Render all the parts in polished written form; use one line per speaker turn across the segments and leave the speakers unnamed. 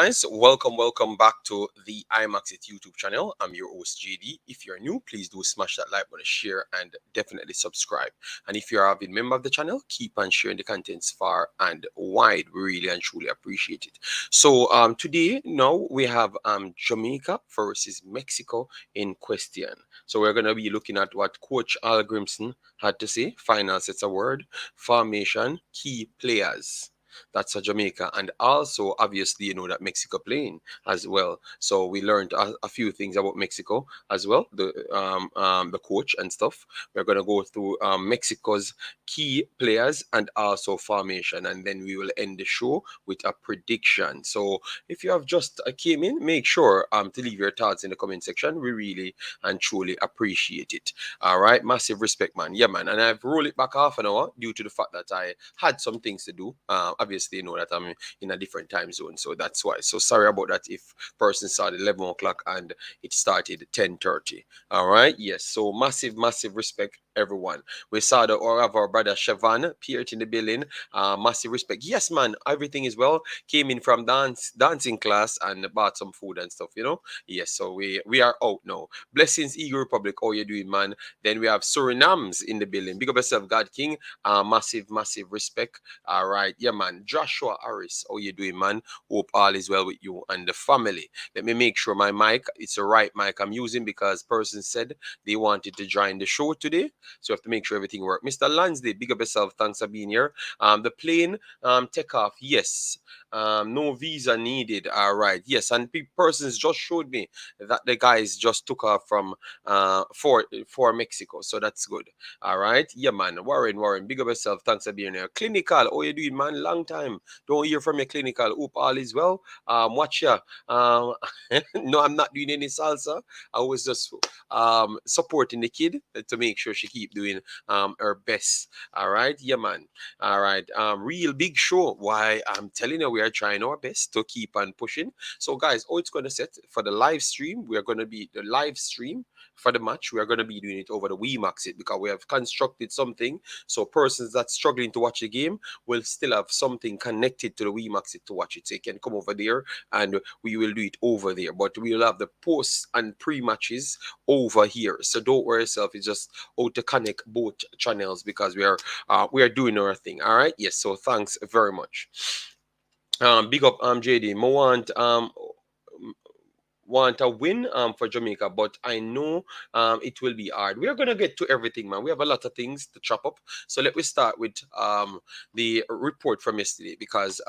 guys, welcome back to the Imaxit YouTube channel. I'm your host JD. If you're new, please do smash that like button, share, and definitely subscribe. And if you're a avid member of the channel, keep on sharing the contents far and wide. We really and truly appreciate it. So today, now we have Jamaica versus Mexico in question. So we're gonna be looking at what Coach Hallgrimsson had to say. Final sets a word, formation, key players. That's a Jamaica, and also obviously you know that Mexico playing as well. So we learned a few things about Mexico as well, the coach and stuff. We're gonna go through Mexico's key players and also formation, and then we will end the show with a prediction. So if you have just came in, make sure to leave your thoughts in the comment section. We really and truly appreciate it. All right, massive respect, man. Yeah, man. And I've rolled it back half an hour due to the fact that I had some things to do. Obviously, you know that I'm in a different time zone, so that's why. So sorry about that if person started 11 o'clock and it started 10:30. All right, yes. So massive respect, everyone. We saw the or of our brother Siobhan appeared in the building. Massive respect. Yes, man. Everything is well. Came in from dancing class and bought some food and stuff. You know. Yes. So we are out now. Blessings, Eagle Republic. How you doing, man? Then we have Surinams in the building. Big up yourself, God King. Massive respect. All right, yeah, man. Joshua Harris, how you doing, man? Hope all is well with you and the family. Let me make sure my mic, it's the right mic I'm using because person said they wanted to join the show today. So I have to make sure everything works. Mr. Lansday, big up yourself. Thanks for being here. The plane take off, yes. No visa needed. All right, yes. And persons just showed me that the guys just took off from for Mexico. So that's good. All right. Yeah, man. Warren, big up yourself. Thanks for being here. Clinical. Oh, you doing, man? Long time. Don't hear from your clinical. Hope all is well. Watch ya. No, I'm not doing any salsa. I was just supporting the kid to make sure she keep doing her best. All right. Yeah, man. All right. Real big show. Why I'm telling you, we are trying our best to keep on pushing. So, guys, it's going to set for the live stream. We are going to be the live stream for the match. We are going to be doing it over the Imaxit because we have constructed something so persons that struggling to watch the game will still have something connected to the Imaxit to watch it. So you can come over there and we will do it over there. But we will have the post and pre-matches over here. So don't worry yourself. It's just how to connect both channels because we are doing our thing. All right. Yes. So thanks very much. Big up JD. Mo want a win for Jamaica, but I know it will be hard. We are gonna get to everything, man. We have a lot of things to chop up. So let me start with the report from yesterday because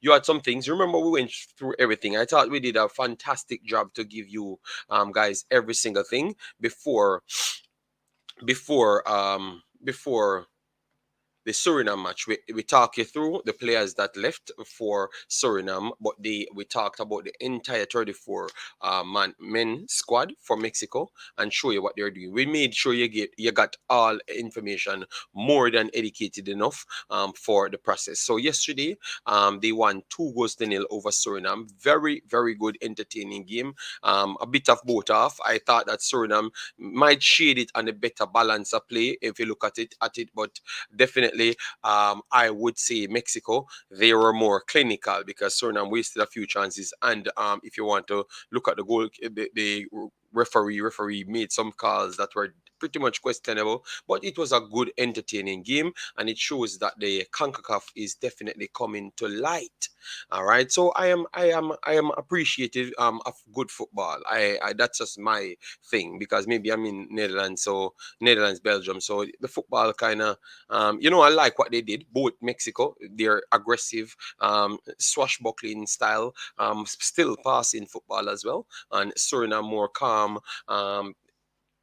you had some things. Remember, we went through everything. I thought we did a fantastic job to give you guys every single thing before before the Suriname match. We talk you through the players that left for Suriname, but we talked about the entire 34 men squad for Mexico and show you what they're doing. We made sure you got all information more than educated enough for the process. So yesterday, they won 2-0 over Suriname. Very good, entertaining game. A bit of both off. I thought that Suriname might shade it on a better balance of play if you look at it, but definitely I would say Mexico, they were more clinical because Suriname wasted a few chances. And if you want to look at the goal, the referee made some calls that were pretty much questionable, but it was a good, entertaining game, and it shows that the Concacaf is definitely coming to light. All right, so I am appreciative of good football. I that's just my thing because maybe I'm in Netherlands, Belgium, so the football kind of I like what they did. Both Mexico, their aggressive, swashbuckling style, still passing football as well, and Suriname more calm,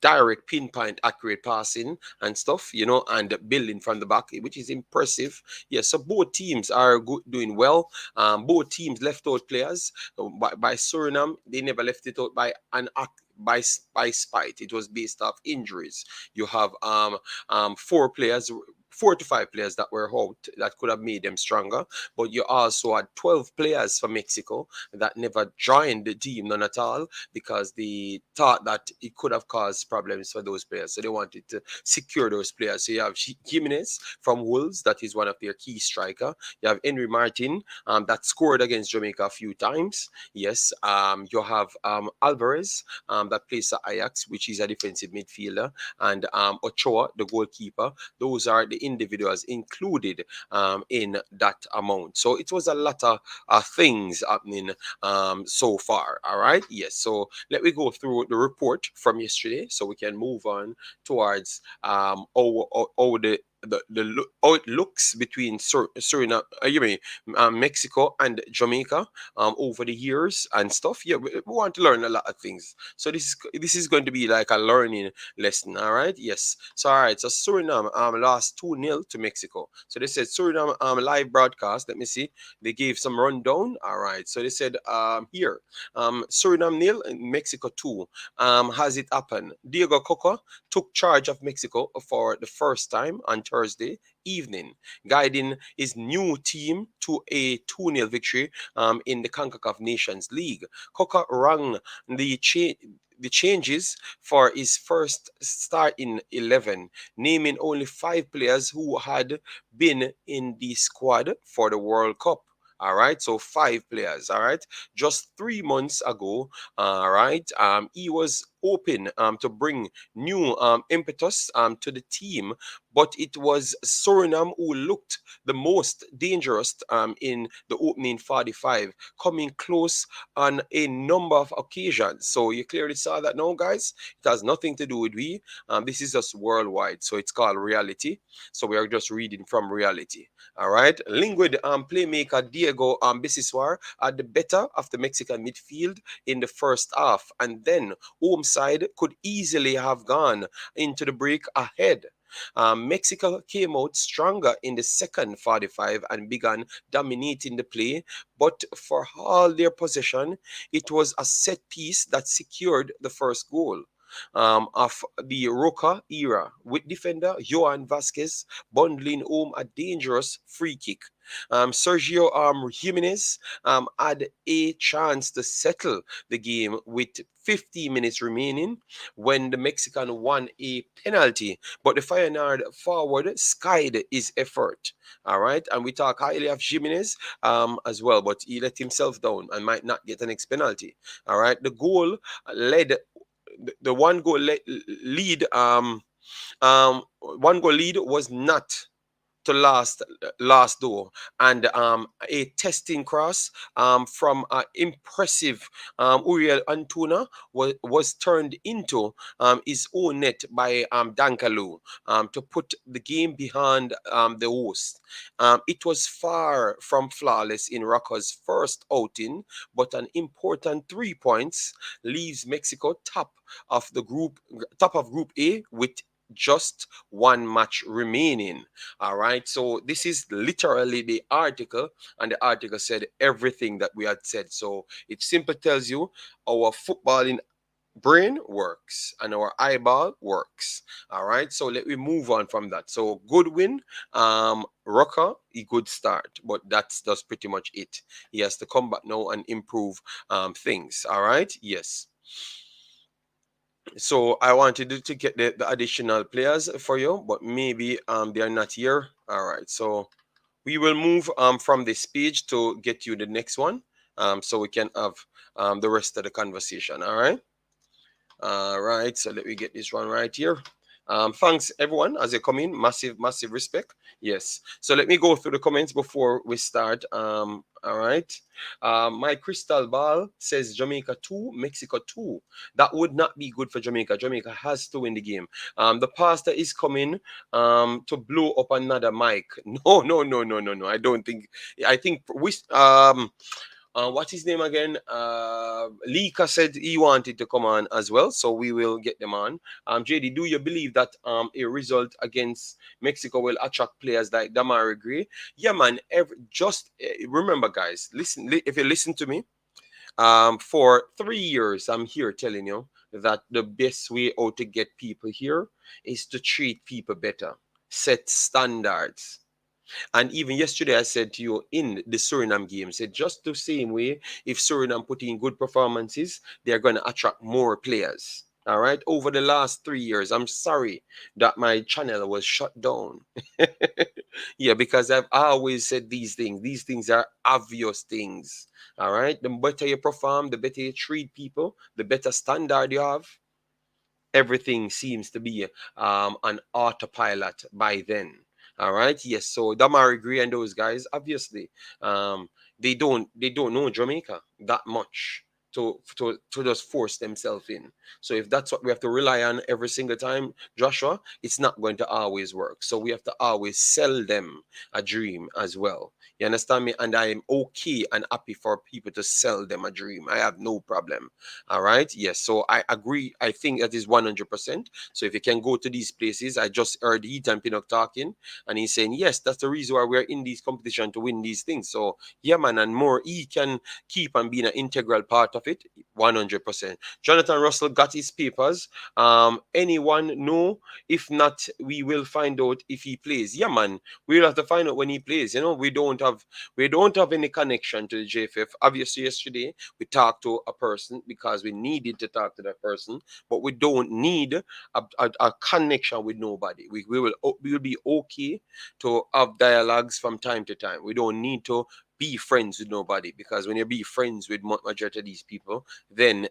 direct, pinpoint, accurate passing and stuff, and building from the back, which is impressive. Yeah, so both teams are doing well. Both teams left out players. By Suriname, they never left it out by an act. By spite. It was based off injuries. You have 4 players 4 to 5 players that were out that could have made them stronger, but you also had 12 players for Mexico that never joined the team, none at all, because they thought that it could have caused problems for those players. So they wanted to secure those players. So you have Jimenez from Wolves, that is one of their key striker. You have Henry Martin, that scored against Jamaica a few times. Yes. You have Alvarez, that plays for Ajax, which is a defensive midfielder, and Ochoa, the goalkeeper. Those are the individuals included in that amount. So it was a lot of things happening so far. All right. Yes. So let me go through the report from yesterday so we can move on towards how how it looks between Suriname, you mean Mexico and Jamaica over the years and stuff. Yeah, we want to learn a lot of things. So this is going to be like a learning lesson. All right. Yes. So all right. So Suriname lost 2-0 to Mexico. So they said Suriname live broadcast. Let me see. They gave some rundown. All right. So they said here Suriname 0, Mexico 2. Has it happened? Diego Coca took charge of Mexico for the first time on Thursday evening, guiding his new team to a 2-0 victory in the Concacaf Nations League. Coca rang the changes for his first start in 11, naming only 5 players who had been in the squad for the World Cup. All right, so 5 players. All right, just 3 months ago. All right, he was hoping to bring new impetus to the team, but it was Suriname who looked the most dangerous in the opening 45, coming close on a number of occasions. So you clearly saw that now, guys. It has nothing to do with we. This is just worldwide, so it's called reality. So we are just reading from reality. All right. Linguid playmaker Diego Bisiswar had the better of the Mexican midfield in the first half, and then home side could easily have gone into the break ahead. Mexico came out stronger in the second 45 and began dominating the play, but for all their possession, it was a set piece that secured the first goal. Of the Roca era, with defender Johan Vasquez bundling home a dangerous free kick. Sergio Jimenez had a chance to settle the game with 50 minutes remaining when the Mexican won a penalty, but the Feyenoord forward skied his effort. All right, and we talk highly of Jimenez as well, but he let himself down and might not get the next penalty. All right, the goal led the lead one goal lead was not to last though, and a testing cross from impressive Uriel Antuna was turned into his own net by Dankalu to put the game behind the host. It was far from flawless in Rocco's first outing, but an important 3 points leaves Mexico top of Group A with just one match remaining. All right, so this is literally the article, and the article said everything that we had said. So it simply tells you our footballing brain works and our eyeball works. All right, so let me move on from that. So good win, Rocker, a good start, but that's pretty much it. He has to come back now and improve things. All right, yes. So I wanted to get the additional players for you, but maybe they are not here. All right, so we will move from this page to get you the next one, so we can have the rest of the conversation. All right, so let me get this one right here. Thanks everyone as you come in. Massive respect. Yes. So let me go through the comments before we start. All right. My crystal ball says Jamaica 2, Mexico 2. That would not be good for Jamaica. Jamaica has to win the game. The pastor is coming to blow up another mic. No. I don't think. I think we what's his name again? Leigh said he wanted to come on as well, so we will get them on. JD, do you believe that a result against Mexico will attract players like Amari'i Bell? Yeah, man. Just remember, guys. Listen, if you listen to me, for 3 years, I'm here telling you that the best way out to get people here is to treat people better. set standards. And even yesterday, I said to you in the Suriname game, said just the same way, if Suriname put in good performances, they're going to attract more players. All right. Over the last 3 years, I'm sorry that my channel was shut down. Yeah, because I've always said these things. These things are obvious things. All right. The better you perform, the better you treat people, the better standard you have. Everything seems to be an autopilot by then. All right. Yes. So Damari Gray and those guys, obviously, they don't know Jamaica that much to just force themselves in. So if that's what we have to rely on every single time, Joshua, it's not going to always work. So we have to always sell them a dream as well. You understand me? And I am okay and happy for people to sell them a dream. I have no problem. All right. Yes. So I agree. I think that is 100%. So if you can go to these places, I just heard Heat and Pinnock talking, and he's saying, yes, that's the reason why we're in these competition to win these things. So yeah, man, and more he can keep on being an integral part of it. 100%. Jonathan Russell got his papers. Anyone know? If not, we will find out if he plays. Yeah, man, we'll have to find out when he plays. You know, we don't have any connection to the JFF. Obviously, yesterday we talked to a person because we needed to talk to that person, but we don't need a connection with nobody. We will be okay to have dialogues from time to time. We don't need to be friends with nobody, because when you be friends with majority of these people, then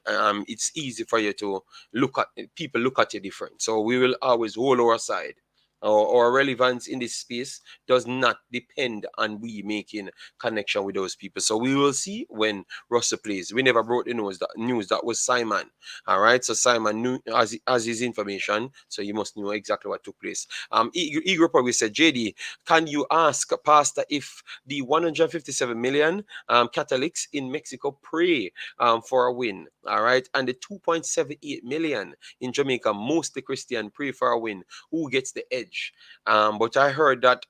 it's easy for you to look at you different. So we will always hold our side. Our relevance in this space does not depend on we making connection with those people. So we will see when Russell plays. We never brought the news that was Simon. All right. So Simon knew as his information, so you must know exactly what took place. Igor probably said, JD, can you ask Pastor if the 157 million Catholics in Mexico pray for a win? All right. And the 2.78 million in Jamaica, mostly Christian, pray for a win. Who gets the edge? But I heard that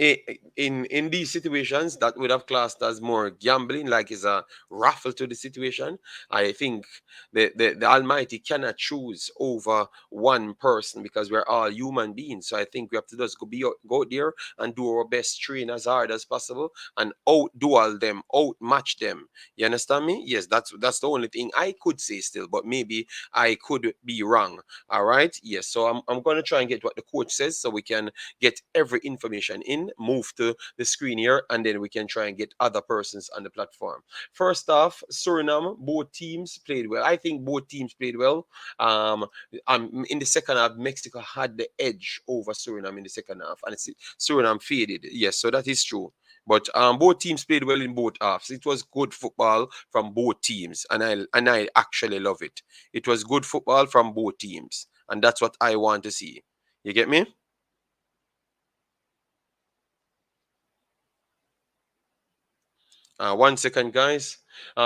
in these situations that would have classed as more gambling, like it's a raffle to the situation. I think the Almighty cannot choose over one person, because we're all human beings. So I think we have to just go there and do our best, train as hard as possible, and outduel them, outmatch them. You understand me? Yes, that's the only thing I could say still, but maybe I could be wrong. All right. Yes. So I'm gonna try and get what the coach says, so we can get every information in, move to the screen here, and then we can try and get other persons on the platform. First off, Suriname, both teams played well. I think both teams played well. In the second half, Mexico had the edge over Suriname in the second half, and Suriname faded. Yes, so that is true. But both teams played well in both halves. It was good football from both teams, and I actually love it. It was good football from both teams, and that's what I want to see. You get me? 1 second, guys.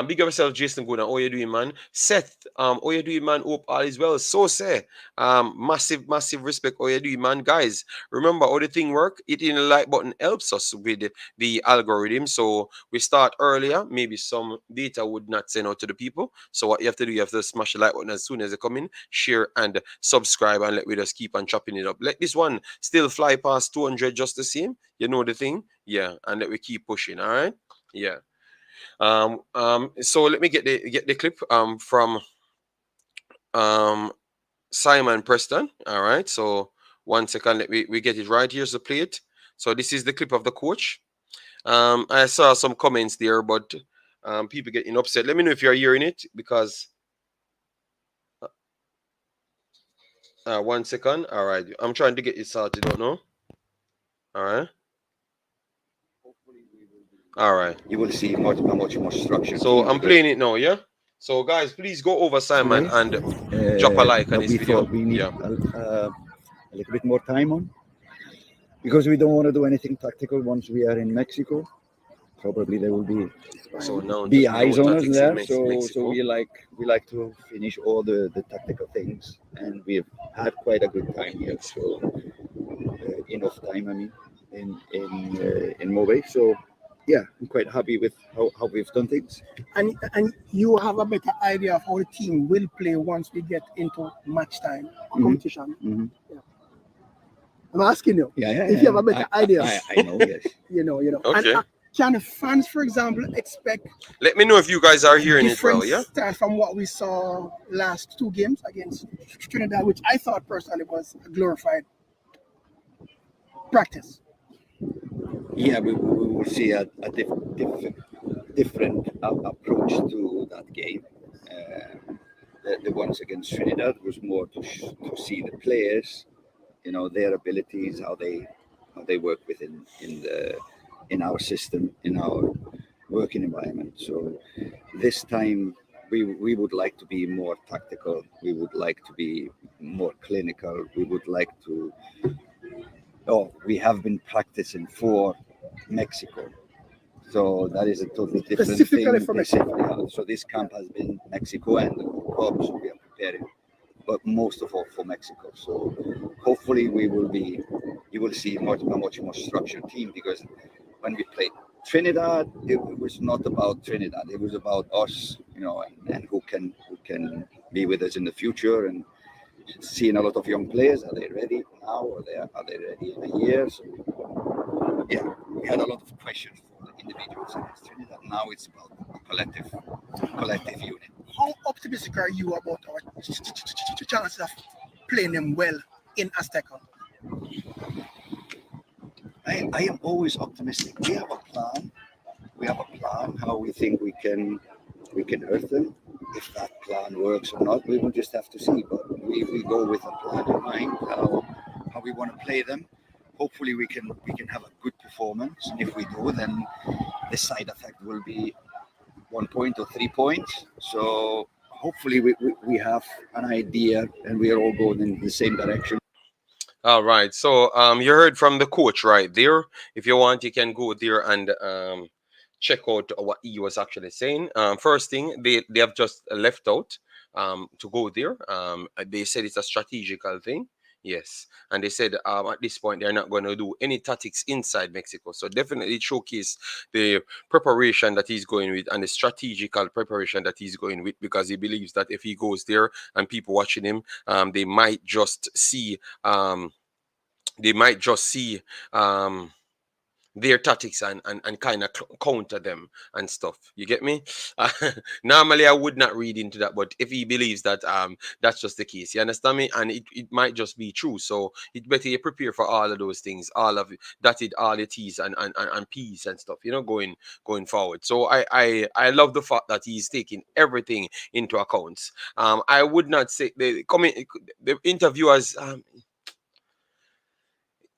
Big up yourself, Jason Good. How you doing, man? Seth, how you doing, man? Hope all is well. So say, massive respect. How you doing, man? Guys, remember how the thing work? Hitting the like button helps us with the algorithm. So we start earlier. Maybe some data would not send out to the people. So what you have to do, you have to smash the like button as soon as they come in, share and subscribe, and let we just keep on chopping it up. Let this one still fly past 200 just the same. You know the thing, yeah. And let we keep pushing. All right, yeah. So let me get the clip from Simon Preston. All right. So 1 second, let we get it right here. So play it. So this is the clip of the coach. I saw some comments there, but people getting upset. Let me know if you're hearing it, because 1 second. All right. I'm trying to get it started. Don't know. All right. All right.
You will see much more structure.
So I'm playing it now, yeah? So guys, please go over Simon and drop a like on this video.
We need
Yeah.
a little bit more time on, because we don't want to do anything tactical once we are in Mexico. Probably there will be eyes on us there. So we like to finish all the tactical things, and we've had quite a good time here. So enough time, I mean, in Mobay. So yeah, I'm quite happy with how we've done things.
And you have a better idea of how the team will play once we get into match time competition. Yeah. I'm asking you if you have a better idea.
I know, yes.
you know.
Okay.
And can the fans, for example, expect?
Let me know if you guys are hearing it well. Yeah.
Start from what we saw last 2 games against Trinidad, which I thought personally was a glorified practice.
Yeah, we will see a different approach to that game. The ones against Trinidad was more to see the players, their abilities, how they work in our system, in our working environment. So this time we would like to be more tactical. We would like to be more clinical. We would like to. We have been practicing for Mexico. So that is a totally different
Specifically
thing.
For Mexico.
So this camp has been Mexico and the Cup, so we are preparing, but most of all for Mexico. So hopefully you will see a much more structured team, because when we played Trinidad, it was not about Trinidad. It was about us, and who can be with us in the future. And seeing a lot of young players, are they ready now, or are they ready in a year? So yeah, we had a lot of questions for the individuals against Trinidad. Now it's about the collective unit.
How optimistic are you about our chances of playing them well in Azteca?
I am always optimistic. We have a plan. How we think we can hurt them. If that plan works or not, we will just have to see. But we go with a plan in mind, how we want to play them. Hopefully we can have a good performance. And if we do, then the side effect will be 1 point or 3 points. So hopefully we have an idea and we are all going in the same direction.
All right. So you heard from the coach right there. If you want, you can go there and check out what he was actually saying. First thing, they have just left out to go there. They said it's a strategical thing. Yes, and they said at this point they're not going to do any tactics inside Mexico. So definitely showcase the preparation that he's going with and the strategical preparation that he's going with, because he believes that if he goes there and people watching him, they might just see their tactics and kind of counter them and stuff. You get me? Normally I would not read into that, but if he believes that that's just the case, you understand me? And it might just be true. So it's better you prepare for all of those things, all of dotted all the T's and P's and stuff, going forward. So I love the fact that he's taking everything into account. I would not say the interviewers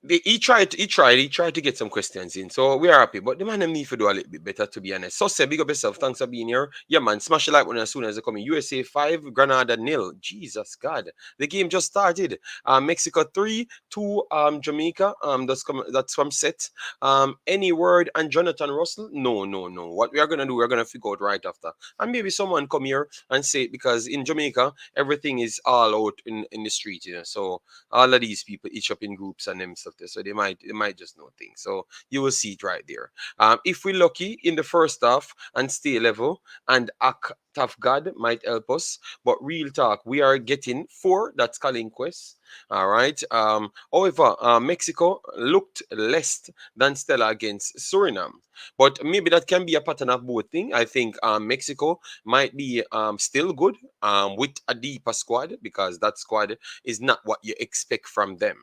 he tried to get some questions in, so we are happy. But the man them need to do a little bit better, to be honest. So say big up yourself. Thanks for being here. Yeah, man. Smash the like button as soon as they come in. USA 5, Granada 0. Jesus God, the game just started. Mexico 3-2. Jamaica. That's from set. Any word and Jonathan Russell? No. What we are gonna do, we're gonna figure out right after. And maybe someone come here and say it, because in Jamaica everything is all out in the street, So all of these people each up in groups and them stuff there, so they might just know things. So you will see it right there. If we're lucky in the first half and stay level, and act of God might help us, but real talk, we are getting 4. That's calling quest. All right. However, Mexico looked less than stellar against Suriname, but maybe that can be a pattern of both things. I think Mexico might be still good with a deeper squad, because that squad is not what you expect from them.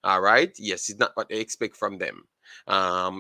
All right. Yes, it's not what they expect from them.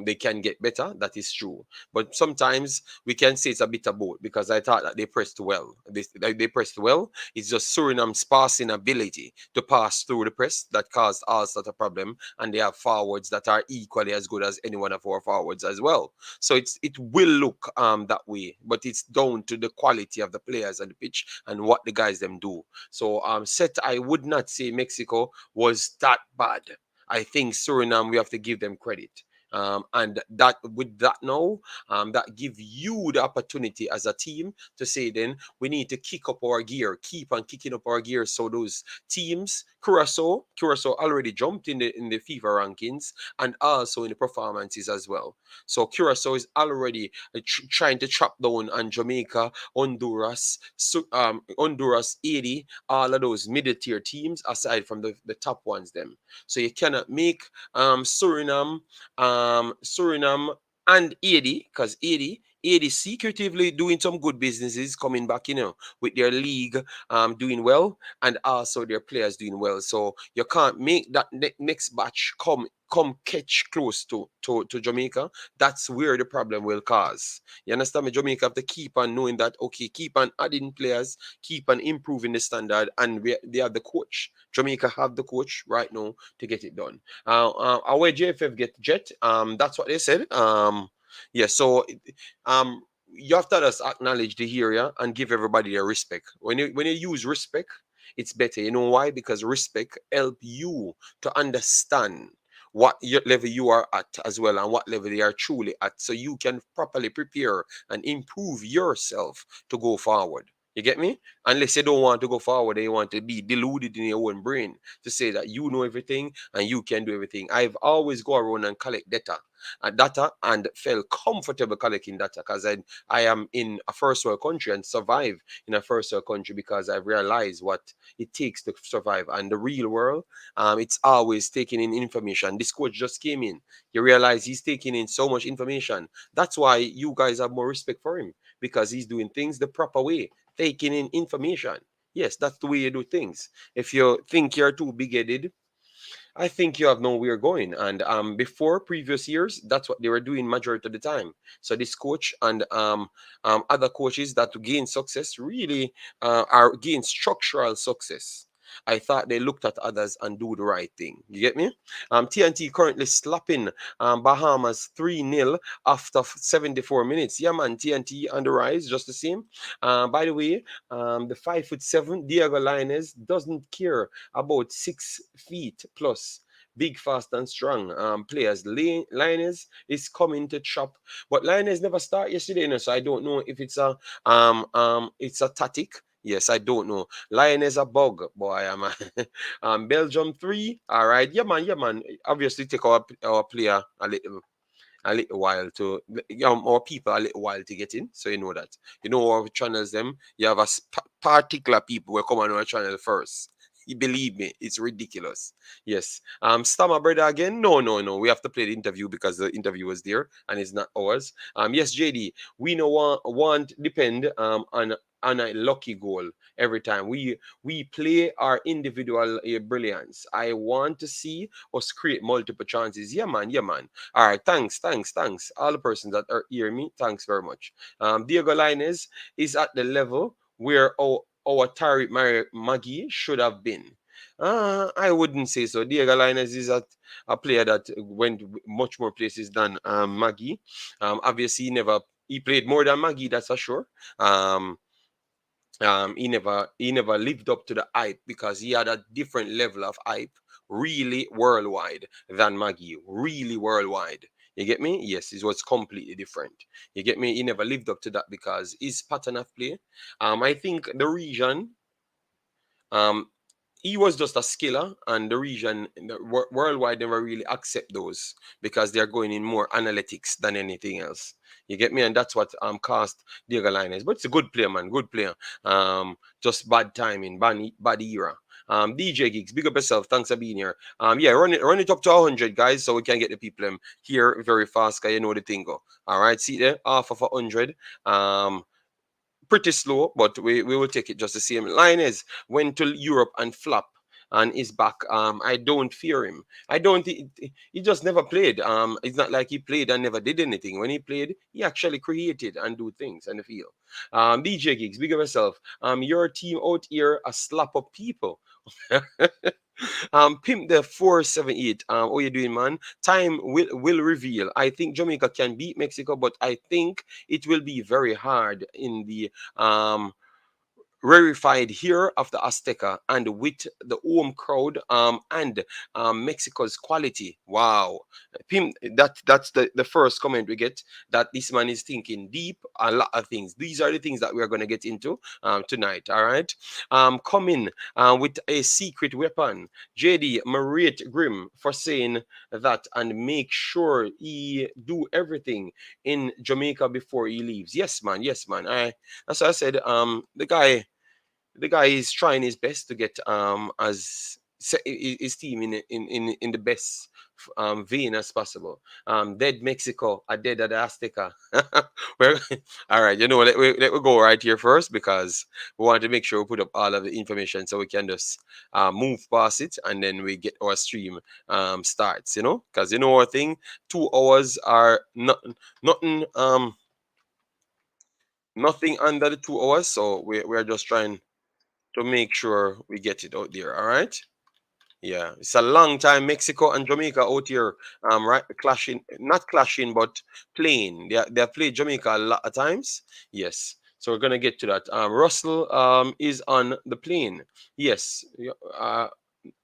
They can get better. That is true. But sometimes we can say it's a bit of both, because I thought that they pressed well. They pressed well. It's just Suriname's passing ability to pass through the press that caused us that a problem. And they have forwards that are equally as good as any one of our forwards as well. So it will look that way, but it's down to the quality of the players on the pitch and what the guys them do. So set, I would not say Mexico was that bad. I think Suriname, we have to give them credit. And that with that now, that give you the opportunity as a team to say then we need to kick up our gear, keep on kicking up our gear. So those teams, Curacao already jumped in the FIFA rankings and also in the performances as well. So Curacao is already trying to trap down on Jamaica, Honduras, Honduras 80, all of those middle tier teams aside from the top ones them. So you cannot make Suriname and 80, because 80 secretively doing some good businesses, coming back, with their league doing well, and also their players doing well. So you can't make that next batch come catch close to Jamaica. That's where the problem will cause. You understand me? Jamaica have to keep on knowing that, okay, keep on adding players, keep on improving the standard, and they have the coach. Jamaica have the coach right now to get it done. Our JFF get jet. That's what they said. Yeah, so you have to just acknowledge the area and give everybody their respect. When you use respect, it's better. You know why? Because respect help you to understand what level you are at as well and what level they are truly at, so you can properly prepare and improve yourself to go forward. You get me? Unless you don't want to go forward, you want to be deluded in your own brain to say that you know everything and you can do everything. I've always go around and collect data and felt comfortable collecting data because I am in a first world country and survive in a first world country because I've realized what it takes to survive. And the real world, it's always taking in information. This coach just came in. You realize he's taking in so much information. That's why you guys have more respect for him, because he's doing things the proper way, taking in information. Yes, that's the way you do things. If you think you're too big-headed, I think you have nowhere going. And before previous years, that's what they were doing majority of the time. So this coach and other coaches that gain success really are gain structural success. I thought they looked at others and do the right thing. You get me? TNT currently slapping Bahamas 3-0 after 74 minutes. Yeah, man, TNT on the rise, just the same. By the way, the 5'7" Diego Lainez doesn't care about 6 feet plus. Big, fast, and strong players. Lainez is coming to chop, but Lainez never started yesterday, so I don't know if it's a tactic. Yes, I don't know. Lion is a bug, boy. Belgium 3. All right. Yeah, man. Obviously, take our player a little while to, our people a little while to get in. So you know that. You know our channels them. You have a particular people will come on our channel first. You believe me, it's ridiculous. Yes. Stammer brother again. No. We have to play the interview because the interview was there and it's not ours. Yes, JD. We no want depend on a lucky goal every time. We play our individual brilliance. I want to see us create multiple chances. Yeah, man. All right, thanks. All the persons that are hearing me, thanks very much. Diego Lainez is at the level where our Tariq Magee should have been. I wouldn't say so. Diego Lainez is a player that went much more places than Magee. Obviously, he played more than Magee, that's for sure. He never lived up to the hype because he had a different level of hype, really worldwide, than Magee. Really worldwide. You get me? Yes, it was completely different. You get me? He never lived up to that because his pattern of play. I think the region, he was just a skiller, and the region, worldwide, never really accept those because they're going in more analytics than anything else. You get me? And that's what caused Diego Lainez. But it's a good player, man. Good player. Just bad timing, bad era. DJ Gigs, big up yourself. Thanks for being here. Yeah, run it up to 100, guys, so we can get the people here very fast, because you know the thing go. All right, see there, half of 100. Pretty slow, but we will take it just the same. Lainez went to Europe and flop and is back. I don't fear him. I don't. He just never played. It's not like he played and never did anything. When he played, he actually created and do things in the field. DJ Gigs, big of yourself. Your team out here a slap up people. Pimp the 478. What you doing, man? Time will reveal. I think Jamaica can beat Mexico, but I think it will be very hard in the rarefied here of the Azteca and with the home crowd and Mexico's quality. Wow. That's the first comment we get, that this man is thinking deep, a lot of things. These are the things that we are going to get into tonight. All right. Coming with a secret weapon. JD Marriott Grim for saying that, and make sure he do everything in Jamaica before he leaves. Yes, man. Yes, man. That's what I said. The guy is trying his best to get his team in the best vein as possible. Dead Mexico, a dead at the Azteca. All right, let we go right here first, because we want to make sure we put up all of the information so we can just move past it, and then we get our stream starts. Because our thing, 2 hours are nothing nothing under the 2 hours, so we're just trying to make sure we get it out there. All right. Yeah, it's a long time. Mexico and Jamaica out here, right, clashing, not clashing, but playing. They have played Jamaica a lot of times. Yes. So we're gonna get to that. Russell is on the plane. Yes. I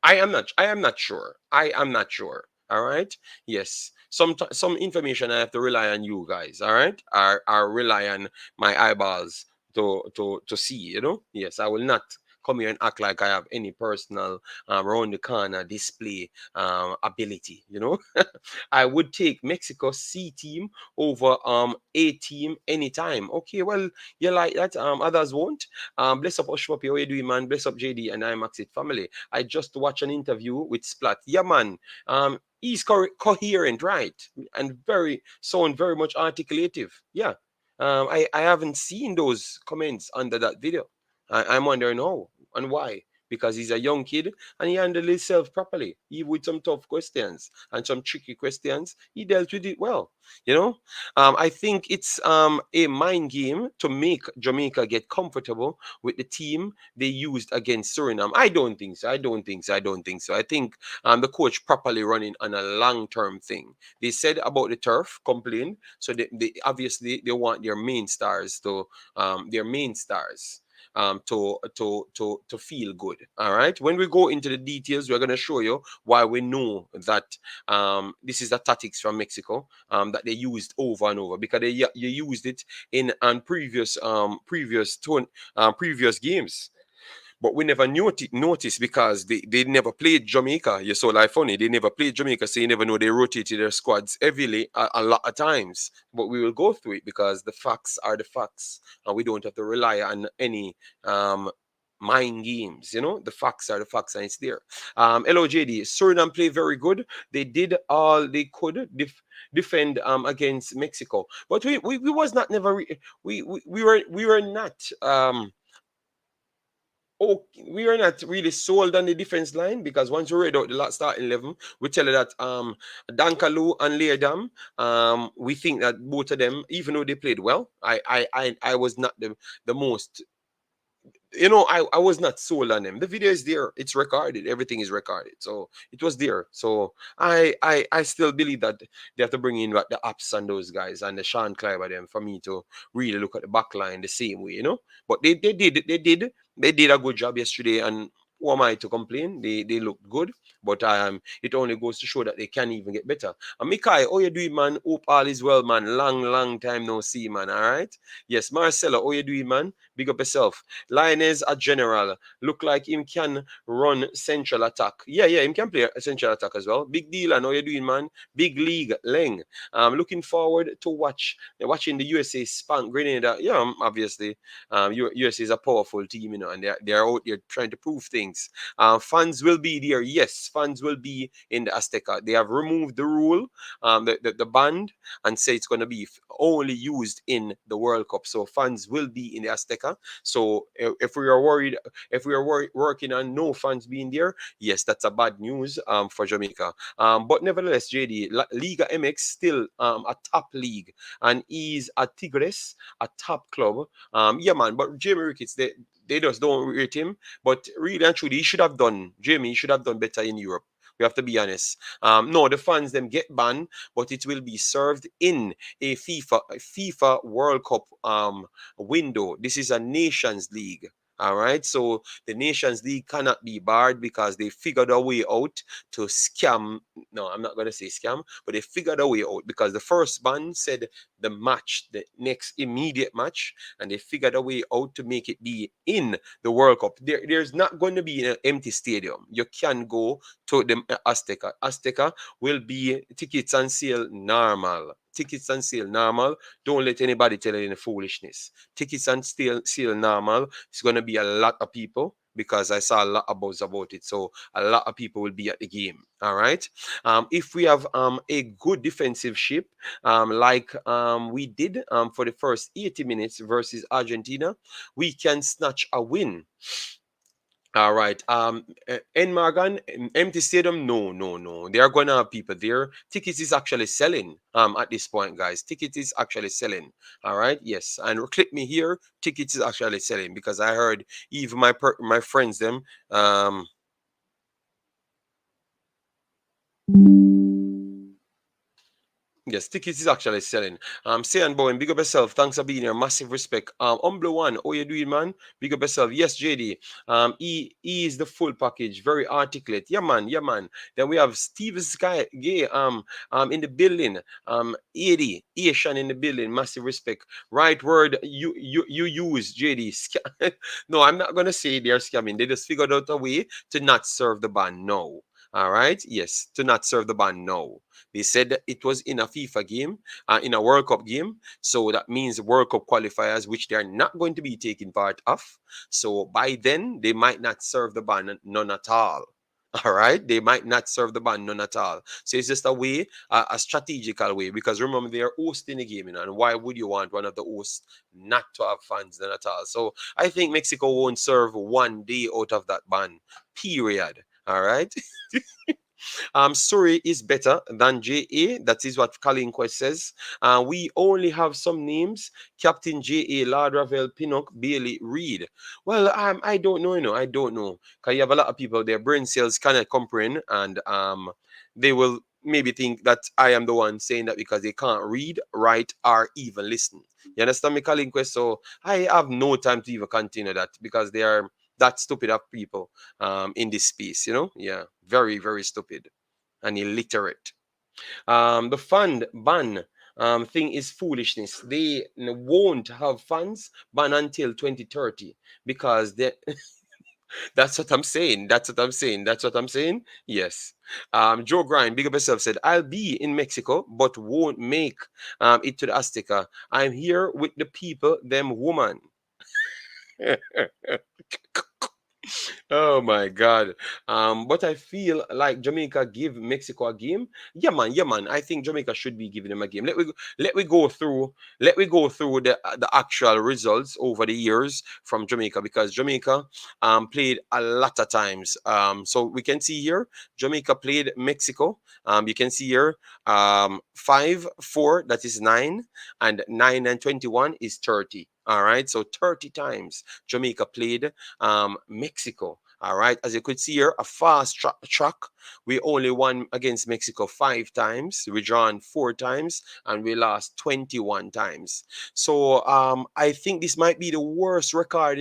am not sure. I am not sure. All right. Yes. Some information I have to rely on you guys. All right. I rely on my eyeballs to see. Yes. I will not come here and act like I have any personal around the corner display ability. I would take Mexico C team over A team anytime. Okay, well, you like that. Others won't. Bless up Oshwapi, how you doing, man? Bless up JD and Imaxit family. I just watched an interview with Splatt. Yeah, man. He's coherent, right? And sound very much articulative. Yeah. I haven't seen those comments under that video. I'm wondering how and why. Because he's a young kid and he handled himself properly. Even with some tough questions and some tricky questions, he dealt with it well. I think it's a mind game to make Jamaica get comfortable with the team they used against Suriname. I don't think so. I think the coach properly running on a long-term thing. They said about the turf, complained. So they obviously they want their main stars to feel good. All right. When we go into the details, we're going to show you why we know that this is the tactics from Mexico that they used over and over, because you used it in previous games. But we never noticed because they never played Jamaica. You saw like funny. They never played Jamaica, so you never know they rotated their squads heavily a lot of times. But we will go through it because the facts are the facts. And we don't have to rely on any mind games. The facts are the facts and it's there. LOJD, Suriname play very good. They did all they could defend against Mexico. But we was not never we were not we are not really sold on the defense line, because once we read out the last starting 11, we tell you that Dankalu and Leardam, we think that both of them, even though they played well, I was not the most. I was not sold on them. The video is there. It's recorded. Everything is recorded. So it was there. So I still believe that they have to bring in the Apps and those guys and the Sean Clive them for me to really look at the back line the same way, But they did a good job yesterday, and who am I to complain? They looked good, but it only goes to show that they can even get better. And Mikai, how you doing, man? Hope all is well, man. Long time no see, man. All right. Yes, Marcelo, how you doing, man? Big up yourself. Lioness a general. Look like him can run central attack. Yeah, him can play a central attack as well. Big deal, and how you doing, man? Big league, Leng. Looking forward to watching the USA spank Grenada. Yeah, obviously, USA is a powerful team, and they're out there trying to prove things. Fans will be there. Yes, fans will be in the Azteca. They have removed the rule, the band, and say it's going to be only used in the World Cup. So fans will be in the Azteca. So if we are working on no fans being there, yes, that's a bad news for Jamaica. But nevertheless, JD, Liga MX still a top league, and is a Tigres, a top club. Yeah, man. But Jamie Ricketts, they just don't rate him. But really and truly, he should have done better in Europe. We have to be honest. No, the fans them get banned, but it will be served in a FIFA World Cup window. This is a Nations League. All right, so the Nations League cannot be barred because they figured a way out to scam. No, I'm not going to say scam, but they figured a way out because the first ban said the match, the next immediate match, and they figured a way out to make it be in the World Cup. There's not going to be an empty stadium. You can go to the Azteca. Azteca will be tickets on sale normal. Tickets on sale normal. Don't let anybody tell you any foolishness. Tickets on sale normal. It's going to be a lot of people because I saw a lot of buzz about it. So a lot of people will be at the game. All right. If we have a good defensive shape, like we did for the first 80 minutes versus Argentina, we can snatch a win. All right. In Morgan, empty stadium, no. They are gonna have people there. Tickets is actually selling at this point, guys. Tickets is actually selling. All right, yes. And click me here. Tickets is actually selling because I heard even my friends them yes, tickets is actually selling. Say and Bowen, big up yourself. Thanks for being here. Massive respect. Humble one, how you doing, man? Big up yourself. Yes, JD. E is the full package. Very articulate. Yeah, man. Yeah, man. Then we have Steve Sky Gay in the building. 80 Asian in the building. Massive respect. Right word you use, JD. No, I'm not gonna say they're scamming. They just figured out a way to not serve the ban. No. All right. Yes, to not serve the ban. No. They said that it was in a FIFA game, in a World Cup game. So that means World Cup qualifiers, which they are not going to be taking part of. So by then, they might not serve the ban none at all. All right, they might not serve the ban none at all. So it's just a way, a strategical way, because remember they are hosting the game, and why would you want one of the hosts not to have fans then at all? So I think Mexico won't serve one day out of that ban. Period. All right. Surrey is better than JA. That is what Colin Quest says. We only have some names: Captain JA, Lord Ravel, Pinnock, Bailey, Reid. Well, I don't know, I don't know. Because you have a lot of people, their brain cells cannot comprehend, and they will maybe think that I am the one saying that because they can't read, write, or even listen. You understand me, Colin Quest? So I have no time to even continue that because they are that stupid of people in this space, Yeah, very, very stupid and illiterate. The fund ban thing is foolishness. They won't have funds ban until 2030 because they that's what I'm saying. That's what I'm saying. That's what I'm saying. Yes. Joe Grind, big up yourself, said, I'll be in Mexico, but won't make it to the Azteca. I'm here with the people, them woman. Oh my God. But I feel like Jamaica give Mexico a game. Yeah, man. I think Jamaica should be giving them a game. Let we go through the actual results over the years from Jamaica because Jamaica played a lot of times. So we can see here Jamaica played Mexico. You can see here 5-4, that is 9, and 9 and 21 is 30. All right, so 30 times Jamaica played Mexico. All right, as you could see here, a fast track. We only won against Mexico 5 times. We drawn 4 times, and we lost 21 times. So I think this might be the worst record.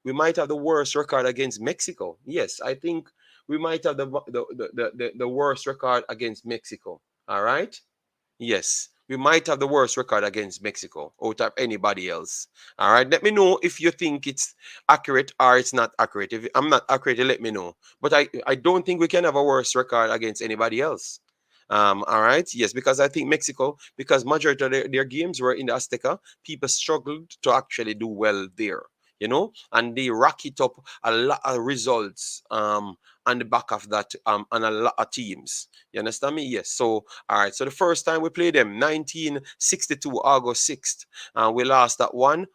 We might have the worst record against Mexico. Yes, I think we might have the worst record against Mexico. All right. Yes, we might have the worst record against Mexico out of anybody else. All right, let me know if you think it's accurate or it's not accurate. If I'm not accurate, let me know. But I don't think we can have a worse record against anybody else. All right, yes, because I think Mexico, because majority of their games were in the Azteca, people struggled to actually do well there. And they rack it up a lot of results on the back of that on a lot of teams. You understand me? Yes. So, all right. So the first time we played them, 1962, August 6th, we lost that 1-0.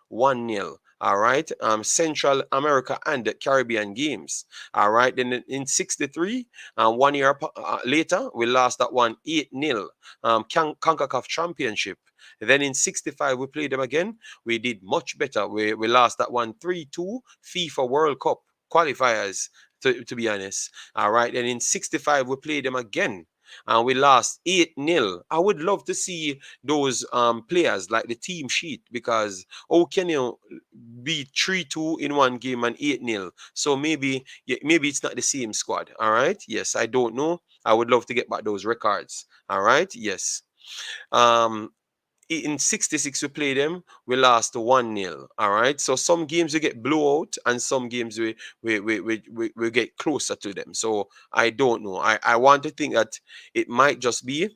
All right. Central America and the Caribbean games. All right. Then in 63, 1 year later, we lost that 8-0. Concacaf Championship. Then in 65, we played them again. We did much better. We lost that 3-2 FIFA World Cup qualifiers, to be honest. All right. And in 65, we played them again. and we lost 8-0. I would love to see those players like the team sheet, because how can you be 3-2 in one game and 8-0? So maybe it's not the same squad. All right. Yes, I don't know. I would love to get back those records. All right. Yes. In 66 we play them, we lost 1-0. All right. So some games we get blowout and some games we get closer to them. So I don't know. I want to think that it might just be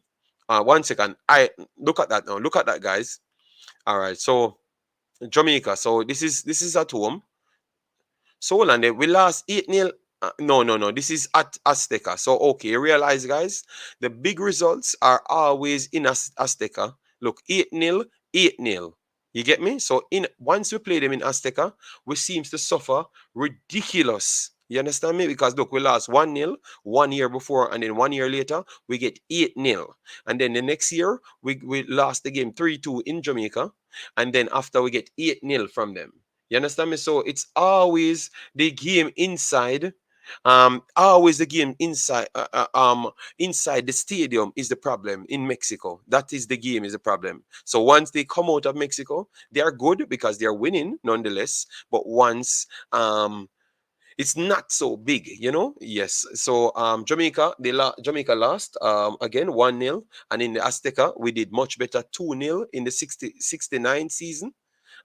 1 second. I look at that now. Look at that, guys. All right. So Jamaica. So this is at home. So hold on there. We lost 8-0. No. This is at Azteca. So okay, realize, guys, the big results are always in Azteca. Look, 8-0, 8-0. You get me? So once we play them in Azteca, we seems to suffer ridiculous. You understand me? Because look, we lost 1-0 1 year before, and then 1 year later we get 8-0. And then the next year we lost the game 3-2 in Jamaica, and then after we get 8-0 from them. You understand me? So it's always the game inside. Always the game inside inside the stadium is the problem in Mexico. That is the game is the problem. So once they come out of Mexico, they are good because they are winning nonetheless. But once it's not so big, you know. Yes. So Jamaica lost again 1-0, and in the Azteca we did much better 2-0 in the 69 season.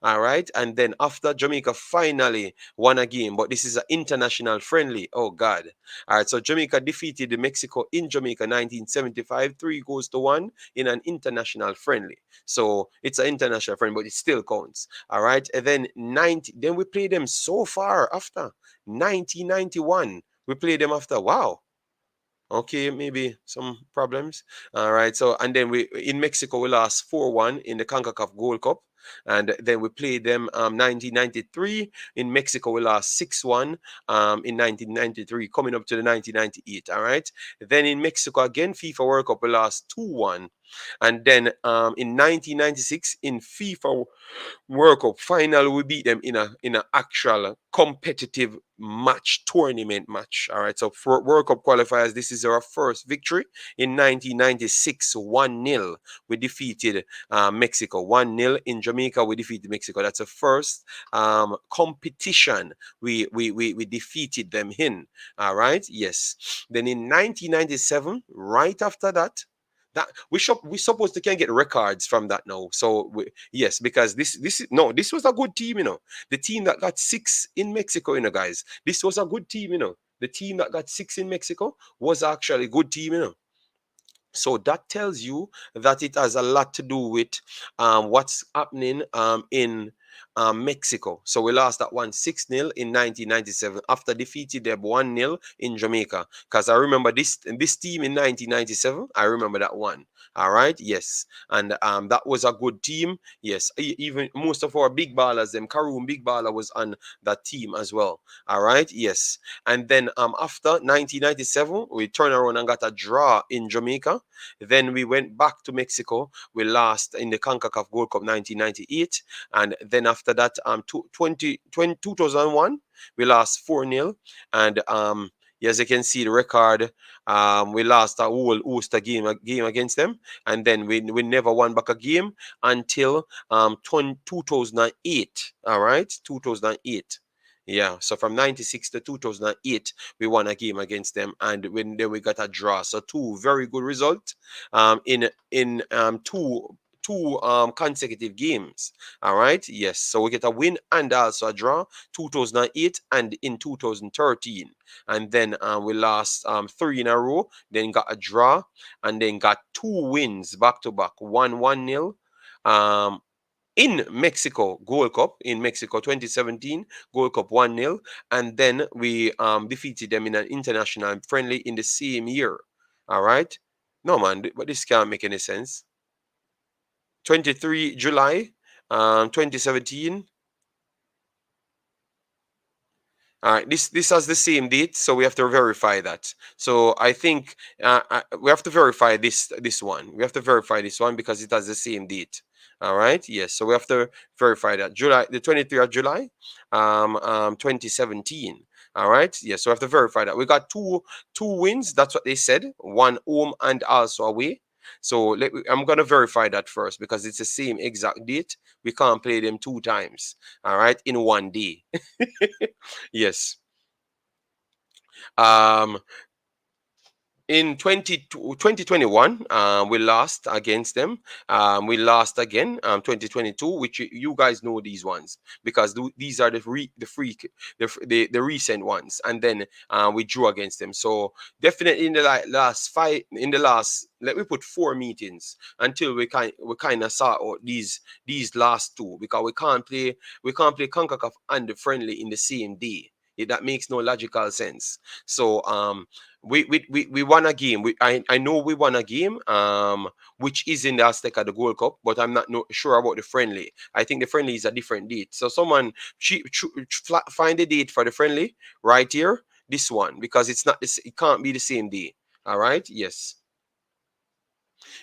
All right. And then after Jamaica finally won a game, but this is an international friendly. Oh, God. All right. So Jamaica defeated Mexico in Jamaica 1975, 3-1 in an international friendly. So it's an international friendly, but it still counts. All right. And then then we played them so far after 1991. We played them after. Wow. Okay, maybe some problems. All right. So, and then in Mexico, we lost 4-1 in the Concacaf Gold Cup. And then we played them 1993. In Mexico, we lost 6-1 in 1993, coming up to the 1998. All right. Then in Mexico, again, FIFA World Cup, we lost 2-1. And then in 1996, in FIFA World Cup final, we beat them in an actual competitive tournament match. All right. So for World Cup qualifiers, this is our first victory. In 1996, 1-0. We defeated Mexico. 1-0 in Jamaica. We defeated Mexico. That's the first competition we defeated them in. All right. Yes. Then in 1997, right after that, we supposed to can get records from that now. So yes, because this was a good team, you know. The team that got 6 in Mexico, you know, guys. This was a good team, you know. The team that got 6 in Mexico was actually a good team, you know. So that tells you that it has a lot to do with what's happening in Mexico. So we lost that one 6-0 in 1997 after defeating them 1-0 in Jamaica. Because I remember this team in 1997. I remember that one. All right. Yes. And that was a good team. Yes. Even most of our big ballers, them Karoom Big Baller was on that team as well. All right. Yes. And then after 1997, we turned around and got a draw in Jamaica. Then we went back to Mexico. We lost in the CONCACAF Gold Cup 1998. And then after that, 2001, we lost 4-0. And as you can see, the record, we lost a whole Ulster game against them. And then we never won back a game until 2008. All right, 2008. Yeah, so from 96 to 2008, we won a game against them, and then we got a draw. So 2 very good results in two consecutive games. All right. Yes. So we get a win and also a draw 2008 and in 2013. And then we lost 3 in a row, then got a draw, and then got 2 wins back to back. 1-0 in Mexico Gold Cup, in Mexico 2017 Gold Cup 1-0, and then we defeated them in an international friendly in the same year. All right. No, man, but this can't make any sense. 23 July 2017. All right, this has the same date, so we have to verify that. So I think we have to verify this one. We have to verify this one because it has the same date. All right, yes. So we have to verify that the 23rd of July, 2017. All right. Yeah. So we have to verify that. We got two wins. That's what they said. One home and also away. So I'm going to verify that first because it's the same exact date. We can't play them 2 times. All right. In one day. Yes. In 2021, we lost against them. We lost again 2022, which you guys know these ones because these are the recent ones, and then we drew against them. So definitely in the last let me put 4 meetings until we kind of sort out these last 2 because we can't play Concacaf and the friendly in the same day. That makes no logical sense. So we won a game. I know we won a game, which is in the Azteca, the Gold Cup, but I'm not sure about the friendly. I think the friendly is a different date. So someone find the date for the friendly right here, this one, because it can't be the same day. All right. Yes.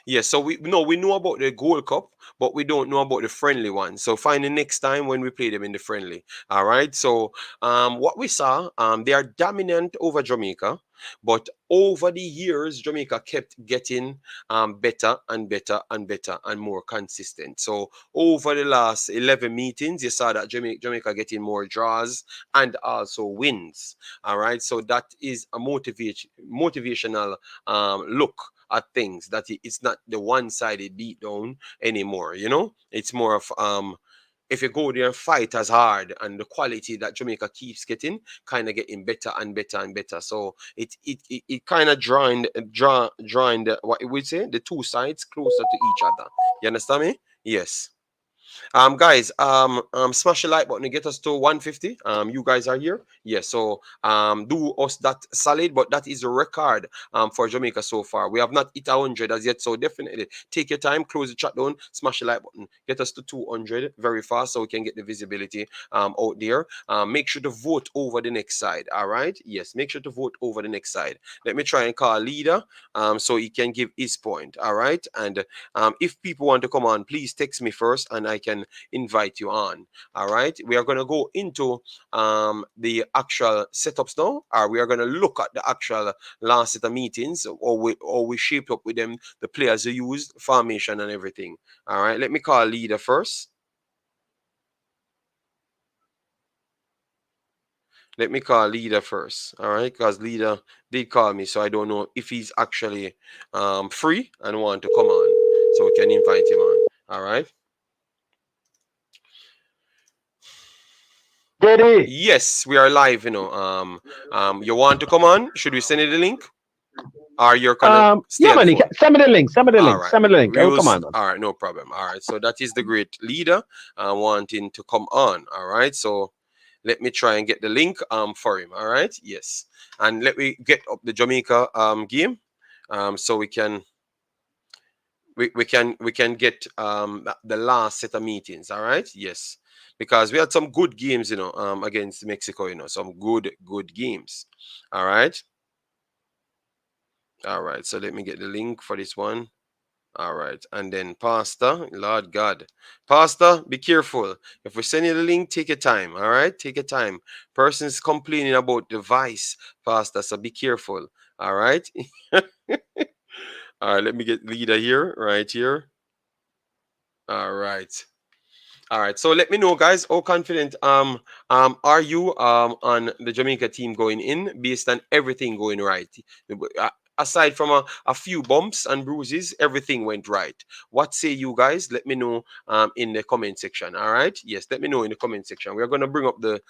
Yes, so we know about the Gold Cup, but we don't know about the friendly one. So find the next time when we play them in the friendly. All right. So what we saw, they are dominant over Jamaica, but over the years, Jamaica kept getting better and better and better and more consistent. So over the last 11 meetings, you saw that Jamaica getting more draws and also wins. All right. So that is a motivational look at things, that it's not the one-sided beat down anymore. It's more of if you go there and fight as hard, and the quality that Jamaica keeps getting kind of getting better and better and better. So it kind of drawing what we would say the 2 sides closer to each other. You understand me? Yes. Guys, smash the like button to get us to 150. You guys are here. Yes, so do us that solid, but that is a record for Jamaica so far. We have not hit 100 as yet, so definitely take your time, close the chat down, smash the like button, get us to 200 very fast so we can get the visibility out there. Make sure to vote over the next side. All right. Yes, make sure to vote over the next side. Let me try and call leader so he can give his point. All right. And if people want to come on, please text me first and I can invite you on. All right. We are going to go into the actual setups now, or we are going to look at the actual last set of meetings, or we shaped up with them the players who used, formation and everything. All right. Let me call leader first. Let me call leader first. All right, because leader did call me, so I don't know if he's actually free and want to come on, so we can invite him on. All right.
Ready?
Yes, we are live. You want to come on? Should we send you the link? Or you're gonna
yeah, man. Send me the link. Send me the link.
Right.
Send me the link. I will come on.
All right, no problem. All right, so that is the great leader wanting to come on. All right, so let me try and get the link for him. All right, yes, and let me get up the Jamaica game so we can get the last set of meetings. All right, yes, because we had some good games, against Mexico. Some good games. All right. All right, so let me get the link for this one. All right, and then Pastor, Lord God. Pastor, be careful. If we send you the link, take your time, all right? Take your time. Person's complaining about the vice, Pastor, so be careful, all right? All right, let me get leader here, right here. All right. All right, so let me know, guys, how confident are you on the Jamaica team going in based on everything going right? Aside from a few bumps and bruises, everything went right. What say you guys? Let me know in the comment section. All right. Yes, let me know in the comment section. We're going to bring up the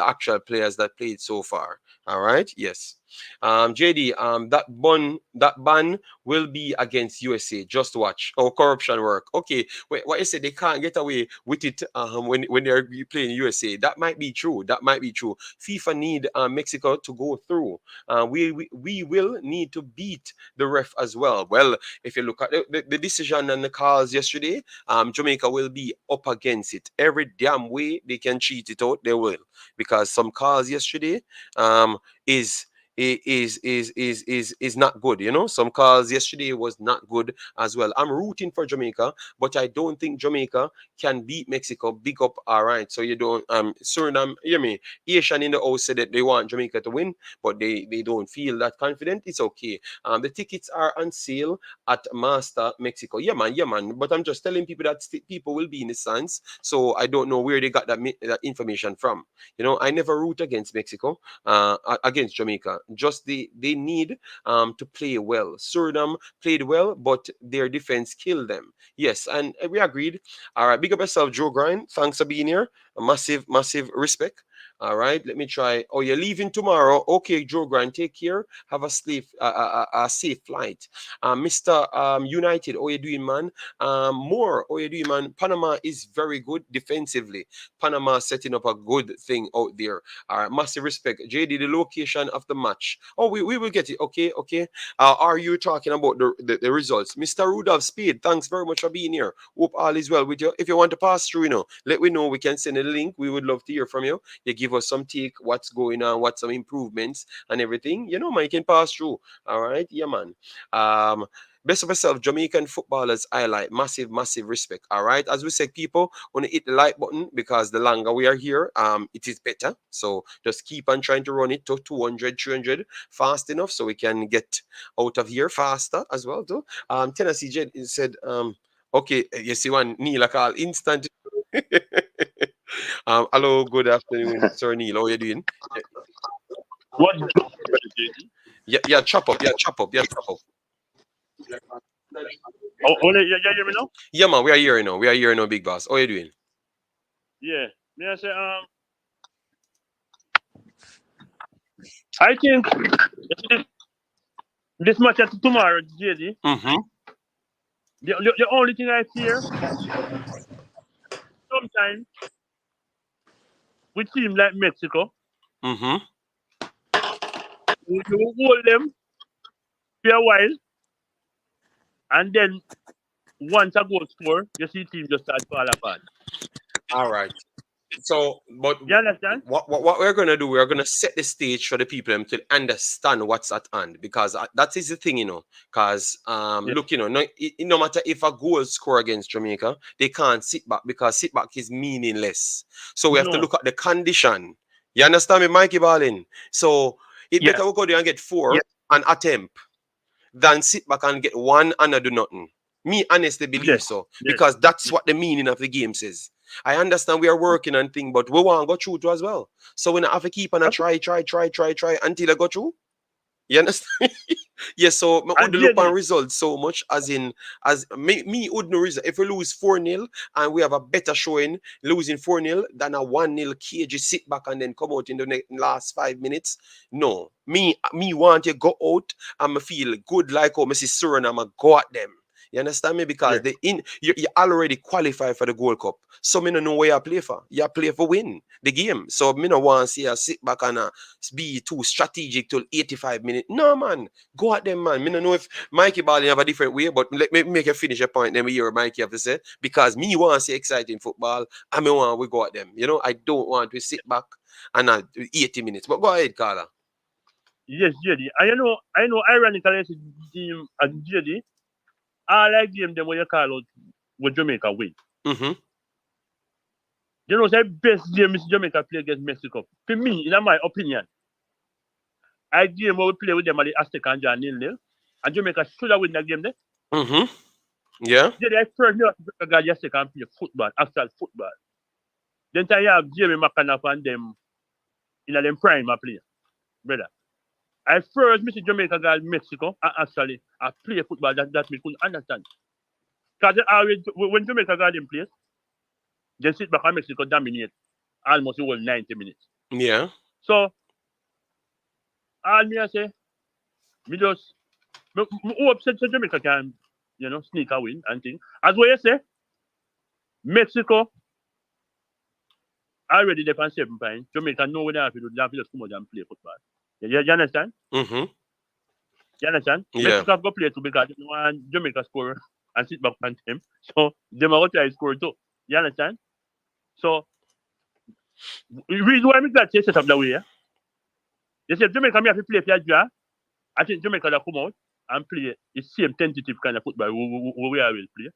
actual players that played so far. All right. Yes. JD, that ban will be against USA. Just watch. Oh, corruption work. Okay. Wait, what you said, they can't get away with it when they're playing USA. That might be true. That might be true. FIFA need Mexico to go through. We will need to beat the ref as well. Well, if you look at the decision and the calls yesterday, Jamaica will be up against it. Every damn way they can cheat it out, they will. Because some calls yesterday is is not good. You know, some calls yesterday was not good as well. I'm rooting for Jamaica, but I don't think Jamaica can beat Mexico. Big up, all right. So you don't Suriname, hear me. Asian in the house said that they want Jamaica to win, but they don't feel that confident. It's okay. The tickets are on sale at Master Mexico. Yeah, man. But I'm just telling people that people will be in the stands. So I don't know where they got that information from. You know, I never root against Mexico, against Jamaica. Just they need to play well. Suriname played well, but their defense killed them. Yes, and we agreed. All right, big up yourself, Joe Grind. Thanks for being here. A massive respect. All right, let me try. Oh, you're leaving tomorrow. Okay, Joe Grind, take care. Have a safe flight. Mr. United, how you doing, man? More, how you doing, man? Panama is very good defensively. Panama setting up a good thing out there. All right, massive respect. JD, the location of the match. Oh, we will get it. Okay. Are you talking about the results? Mr. Rudolph Speed, thanks very much for being here. Hope all is well with you. If you want to pass through, let me know. We can send a link. We would love to hear from you. You give us some take, what's going on, what's some improvements and everything. Man, you can pass through. All right, yeah, man. Best of yourself, Jamaican footballers highlight. Massive respect. All right. As we said, people, want to hit the like button because the longer we are here, it is better. So just keep on trying to run it to 200, 300 fast enough so we can get out of here faster as well, too. Tennessee Jet said, okay, you see one Neil call instant. Hello, good afternoon, Sir Neil. How are you doing?
What?
Yeah, chop up.
Oh, you hear me now?
Yeah, man, we are here now, Big Boss. How are you doing?
Yeah. May I say, I think this match at tomorrow, JD.
Mm-hmm.
The only thing I fear, sometimes with teams like Mexico,
Mm-hmm.
you hold them for a while, and then once a goal score, you see team just start fall apart.
All right. So, but
you understand?
What we're gonna do? We're gonna set the stage for the people to understand what's at hand, because that is the thing, Because look, no matter if a goal score against Jamaica, they can't sit back because sit back is meaningless. So we have to look at the condition. You understand me, Mikey Ballin? So it better we go there and get 4 and attempt than sit back and get 1 and do nothing. Me honestly believe so, because that's what the meaning of the game says. I understand we are working on things, but we want to go through too as well. So we have to keep on a try until I go through. You understand? Yes, so I would look on results so much as me would no reason. If we lose 4-0 and we have a better showing losing 4-0 than a 1-0 cage, sit back and then come out in the last 5 minutes. No. Me want to go out and feel good like how Mrs. Suriname go at them. You understand me? Because you already qualify for the Gold Cup. So me don't know where you play for. You play for win the game. So me no want to see you sit back and be too strategic till 85 minutes. No, man. Go at them, man. Me don't know if Mikey Ballin have a different way, but let me make you finish your point. Then we hear Mikey have to say. Because me want to see exciting football and me want we go at them. I don't want to sit back and 80 minutes. But go ahead, Carla.
Yes, JD. I know ironically team as JD. I like game them when you call out with Jamaica win.
Mm-hmm.
The best game is Jamaica play against Mexico. For me, in my opinion, I game where we play with them at the Aztec and John 0-0. And Jamaica should have win that game there.
Mm-hmm. Yeah.
I first know Jamaica Aztec and play football, actual football. Then you have Jamie McCann and them in them prime play. Brother. I first miss Jamaica guys Mexico and actually I play football that we couldn't understand. Because when Jamaica got in place, they sit back and Mexico dominate almost the whole 90 minutes.
Yeah.
So all me I say, me upset Jamaica can, sneak a win and thing. As what you say, Mexico already there on 7 points. Jamaica know what they have to do. They have to just come out and play football. You understand?
Mm-hmm.
You understand?
Yeah.
Mexico have got play too because they want Jamaica score and sit back on them. So they are going to try to score too. You understand? So the reason why I'm glad to set up that way, You see, Jamaica may have to play for a draw. I think Jamaica will come out and play the same tentative kind of football we will play.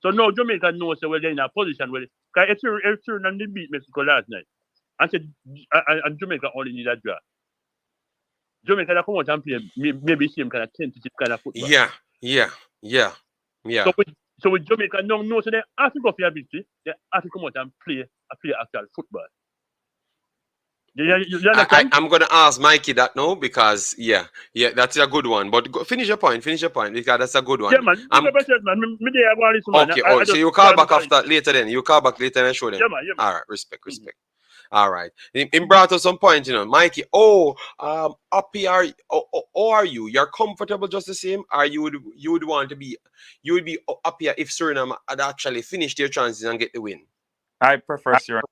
So now Jamaica knows that they're in a position where if Suriname did beat Mexico last night, and Jamaica only need a draw. Jamaica will come out and play maybe same kind of tentative kind of football.
Yeah.
So with Jamaica now knows that they have to go for a victory, they have to come out and play actual football.
I'm going to ask Mikey that now because that's a good one. But finish your point because that's a good one.
Yeah, man.
Okay, so you call back after later then. You call back later and show them.
Yeah, man.
All right, respect. All right. He brought us some point, Mikey. Up here, are you? You're comfortable just the same? Or you would want to be? You would be up here if Suriname had actually finished their chances and get the win.
I prefer Suriname.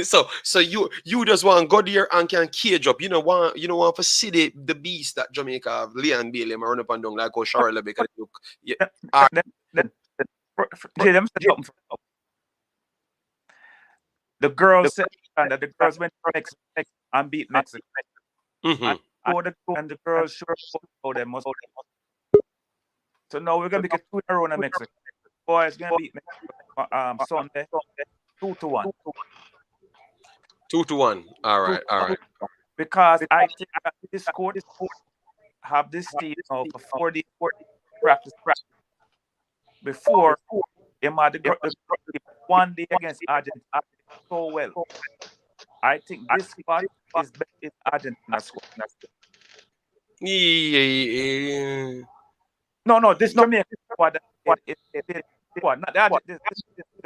So you just want to go there and can cage up. You don't want to see the beast that Jamaica have, Leigh and Bailey, run up and down like Charlotte because look. Yeah.
The girls said that the girls went to Mexico and beat Mexico.
Mm-hmm.
And the girls sure them must. So now we're gonna make it 2 in a row in Mexico. Boys gonna beat Mexico Sunday 2-1.
2-1. All right.
Because I think that this court have this team now for 40 practice before him had the one day against Argentina so well. I think this spot is better in Argentina's squad. No, this Jamaica squad. Not the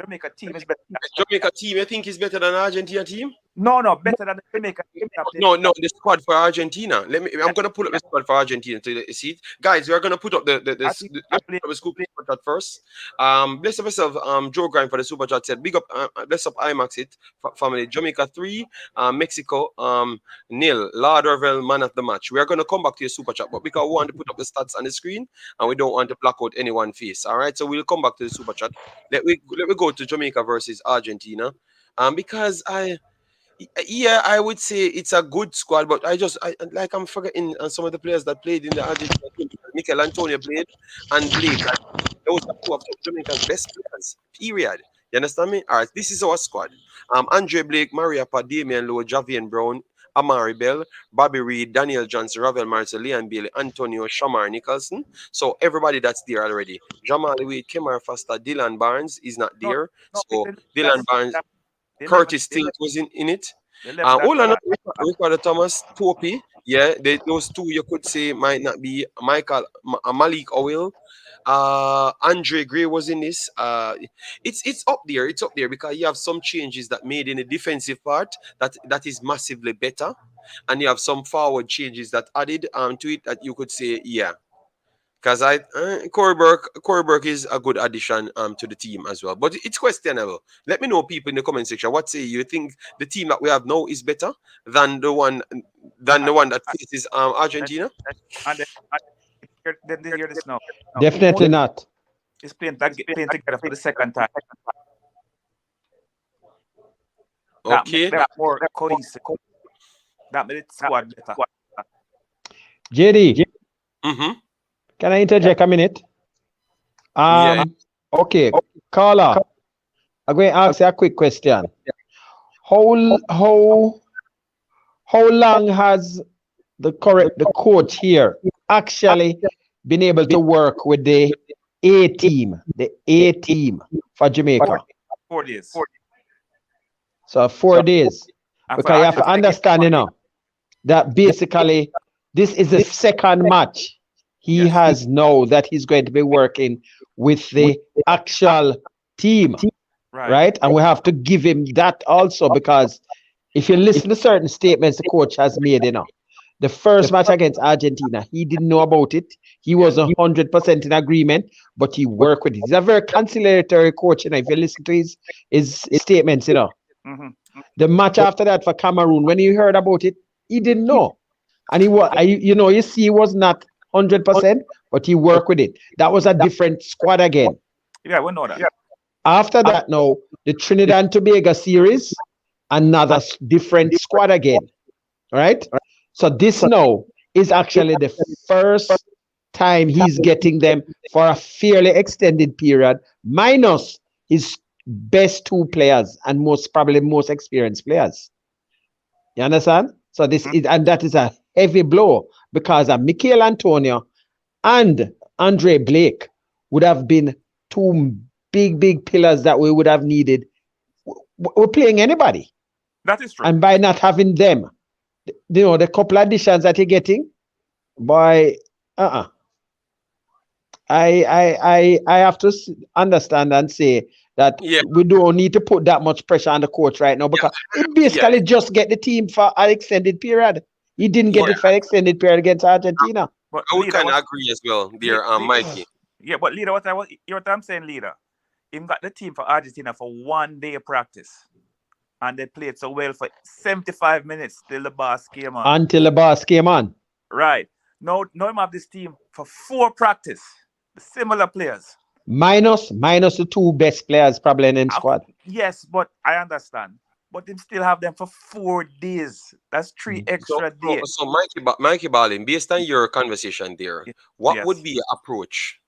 Jamaica team is better.
Jamaica team, you think is better than Argentina team?
No, better than the Jamaica team.
No, the squad for Argentina. I'm gonna put up the squad for Argentina to see it. Guys, we are gonna put up the scoop chat first. Bless up yourself, Joe Grind for the super chat said, big up, bless up Imaxit family. Jamaica 3, Mexico 0. Lord Revel man of the match. We are gonna come back to your super chat, but because we want to put up the stats on the screen and we don't want to block out anyone's face. All right, so we'll come back to the super chat. Let me go to Jamaica versus Argentina. Because I would say it's a good squad, but I'm forgetting some of the players that played in the Argentina team. Michail Antonio played and Blake. Those are two of Jamaica's best players. Period. You understand me? All right, this is our squad. Andre Blake, Maria Pa, Damian Lowe, Javian Brown, Amari'i Bell, Bobby Reid, Daniel Johnson, Ravel Marcel, Leigh and Bailey, Antonio, Shamar Nicholson. So everybody that's there already. Jamal Wade, Kemar Foster, Dylan Barnes is not there. So Dylan Barnes, Curtis Stink was in it. Ricardo Thomas, Topi. Yeah, those two you could say might not be. Michael Malik Owil. Andre Gray was in this. It's up there. It's up there because you have some changes that made in the defensive part that is massively better, and you have some forward changes that added to it that you could say because Corey Burke is a good addition to the team as well, but it's questionable. Let me know, people in the comment section, what say you think the team that we have now is better than the one that faces Argentina?
They hear this now.
Definitely not.
It's playing together for the second time.
Okay.
That more cohesive. That made it squad better.
JD.
Mm-hmm.
Can I interject a minute? Okay. Carla, I'm going to ask you a quick question. How long has the coach here actually been able to work with the A team for Jamaica?
4 days.
So 4 days. Because you have to understand, that basically this is the second match he has now that he's going to be working with the actual team, right? And we have to give him that also, because if you listen to certain statements the coach has made, the first match against Argentina, he didn't know about it. He was 100% in agreement, but he worked with it. He's a very conciliatory coach, if you listen to his statements,
Mm-hmm.
The match after that for Cameroon, when he heard about it, he didn't know. And he was, you see, he was not 100%, but he worked with it. That was a different squad again.
Yeah, we know that.
After that, now, the Trinidad and Tobago series, another different squad again, right? So this now is actually the first time he's getting them for a fairly extended period, minus his best 2 players and probably most experienced players. You understand? So this is, and that is a heavy blow, because Michail Antonio and Andre Blake would have been 2 big pillars that we would have needed. We're playing anybody.
That is true.
And by not having them, the couple additions that you're getting, boy, I have to understand and say that we don't need to put that much pressure on the coach right now, because he basically just get the team for an extended period. He didn't get it for an extended period against Argentina.
But I would kind of agree as well, dear Mikey.
Yeah, but leader, what I'm saying, leader, he got the team for Argentina for 1 day of practice, and they played so well for 75 minutes till the boss came on.
Until the boss came on.
Right. Now him have this team for 4 practice, similar players.
Minus the 2 best players probably in the squad.
Yes, but I understand. But him still have them for 4 days. That's 3 extra days.
So Mikey Ballin, based on your conversation there, what would be your approach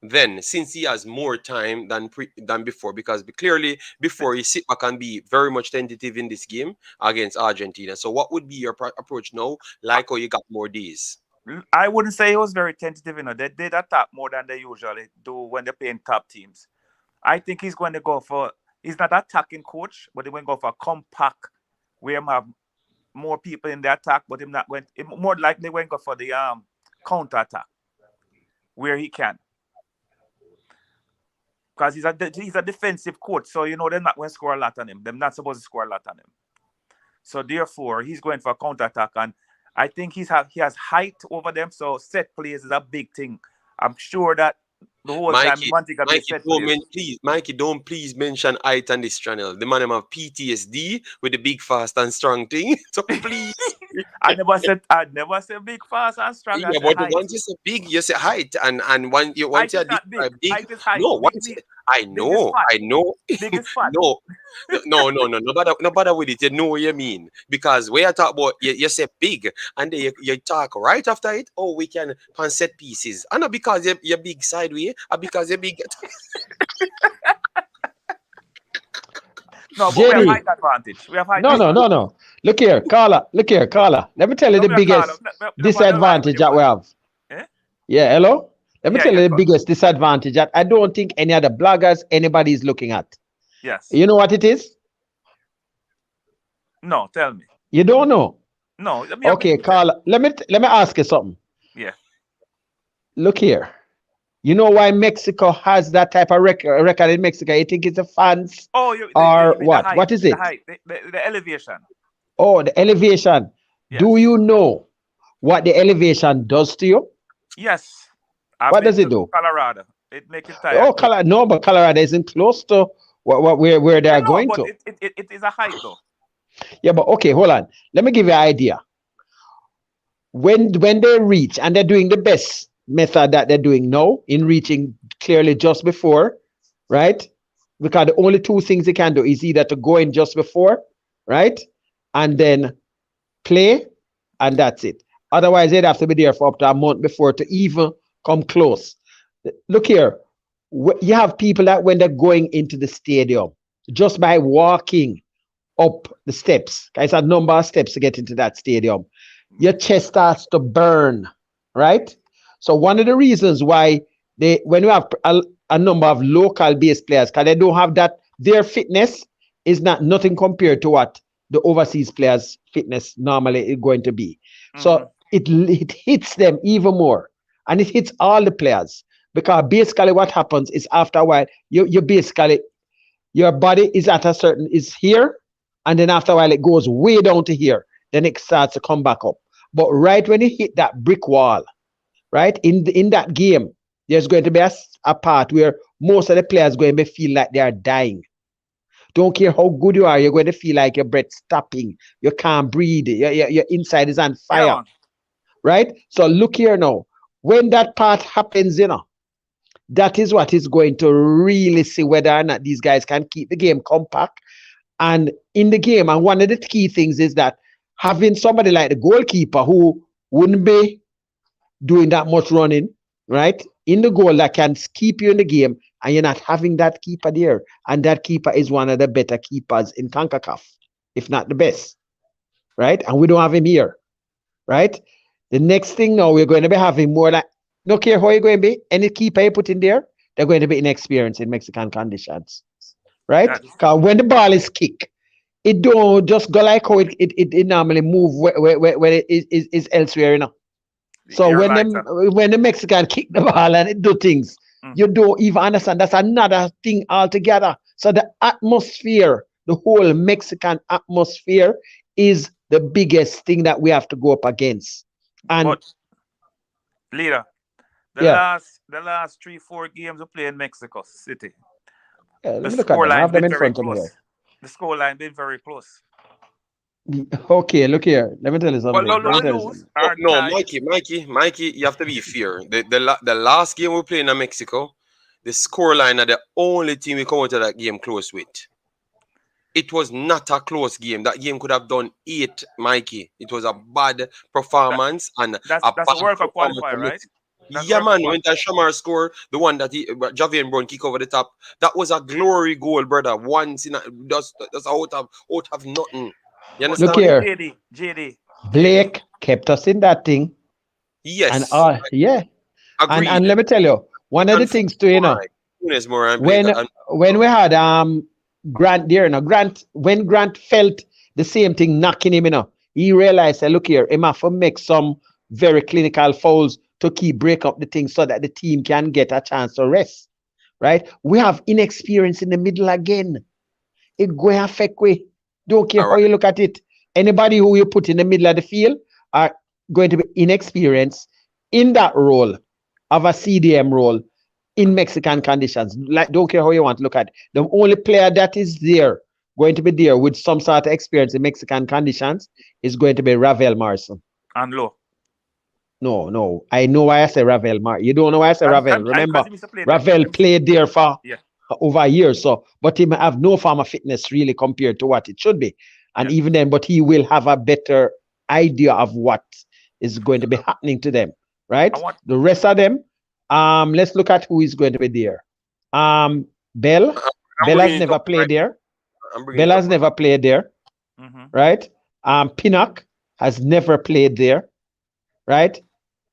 then, since he has more time than before? Because clearly before he sit back and be very much tentative in this game against Argentina. So what would be your approach now, like how you got more days?
I wouldn't say he was very tentative. They did attack more than they usually do when they're playing top teams. I think he's going to go for, he's not attacking coach, but he's going to go for a compact where he have more people in the attack, but him not going, more likely going to go for the counter attack where he can. Because he's a defensive coach, so they're not going to score a lot on him. They're not supposed to score a lot on him. So therefore, he's going for a counter attack, and I think he has height over them, so set plays is a big thing. I'm sure that the whole time he wants to get set plays.
Mikey, don't please mention height on this channel. The man have PTSD with the big, fast and strong thing. So please.
I never said big, fast and strong.
Yeah, but once you say big, you say height, and once you big. No, I know.
Biggest fat.
No. No bother with it. You know what you mean, because when you talk about you say big, and then you talk right after it. Oh, we can pan set pieces. And not because you're big sideways, or because you're big.
No, but we have height advantage.
No. Look here, Carla. Let me tell you the biggest disadvantage that we have. Yeah, hello? Let me tell you the biggest disadvantage that I don't think any other bloggers, anybody is looking at.
Yes.
You know what it is?
No, tell me.
You don't know?
No.
Okay, Carla, let me ask you something.
Yeah.
Look here. You know why Mexico has that type of record in Mexico? You think it's the fans? Or what?
Height,
what is it?
The height, the elevation.
Oh, the elevation. Yes. Do you know what the elevation does to you?
Yes.
What does it do?
Colorado. It makes it tired.
Oh, no, but Colorado isn't close to where they're going to.
It is a height though.
Yeah, but okay, hold on. Let me give you an idea. When they reach, and they're doing the best method that they're doing now in reaching clearly just before, right? Because the only 2 things they can do is either to go in just before, right? And then play, and that's it. Otherwise, they'd have to be there for up to a month before to even come close. Look here. You have people that when they're going into the stadium, just by walking up the steps, it's a number of steps to get into that stadium, your chest starts to burn, right? So one of the reasons why when you have a number of local based players, because they don't have that, their fitness is nothing compared to what the overseas players' fitness normally is going to be. So it hits them even more, and it hits all the players, because basically what happens is after a while, you basically, your body is at a certain, is here, and then after a while it goes way down to here, then it starts to come back up. But right when you hit that brick wall, right, in that game, there's going to be a part where most of the players are going to feel like they are dying. Don't care how good you are, you're going to feel like your breath stopping. You can't breathe. Your inside is on fire. Yeah. Right? So look here now. When that part happens, that is what is going to really see whether or not these guys can keep the game compact and in the game. And one of the key things is that having somebody like the goalkeeper who wouldn't be doing that much running, right, in the goal that can keep you in the game, and you're not having that keeper there. And that keeper is one of the better keepers in Concacaf, if not the best, right? And we don't have him here, right? The next thing now, we're going to be having more like, no care how you're going to be, any keeper you put in there, they're going to be inexperienced in Mexican conditions, right? Because when the ball is kicked, it don't just go like how it normally move when it is elsewhere, you know. So when the Mexican kick the ball and it do things, you don't even understand. That's another thing altogether. So the atmosphere, the whole Mexican atmosphere is the biggest thing that we have to go up against. And
but, leader, the last 3-4 games we play in Mexico City.
Yeah, the scoreline been very close.
The scoreline been very close.
Okay, look here. Let me tell you something.
No, Mikey, you have to be fair. The last game we played in Mexico, the scoreline are the only team we come out of that game close with. It was not a close game. That game could have done 8, Mikey. It was a bad performance
that's a World Cup qualifier, right?
Yeah, man. When that Shamar scored, the one that Javier Brown kick over the top, that was a glory goal, brother. Once in that's out of nothing. You understand?
Look here,
JD.
Blake kept us in that thing.
Yes.
And and let me tell you, one of the things too, you know, when we had Grant there, you know, when Grant felt the same thing knocking him, you know, he realized, look here, he have to make some very clinical fouls to break up the thing so that the team can get a chance to rest, right? We have inexperience in the middle again. It going to affect we. Don't care how you look at it. Anybody who you put in the middle of the field are going to be inexperienced in that role of a CDM role in Mexican conditions. Like, don't care how you want to look at it. The only player that is there, going to be there with some sort of experience in Mexican conditions, is going to be Ravel Morrison.
And Low.
No. I know why I say Ravel. You don't know why I say Ravel. Remember, Ravel played there for over a year. So, but he may have no form of fitness really compared to what it should be. And even then, but he will have a better idea of what is going to be happening to them, right? The rest of them, let's look at who is going to be there. Bell has never played there. Bell has never played there, right? Pinnock has never played there, right?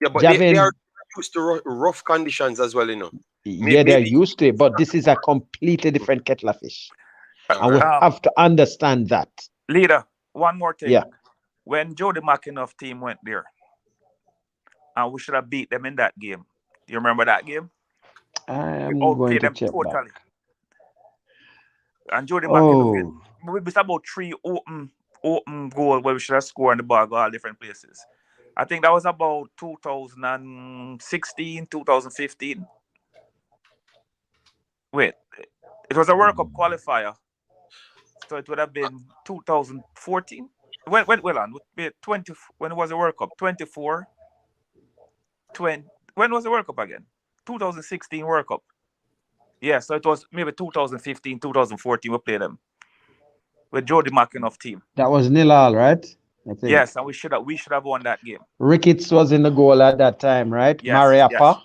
Yeah, but they are used to rough conditions as well, you know.
They're used to it, but this is a completely different kettle of fish. And we have to understand that.
Leader, one more thing. Yeah. When Jody McInaugh's team went there, and we should have beat them in that game. Do you remember that game?
I'm going to check
totally.
Back.
And Jody McInaught, it's about 3 open goals where we should have scored and the ball go all different places. I think that was about 2016, 2015. Wait, it was a World Cup qualifier, so it would have been 2014. When was the World Cup? 24. 20. When was the World Cup again? 2016 World Cup. Yeah, so it was maybe 2015, 2014. We played them with Jody McInaugh's team.
That was 0-0, right?
Yes, and we should have won that game.
Ricketts was in the goal at that time, right?
Yes,
Mariappa,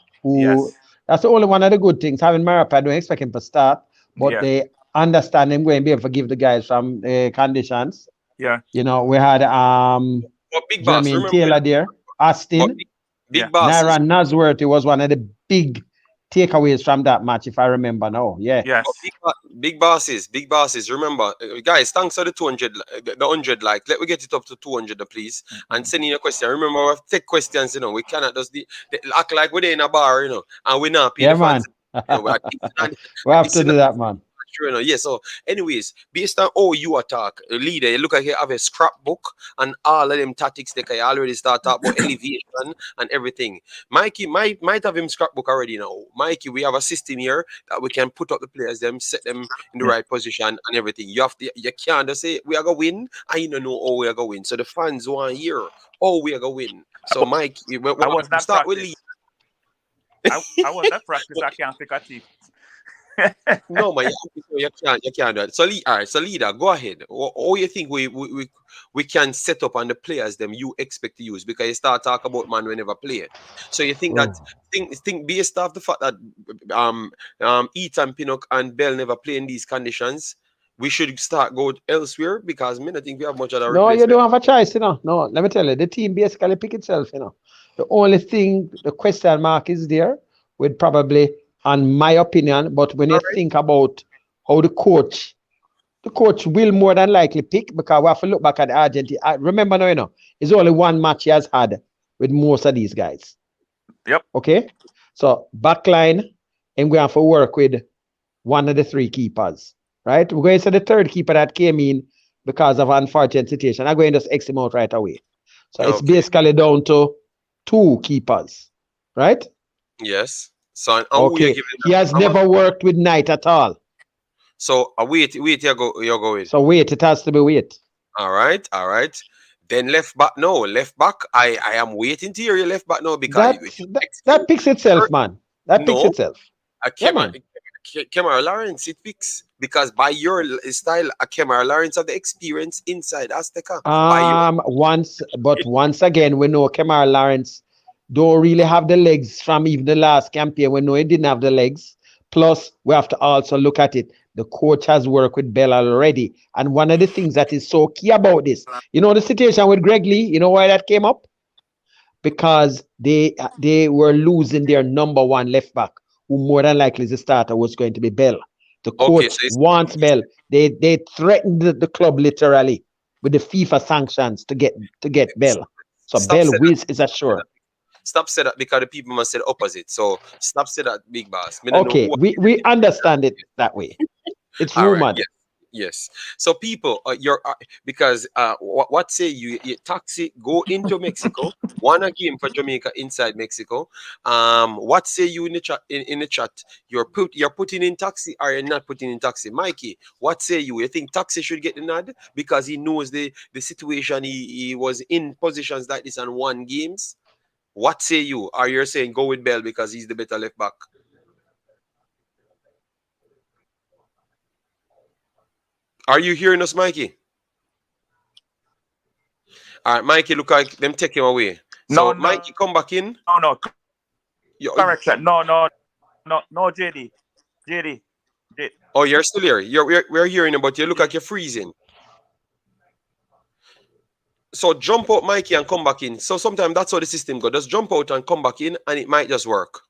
that's the only one of the good things. Having Mariappa, I don't expect him to start, but they understand him going to be able to give the guys some conditions.
Yeah.
You know, we had Jermaine Taylor there, Austin, Naira Nasworthy was one of the big takeaways from that match, if I remember now. Yeah.
Yes.
Big bosses. Remember, guys, thanks for the 200, the 100 like. Let me get it up to 200, please. And send in a question. Remember, we have to take questions, you know. We cannot just act like we're in a bar, you know, and we're not.
Yeah, man. We have to do that, man.
You know, yeah. So, anyways, based on how you attack, leader, you look like you have a scrapbook and all of them tactics that I already start talking about elevation and everything. Mikey might have him scrapbook already now. Mikey, we have a system here that we can put up the players, set them in the right position and everything. You can't just say we are gonna win. I don't know how we are gonna win. So the fans want to hear how we are gonna win. So Mike,
I was not start with Leigh. I was not practice. I can't pick a team.
No, man, you can't do it. So, all right, so leader, go ahead. What you think we can set up on the players them you expect to use, because you start talk about man we never play. So you think that think based off the fact that Ethan, Pinnock and Bell never play in these conditions, we should start go elsewhere, because I think we have much of a
No, you don't have a choice, you know. No, let me tell you, the team basically pick itself, you know. The only thing, the question mark is there with probably, on my opinion, but when you think about how the coach will more than likely pick, because we have to look back at Argentina. Remember now, you know, it's only one match he has had with most of these guys.
Yep.
Okay? So, backline, and we have to work with one of the three keepers, right? We're going to say the third keeper that came in because of unfortunate situation. I'm going to just X him out right away. So, it's basically down to two keepers, right?
Yes. So,
okay. He has never worked with Knight at all.
So wait, you go with.
So wait, it has to be wait.
All right. Then left back, no, left back. I am waiting to hear your left back now, because
that picks itself, man. That picks itself.
Kemar Lawrence, it picks, because by your style, Kemar Lawrence have the experience inside Azteca.
Once again, we know Kemar Lawrence don't really have the legs from even the last campaign. We know he didn't have the legs. Plus, we have to also look at it. The coach has worked with Bell already. And one of the things that is so key about this, you know, the situation with Greg Leigh, you know why that came up? Because they were losing their number one left back, who more than likely the starter was going to be Bell. The coach wants Bell. They threatened the club literally with the FIFA sanctions to get Bell. So Bell is assured.
Stop saying that, because the people must say the opposite. So stop saying that, big boss.
Okay, we understand it that way. It's rumored.
Right, yes. So people, because what say you taxi go into Mexico, won a game for Jamaica inside Mexico. What say you in the chat? In the chat, you're putting in taxi, or you're not putting in taxi? Mikey, what say you? You think taxi should get the nod because he knows the situation? He was in positions like this and won games. What say you? Are you saying go with Bell because he's the better left back? Are you hearing us, Mikey? All right, Mikey, look like them take him away. So, no, Mikey, come back in.
No. Correction. No, JD.
Oh, you're still here. We're hearing you, but you look like you're freezing. So jump out, Mikey, and come back in. So sometimes that's how the system goes. Just jump out and come back in, and it might just work.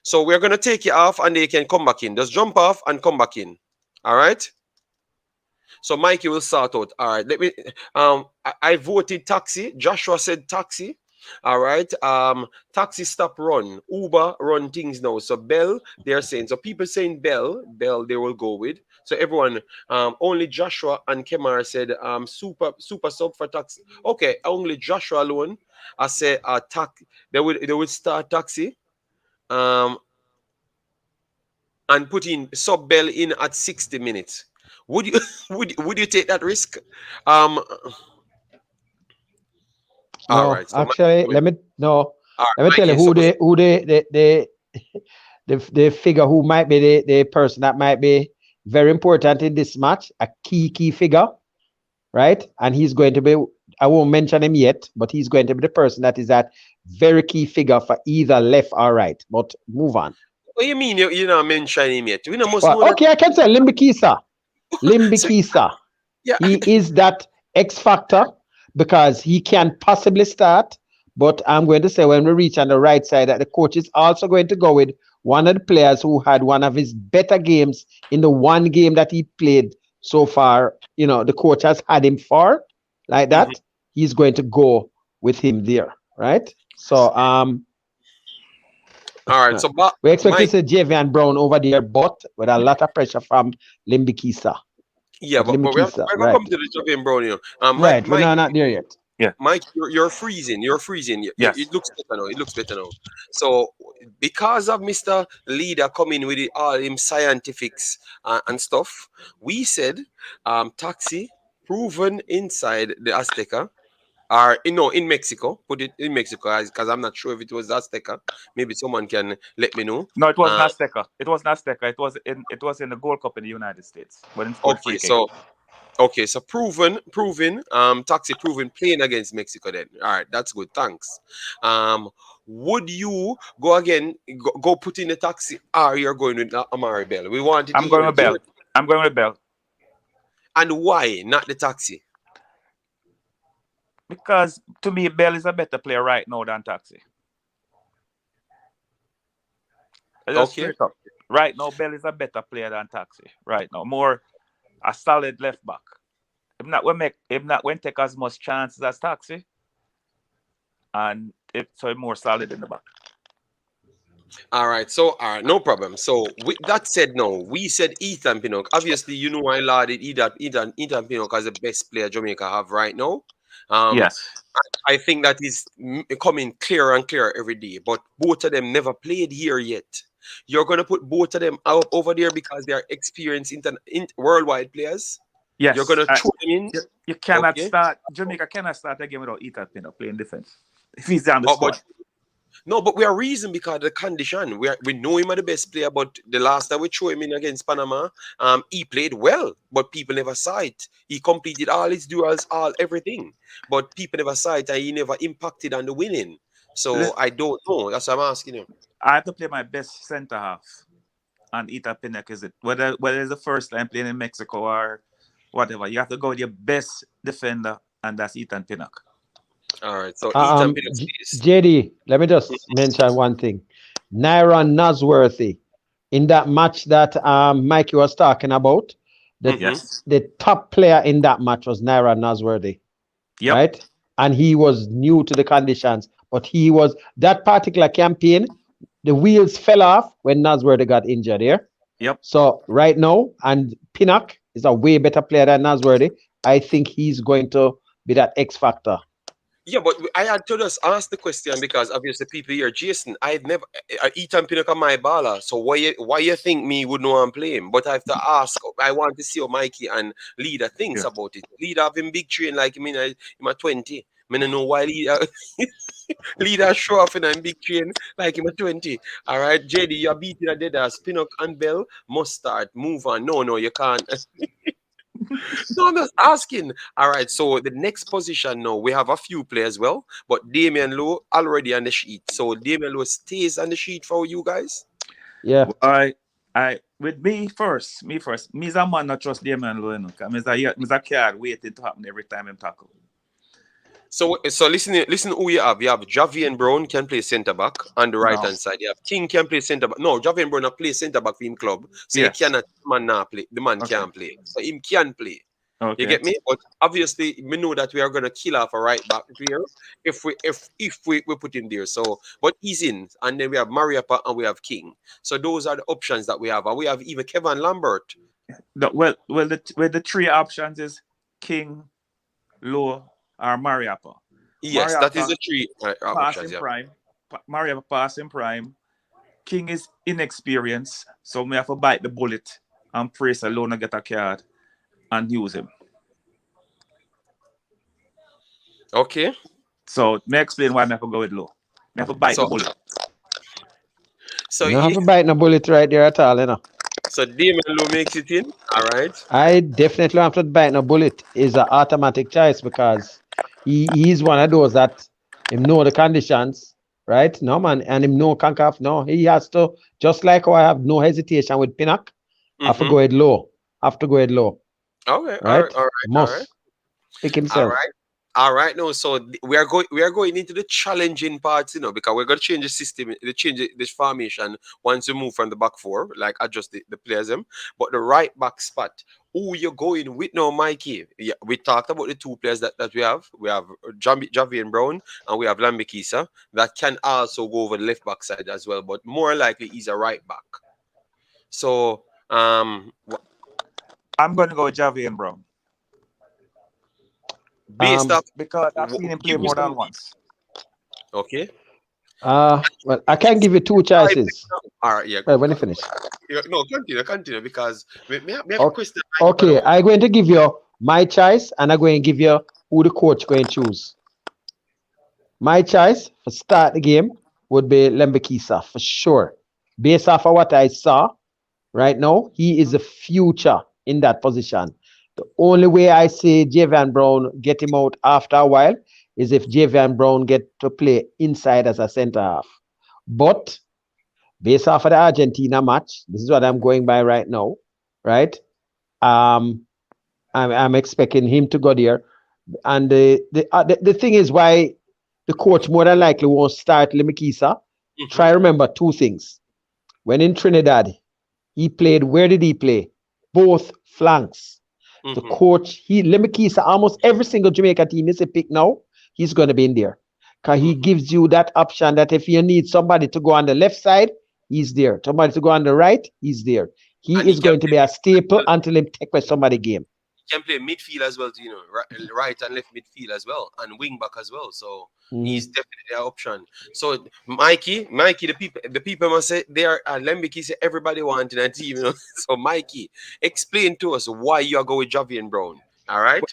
So we're going to take you off, and they can come back in. Just jump off and come back in. All right? So Mikey will sort out. All right. Let me. I voted taxi. Joshua said taxi. All right. Taxi stop run. Uber run things now. So Bell, they're saying. So people saying Bell, they will go with. So everyone, only Joshua and Kemar said super sub for taxi. Okay, only Joshua alone. I say they would start taxi. And put in sub Bell in at 60 minutes. Would you would you take that risk? All right. So
actually, let me tell you who the figure who might be the person that might be very important in this match, a key figure, right? And he's going to be, I won't mention him yet, but he's going to be the person that is that very key figure for either left or right. But move on.
What do you mean you're not mentioning him yet? We know
okay, I can say Lembisika. Yeah. He is that X factor because he can possibly start. But I'm going to say when we reach on the right side that the coach is also going to go with one of the players who had one of his better games in the one game that he played so far. You know, the coach has had him for like that. Mm-hmm. He's going to go with him there, right? So, all
right. So
we expect to see Javian Brown over there, but with a lot of pressure from Lembisika.
Yeah, but we're going to come to the Javian Brown here.
Right, we're not there yet.
Yeah,
Mike, you're freezing.
Yes.
It looks better now. So because of Mr. Leader coming with all him scientifics and stuff, we said taxi proven inside the Azteca. Or in Mexico. Put it in Mexico because I'm not sure if it was Azteca. Maybe someone can let me know.
No, it wasn't Azteca. It wasn't Azteca. It was in the Gold Cup in the United States. But
okay, so proven, Taxi proven playing against Mexico then. All right, that's good. Thanks. Would you go again? Go put in the Taxi, or you're going with Amari'i Bell? We want it.
I'm going with Bell. I'm going with Bell.
And why not the Taxi?
Because to me, Bell is a better player right now than Taxi. Okay. Right now, Bell is a better player than Taxi. Right now, more a solid left back. If not, when take as much chances as Taxi, and so more solid in the back.
All right, no problem. So with that said, no, we said Ethan Pinnock. Obviously, you know I lauded Ethan Pinnock as the best player Jamaica have right now.
Yes,
I think that is coming clearer and clearer every day. But both of them never played here yet. You're going to put both of them out over there because they are experienced worldwide players.
Yes,
you're going to throw them in.
You cannot start. Jamaica cannot start again without Ethan Pinnock playing defense. If he's down the squad.
But we are reason because of the condition. We know him as the best player, but the last time we threw him in against Panama, he played well, but people never saw it. He completed all his duels, everything, but people never saw it, and he never impacted on the winning. So I don't know. That's what I'm asking you.
I have to play my best centre half, and Ethan Pinnock is it. Whether it's the first time playing in Mexico or whatever, you have to go with your best defender, and that's Ethan Pinnock.
All right, so Ethan Pinnock,
JD, let me just mention one thing. Naira Nosworthy, in that match that Mikey was talking about, the top player in that match was Naira Nosworthy.
Yep.
Right? And he was new to the conditions, but he was, that particular campaign, the wheels fell off when Nosworthy got injured here.
Yep.
So right now, and Pinnock is a way better player than Nosworthy. I think he's going to be that X factor.
Yeah, but I had to just ask the question because obviously people here, Jason, I've never Ethan Pinnock on my baller. So why you think me would know I'm playing? But I have to ask. I want to see how Mikey and Leader thinks about it. Leader have him big train like him in my 20. I don't know why Leader show off in a big train like him at 20. All right, JD, you're beating a dead ass. Pinnock and Bell must start. Move on. No, you can't. No, I'm just asking. All right, so the next position now, we have a few players, but Damian Lowe already on the sheet. So Damian Lowe stays on the sheet for you guys?
Yeah.
With me first. Me's a man not trust Damian Lowe, because he's a card waiting to happen every time him tackle.
So listen who you have. You have Javian Brown can play centre back on the right hand side. You have King can play centre back. No, Javian Brown play centre back for him club. So he cannot play. The man can't play. So him can play.
Okay.
You get me? But obviously we know that we are gonna kill off a right back player if we put him there. So but he's in, and then we have Mariapa and we have King. So those are the options that we have. And we have even Kevin Lambert.
The three options is King, Lowe, or Mariapa.
Yes, Mariapa, that is the three
options. Prime. Mariapa pass in prime. King is inexperienced, so we have to bite the bullet and pray so Lowe not get a card and use him.
Okay.
So me explain why I have to go with Lowe. I have to bite the bullet.
So you have to bite the bullet right there at all, you know.
So Damian Lowe makes it in, all right.
I definitely have to bite the bullet. Is an automatic choice because he's one of those that him know the conditions, right? No man, and him know Concacaf. No, he has to, just like how I have no hesitation with Pinnock. Have to go with Lowe.
Okay,
right?
All right.
Must pick himself.
All right. No, so we are going into the challenging parts, because we're going to change the system, this formation once we move from the back four, like adjust the players them. But the right back spot, who you're going with now, Mikey? Yeah, we talked about the two players that we have. We have Javian Brown and we have Lembisika that can also go over the left back side as well, but more likely he's a right back. So I'm
going to go with Javian Brown.
Based off
because I've seen him play more than once.
Okay.
Well, I can give you two choices.
All right, yeah.
Well, when you finish.
No, continue because we have a question.
Okay, I'm going to give you my choice and I'm going to give you who the coach going to choose. My choice for start the game would be Lembisika for sure. Based off of what I saw right now, he is the future in that position. The only way I see Javian Brown get him out after a while is if Javian Brown get to play inside as a centre half. But based off of the Argentina match, this is what I'm going by right now, right? I'm expecting him to go there. And the thing is why the coach more than likely won't start Lembisika. Try remember two things. When in Trinidad, he played, where did he play? Both flanks. The coach, Lembisika, almost every single Jamaica team is a pick now, he's going to be in there. Because he gives you that option that if you need somebody to go on the left side, he's there. Somebody to go on the right, he's there. He is going to be a staple until him take away somebody game.
Can play midfield as well, you know, right and left midfield as well, and wing back as well. So he's definitely an option. So Mikey, the people must say they are Lembisika. Everybody wanting a team, you know. So Mikey, explain to us why you are going with Javian Brown. All right,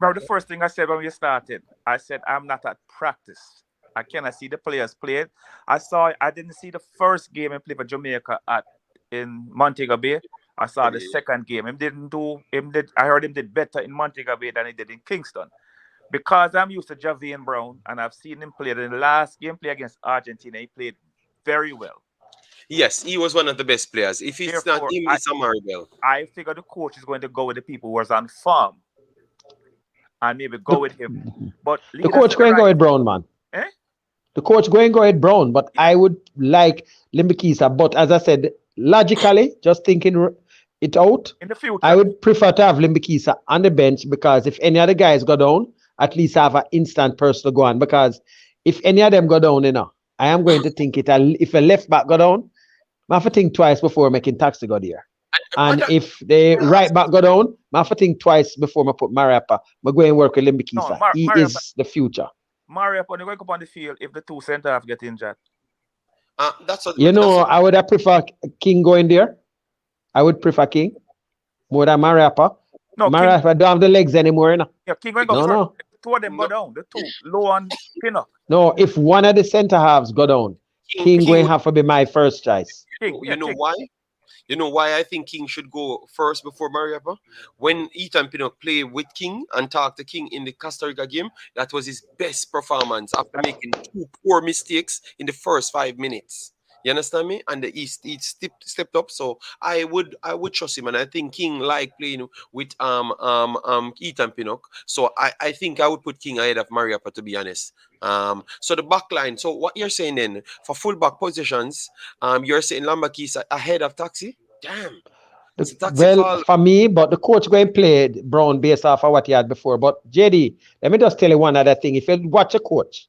bro. The first thing I said when we started, I said I'm not at practice. I cannot see the players play. I didn't see the first game and play for Jamaica in Montego Bay. I saw the second game. I heard him did better in Montego Bay than he did in Kingston. Because I'm used to Javian Brown and I've seen him play. In the last game play against Argentina, he played very well.
Yes, he was one of the best players. If it's not him, it's Amari'i Bell.
I figure the coach is going to go with the people who was on form and maybe go with him. But
the coach going to go with Brown, man.
Eh?
The coach going to go with Brown, but I would like Lembisika. But as I said, logically, just thinking it out,
in the future,
I would prefer to have Lembisika on the bench because if any other guys go down, at least have an instant person to go on. Because if any of them go down, you know, I am going to think if a left back go down, I have to think twice before making taxi go there. And if the right back go down, I have to think twice before I put Mariappa. I go and work with Lembisika. He is the future.
Mariappa only going to come on the field if the two centre half get injured.
That's what,
I would have prefer King going there. I would prefer King more than Mariappa.
No,
Mariappa don't have the legs anymore.
Yeah, King going to go. No. Two of them go down. The two, Low and Pinnock.
No, if one of the centre halves go down, King going to have to be my first choice.
You know why? You know why I think King should go first before Mariappa? When Pinnock played with King and talked to King in the Costa Rica game, that was his best performance after making 2 poor mistakes in the first 5 minutes. You understand me? And he stepped up. So I would trust him, and I think King like playing with Pinnock. So I think I would put King ahead of Mariappa, to be honest. So the back line. So what you're saying then for full back positions, you're saying Lembisika ahead of Taxi? Damn.
For me, but the coach going to play Brown based off of what he had before. But JD, let me just tell you one other thing. If you watch a coach,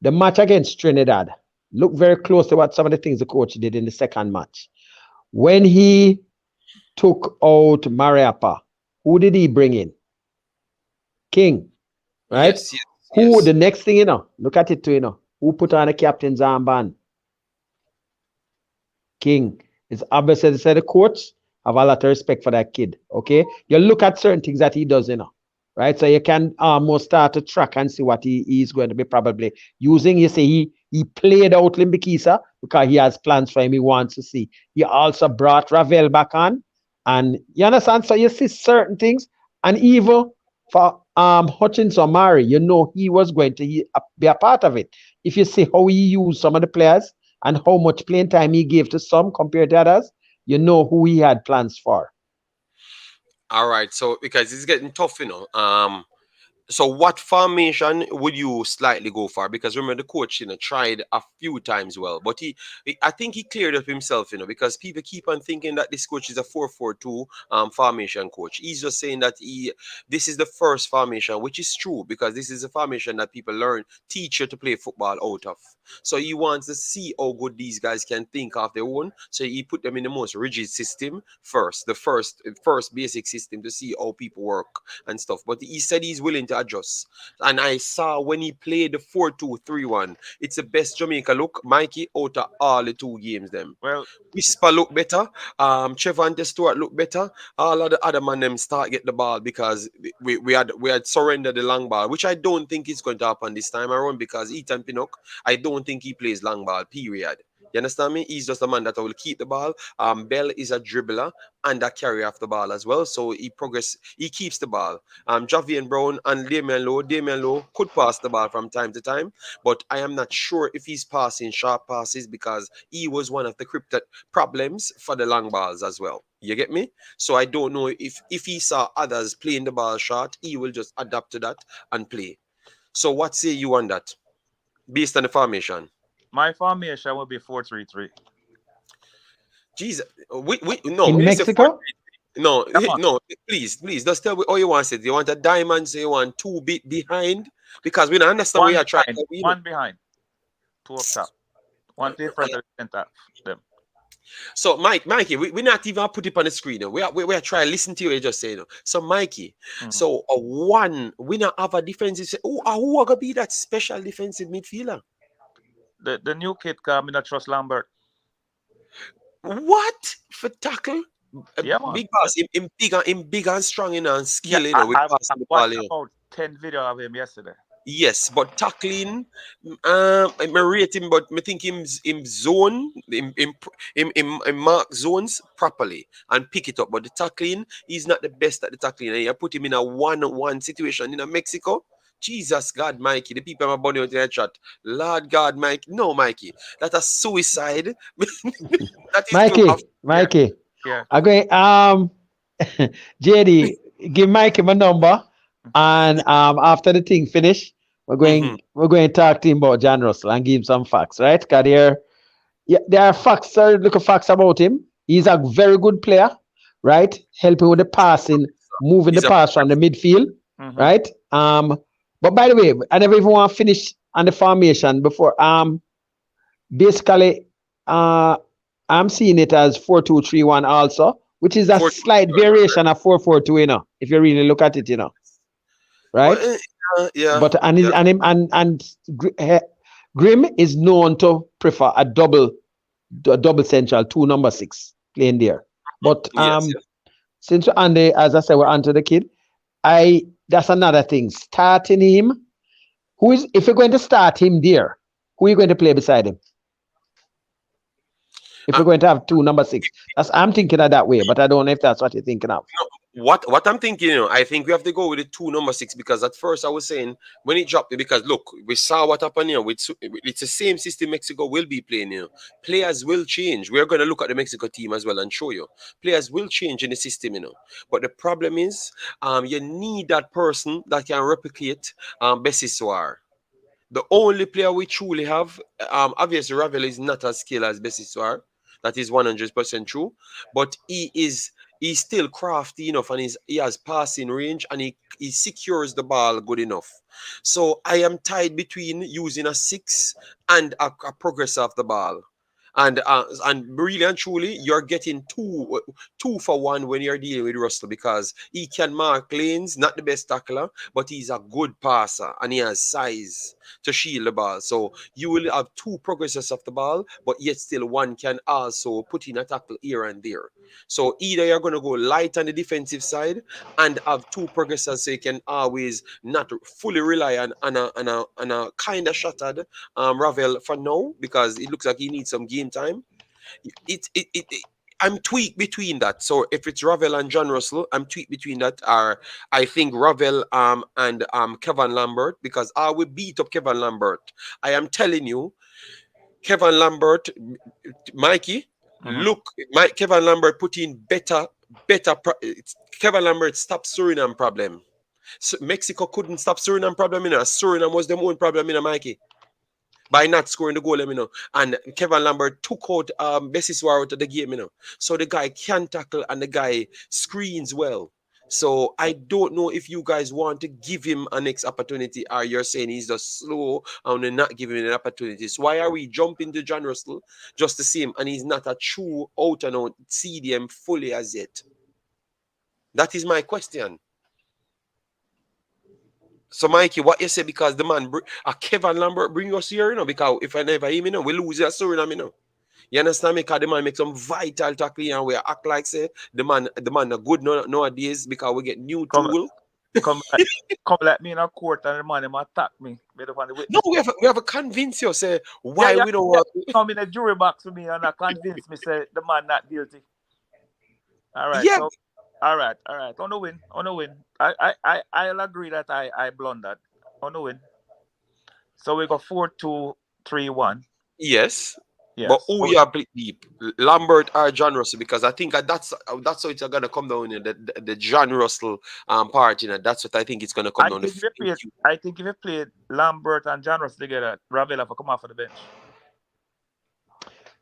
the match against Trinidad, look very close to what some of the things the coach did in the second match. When he took out Mariappa, who did he bring in? King, right?
Yes.
Who, the next thing, look at it too, who put on a captain's armband? King. It's obviously the coach have a lot of respect for that kid, okay? You look at certain things that he does, right? So you can almost start to track and see what he is going to be probably using. You see, he played out Lembisika because he has plans for him. He wants to see. He also brought Ravel back on. And you understand? So you see certain things. And even for Hutchinson Omari, he was going to be a part of it. If you see how he used some of the players and how much playing time he gave to some compared to others, you know who he had plans for.
All right. So because it's getting tough, So what formation would you slightly go for? Because remember the coach, tried a few times well, but I think he cleared up himself, because people keep on thinking that this coach is a 4-4-2 formation coach. He's just saying that this is the first formation, which is true because this is a formation that people teach you to play football out of. So he wants to see how good these guys can think of their own. So he put them in the most rigid system first, the first basic system to see how people work and stuff. But he said he's willing to adjust. And I saw when he played the 4-2-3-1, it's the best Jamaica look, Mikey, out of all the 2 games them.
Well,
Whisper look better, Trevante Stewart look better. All of the other man them start get the ball because we had surrendered the long ball, which I don't think is going to happen this time around because Ethan Pinnock, I don't think he plays long ball, period. You understand me? He's just a man that will keep the ball. Bell is a dribbler and a carry off the ball as well. So he keeps the ball. Javian Brown and Damian Lowe could pass the ball from time to time, but I am not sure if he's passing sharp passes because he was one of the cryptic problems for the long balls as well. You get me? So I don't know if he saw others playing the ball short, he will just adapt to that and play. So what say you on that? Based on the formation.
My formation will be 4-3-3.
Jesus, no.
In Mexico?
No, please. Just tell me all you want to say. You want a diamond, so you want 2 bit behind? Because we don't understand where you're trying to be.
1 behind, 2 up top. 1 in front of the center. Them.
So, Mikey, we're not even put it on the screen. We are trying to listen to you just saying. So, Mikey, so one, we not have a defensive. Who are going to be that special defensive midfielder?
The new kid come in a trust Lambert.
What for tackle?
Yeah, man.
Big pass. Him big and strong and skill.
Yeah,
I
watched about 10 videos of him yesterday.
Yes, but tackling, I rate him, but I think him zone, him mark zones properly and pick it up. But the tackling, he's not the best at the tackling. And you put him in a 1-on-1 situation in Mexico. Jesus God, Mikey, the people are burning out in the chat. Lord God, Mike, no, Mikey, that's a suicide. That is
Mikey.
Yeah.
Okay. JD, give Mikey my number, and after the thing finish, we're going to talk to him about John Russell and give him some facts, right? Because there are facts. Look at facts about him. He's a very good player, right? Helping with the passing, moving the pass from the midfield, right? But by the way, I never even want to finish on the formation before. Basically, I'm seeing it as 4-2-3-1 also, which is a slight variation of 4-4-2, you know, if you really look at it, you know. Right?
Yeah.
But Grim is known to prefer a double central, 2 number 6 playing there. But since Andy, as I said, we're onto the kid, that's another thing. Starting him, if you're going to start him there, who are you going to play beside him? If we're going to have 2 number 6, I'm thinking of that way, but I don't know if that's what you're thinking of.
What I'm thinking, I think we have to go with the 2 number 6 because at first I was saying when he dropped it, because look, we saw what happened here. It's the same system Mexico will be playing. Players will change. We're going to look at the Mexico team as well and show you. Players will change in the system, But the problem is, you need that person that can replicate Besiswar. The only player we truly have, obviously Ravel is not as skilled as Besiswar. That is 100% true. But he's still crafty enough and he has passing range and he secures the ball good enough. So I am tied between using a 6 and a progress of the ball. And really and truly, you're getting two for one when you're dealing with Russell because he can mark lanes, not the best tackler, but he's a good passer and he has size to shield the ball. So you will have 2 progressors of the ball, but yet still one can also put in a tackle here and there. So either you're going to go light on the defensive side and have 2 progressors so you can always not fully rely on a kind of shattered Ravel for now because it looks like he needs some game time. I'm tweaked between that. So if it's Ravel and John Russell, I'm tweaked between that. I think Ravel and Kevin Lambert because I will beat up Kevin Lambert. I am telling you, Kevin Lambert, Mikey, look, Kevin Lambert put in better. Kevin Lambert stopped Suriname problem. So Mexico couldn't stop Suriname problem. Suriname was their own problem, Mikey. By not scoring the goal, and Kevin Lambert took out Besiswar out of the game, So the guy can tackle and the guy screens well. So I don't know if you guys want to give him a next opportunity or you're saying he's just slow and they're not giving him an opportunity. So why are we jumping to John Russell just the same and he's not a true out and out CDM fully as yet? That is my question. So, Mikey, what you say, because the man, Kevin Lambert bring us here, you know, because if I never hear me, we lose that Suriname, you know. You understand me? Because the man make some vital tackling and we act like, say, the man are good nowadays because we get new tool.
Come let me in a court and the man him attack me.
No, we have to convince you, say, why we don't want.
Come in a jury box with me and convince me, say, the man not guilty. All right,
yeah.
So all right. On the win. I'll agree that I blundered. On the win. So we got 4-2-3-1.
Yes. But who you are deep? Lambert or John Russell? Because I think that's how it's gonna come down in the John Russell part. You know, that's what I think it's gonna come down.
I think if you played Lambert and John Russell together, Ravel have to come off of the bench.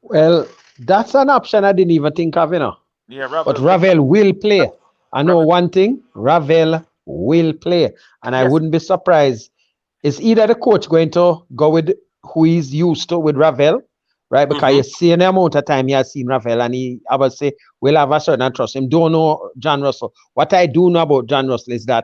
Well, that's an option I didn't even think of, you know.
Yeah, Ravel.
But Ravel will play. I know one thing, Ravel will play. And I wouldn't be surprised. Is either the coach going to go with who he's used to with Ravel, right? Because you see the amount of time he has seen Ravel, and I would say, we'll have a certain trust him. Don't know John Russell. What I do know about John Russell is that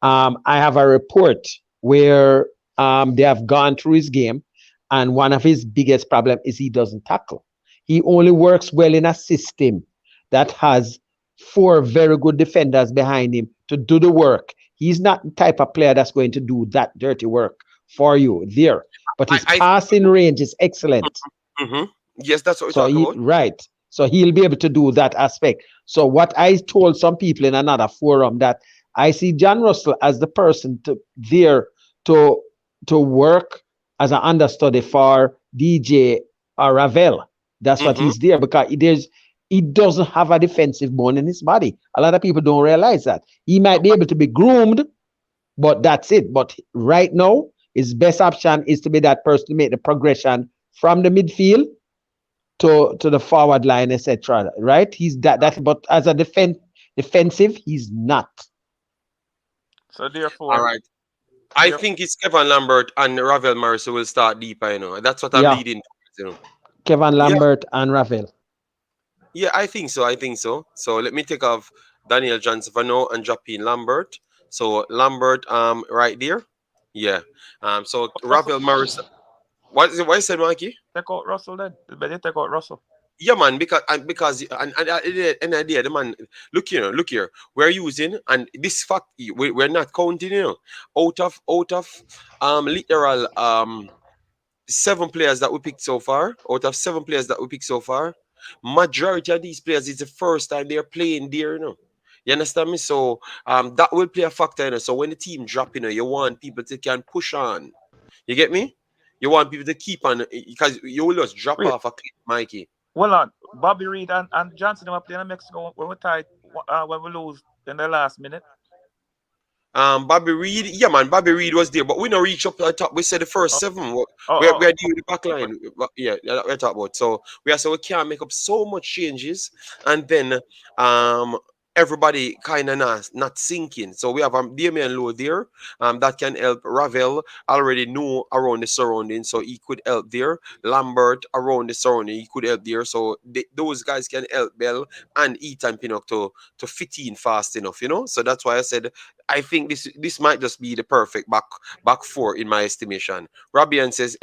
I have a report where they have gone through his game, and one of his biggest problems is he doesn't tackle. He only works well in a system that has 4 very good defenders behind him to do the work. He's not the type of player that's going to do that dirty work for you there. But his passing range is excellent.
Yes, that's what we're talking about.
Right. So he'll be able to do that aspect. So what I told some people in another forum, that I see John Russell as the person to work as an understudy for DJ or Ravel. That's what he's there, because he doesn't have a defensive bone in his body. A lot of people don't realize that. He might be able to be groomed, but that's it. But right now, his best option is to be that person to make the progression from the midfield to the forward line, etc. Right? He's that. But as a defensive, he's not.
So therefore,
all right. I think it's Kevin Lambert and Ravel Morris who will start deeper. You know, that's what I'm leading towards. You know,
Kevin Lambert and Ravel.
Yeah, I think so. So let me take off Daniel Johnson for now and drop in Lambert. So Lambert, right there. Yeah. So Ravel Morris. What you said, Mikey?
Take out Russell then. Better take out Russell.
Yeah, man, because the man, look here. We're using, and this fact we're not counting, you know, out of literal 7 players that we picked so far. Majority of these players, it's the first time they're playing there, you know. You understand me? So that will play a factor, you know. So when the team drop, you know, you want people to can push on. You get me? You want people to keep on, because you will just drop off a clip, Mikey.
Well on, Bobby Reid and Johnson were playing in Mexico when we tied, when we lose in the last minute.
Bobby Reid, yeah, man, Bobby Reid was there, but we don't reach up to the top. We said the first 7. We're dealing with the back line. Yeah, we're talking about. So we can't make up so much changes, and then everybody kind of not sinking. So we have Damian Lowe there, that can help. Ravel already know around the surrounding, so he could help there. Lambert around the surrounding, he could help there. So those guys can help Bell and Ethan Pinnock to fit in fast enough, you know. So that's why I said I think this might just be the perfect back 4 in my estimation. Rabian says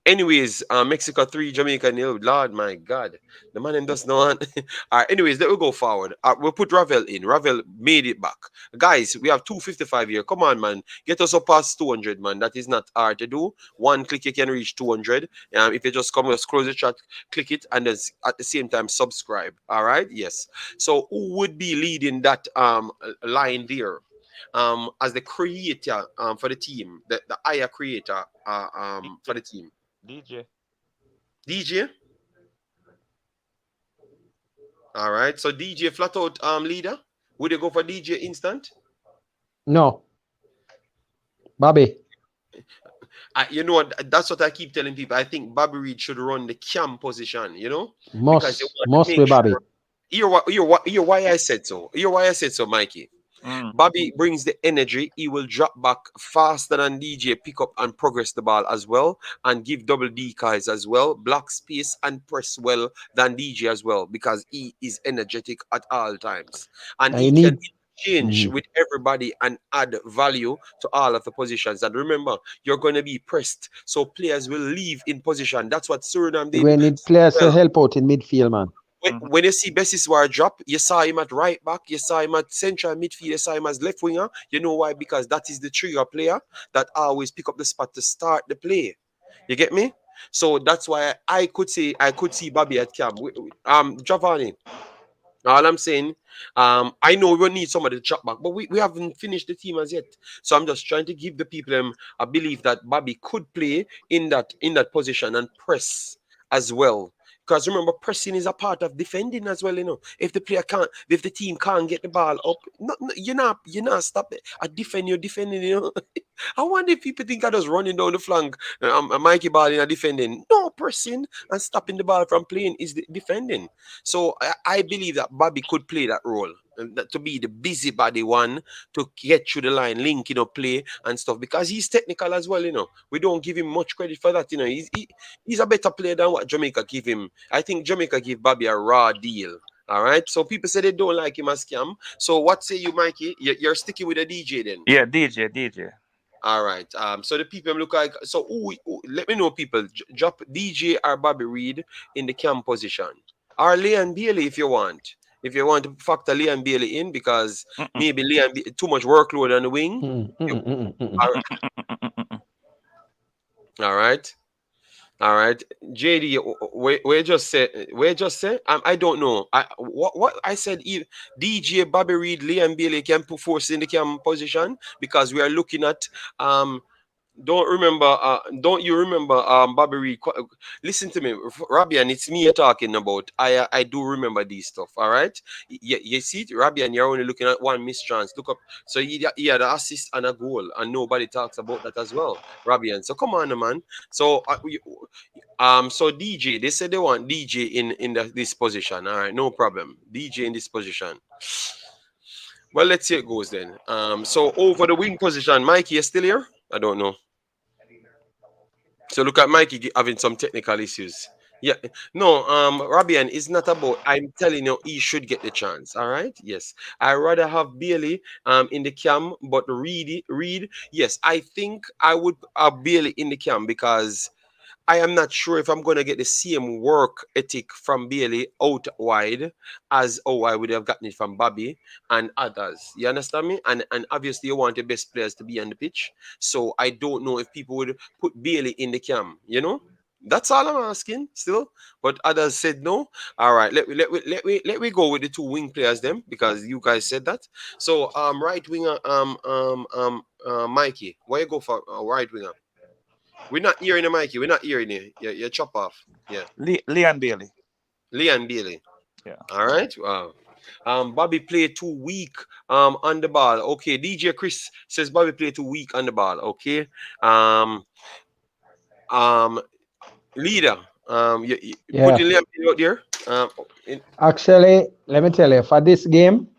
anyways, Mexico 3, Jamaica 0. Lord, my God. The man does not. All right, anyways, let me go forward. We'll put Ravel in. Ravel made it back. Guys, we have 255 here. Come on, man. Get us up past 200, man. That is not hard to do. One click, you can reach 200. If you just come, just close the chat, click it, and then at the same time, subscribe. All right? Yes. So who would be leading that line there? As the creator for the team, the higher creator for the team. DJ. All right. So DJ flat out leader. Would you go for DJ instant?
No. Bobby.
You know what? That's what I keep telling people. I think Bobby Reid should run the cam position. You know,
must be Bobby.
Hear why I said so. Hear why I said so, Mikey. Bobby brings the energy. He will drop back faster than DJ, pick up and progress the ball as well, and give double decoys as well, block space and press well than DJ as well, because he is energetic at all times. And he can change with everybody and add value to all of the positions. And remember, you're going to be pressed, so players will leave in position. That's what Suriname did.
We need players to help out in midfield, man.
When you see Besiswar drop, you saw him at right back, you saw him at central midfield, you saw him as left winger. You know why? Because that is the trigger player that always pick up the spot to start the play. You get me? So that's why I could see Bobby at camp. Giovanni. All I'm saying, I know we will need somebody to drop back, but we haven't finished the team as yet. So I'm just trying to give the people a belief that Bobby could play in that position and press as well. Because remember, pressing is a part of defending as well, you know. If the team can't get the ball up, you're not stop it. You're defending, you know. I wonder if people think I just running down the flank, Mikey ball in a defending. No, pressing and stopping the ball from playing is the defending. So I believe that Bobby could play that role. To be the busybody one to get through the line, link, you know, play and stuff, because he's technical as well, you know. We don't give him much credit for that, you know. He's a better player than what Jamaica give him. I think Jamaica give Bobby a raw deal. All right. So people say they don't like him as scam. So what say you, Mikey? You're sticking with a DJ then?
Yeah, DJ.
All right. So the people look like, so let me know, people, drop DJ or Bobby Reid in the cam position, or Leigh and Bailey if you want. If you want to factor Leigh and Bailey in, because maybe Leigh and Bailey, too much workload on the wing. All right. JD, we just say. I don't know. What I said. DJ, Bobby Reid, Leigh and Bailey can put force in the cam position, because we are looking at Don't you remember Bobby Reid? Listen to me, Rabian, it's me you're talking about. I do remember these stuff, all right? You see it, Rabian, you're only looking at one mischance. Look up. So he had an assist and a goal, and nobody talks about that as well, Rabian. So come on, man. So so DJ, they said they want DJ in this position. All right, no problem. DJ in this position. Well, let's see how it goes then. So over the wing position, Mikey, you still here? I don't know. So look at Mikey having some technical issues. Yeah, no, Rabian, it's not about, I'm telling you, he should get the chance, all right? Yes, I rather have Bailey in the cam, but Reid, yes, I think I would have Bailey in the cam, because I am not sure if I'm going to get the same work ethic from Bailey out wide as I would have gotten it from Bobby and others. You understand me? And obviously you want the best players to be on the pitch. So I don't know if people would put Bailey in the cam, you know? That's all I'm asking still. But others said no. All right, let me go with the two wing players then, because you guys said that. So right winger Mikey, where you go for right winger? We're not hearing you, Mikey. We're not hearing you. You chop off. Yeah.
Leigh and Bailey.
Leigh and Bailey.
Yeah.
All right. Wow. Bobby played too weak on the ball. Okay. DJ Chris says Bobby played too weak on the ball. Okay. Leader. Putting Leigh and Bailey out there.
Actually, let me tell you, for this game,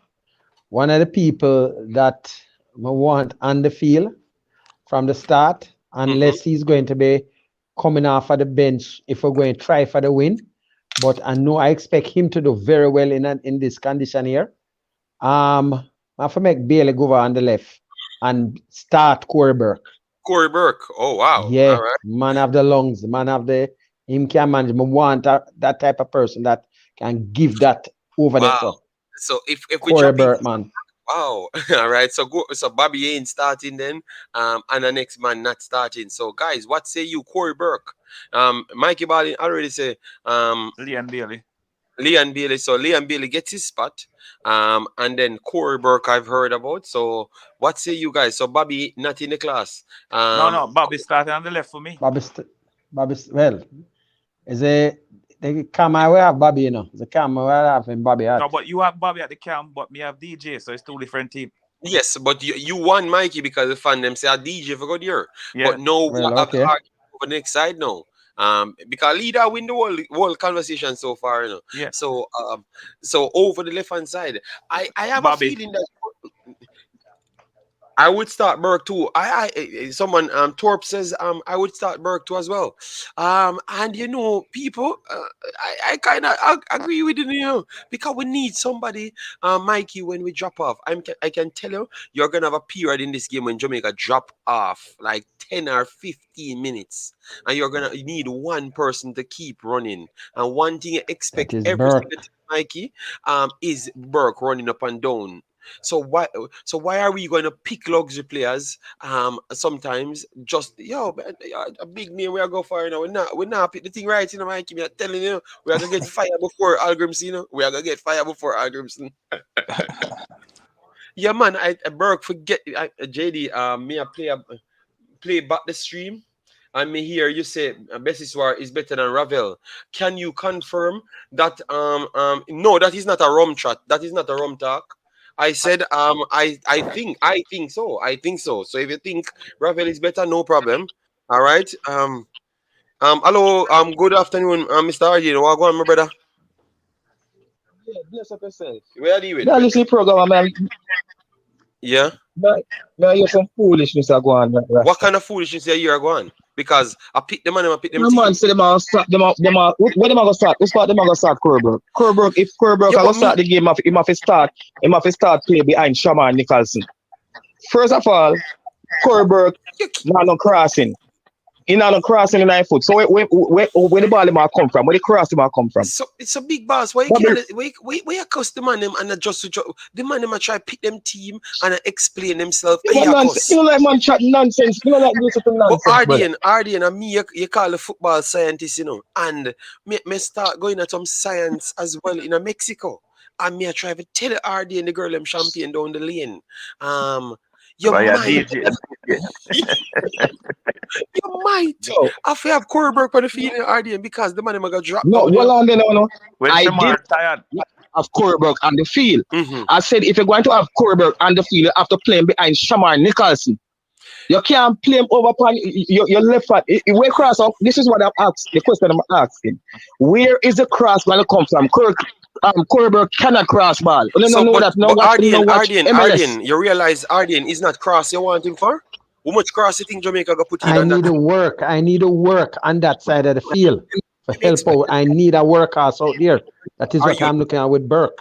one of the people that I want on the field from the start, unless he's going to be coming off of the bench if we're going to try for the win. But I know I expect him to do very well in this condition here. I have to make Bailey go over on the left and start Corey Burke.
Corey Burke. Oh, wow.
Yeah,
all right.
Man of the lungs, man of the, him can manage. I want that type of person that can give that over the top.
So if we
Corey Burke, man.
Wow. All right. So Bobby ain't starting then, and the next man not starting. So guys, what say you, Corey Burke? Mikey Ballin already say
Leigh and Bailey.
Leigh and Bailey. So Leigh and Bailey gets his spot. And then Corey Burke I've heard about. So what say you guys? So Bobby not in the class.
No, Bobby starting on the left for me.
Bobby well, is a the cam I will have Bobby, you know. The cam I will have him Bobby at.
No, but you have Bobby at the cam, but me have DJ, so it's two different teams.
Yes, but you won Mikey because the fan them say a DJ for good year. Yeah. But no,
well, okay.
Over the next side now. Because leader win the whole conversation so far, you know.
Yeah.
So so over the left hand side, I have
Bobby.
a feeling that I would start Burke too. Someone Torp says I would start Burke too as well. And you know, people, I kind of agree with you, because we need somebody, Mikey, when we drop off. I can tell you, you're gonna have a period in this game when Jamaica drop off like 10 or 15 minutes, and you're gonna need one person to keep running. And one thing you expect every single time, Mikey, is Burke running up and down. So why are we going to pick luxury players sometimes just a big name we are go for, you know? We're not pick the thing right, you know, Mikey. I'm telling you, we are gonna get fired before Hallgrimsson, you know. We are gonna get fired before Hallgrimsson. Yeah, man, I Burke forget JD, me I play back the stream. And me hear you say Besiswar is better than Ravel. Can you confirm that no, that is not a rum chat. That is not a rum talk. I said I think so. I think so. So if you think Ravel is better, no problem. All right. Hello, good afternoon, Mr. Arjun. What go on, my brother?
Yeah, bless up yourself.
Where are you with?
Now listen program, man.
Yeah.
Now you're some foolishness are going on.
What kind of foolishness are you going? Because I pick them and I pick them.
Man, say them are start them are where them are gonna start? Which part them are gonna start Corbrook? Corbrook, if Corbrook are gonna start the game, him have to start play behind Shaman Nicholson. First of all, Corbrook not no crossing. He not no crossing in 9 foot. So where the ball him come from? Where the cross him come from?
So it's a big boss. Why you can't we accuse the man them and adjust to the man them try pick them team and explain themselves.
You know like man chat nonsense. You know like this is nonsense.
But Ardian and me you call a football scientist, you know, and me start going at some science as well in Mexico. And me I try to tell Ardian the girl them champion down the lane. You might have to have Corbrook on the field in RDN because the man is going to drop.
No, well on no.
I did tired.
Have Corbrook on the field. I said if you're going to have Corbrook on the field, you have to play him behind Shaman Nicholson. You can't play him over upon your left foot. Where cross off? This is what I'm asking. The question I'm asking: where is the cross going to come from? Corbrook cannot cross ball.
Ardian, you realize Ardian is not cross you want him for? How much cross you think Jamaica got put in on that?
I need to work on that side of the field for help out. I need a workhorse out there. That is what I'm looking at with Burke.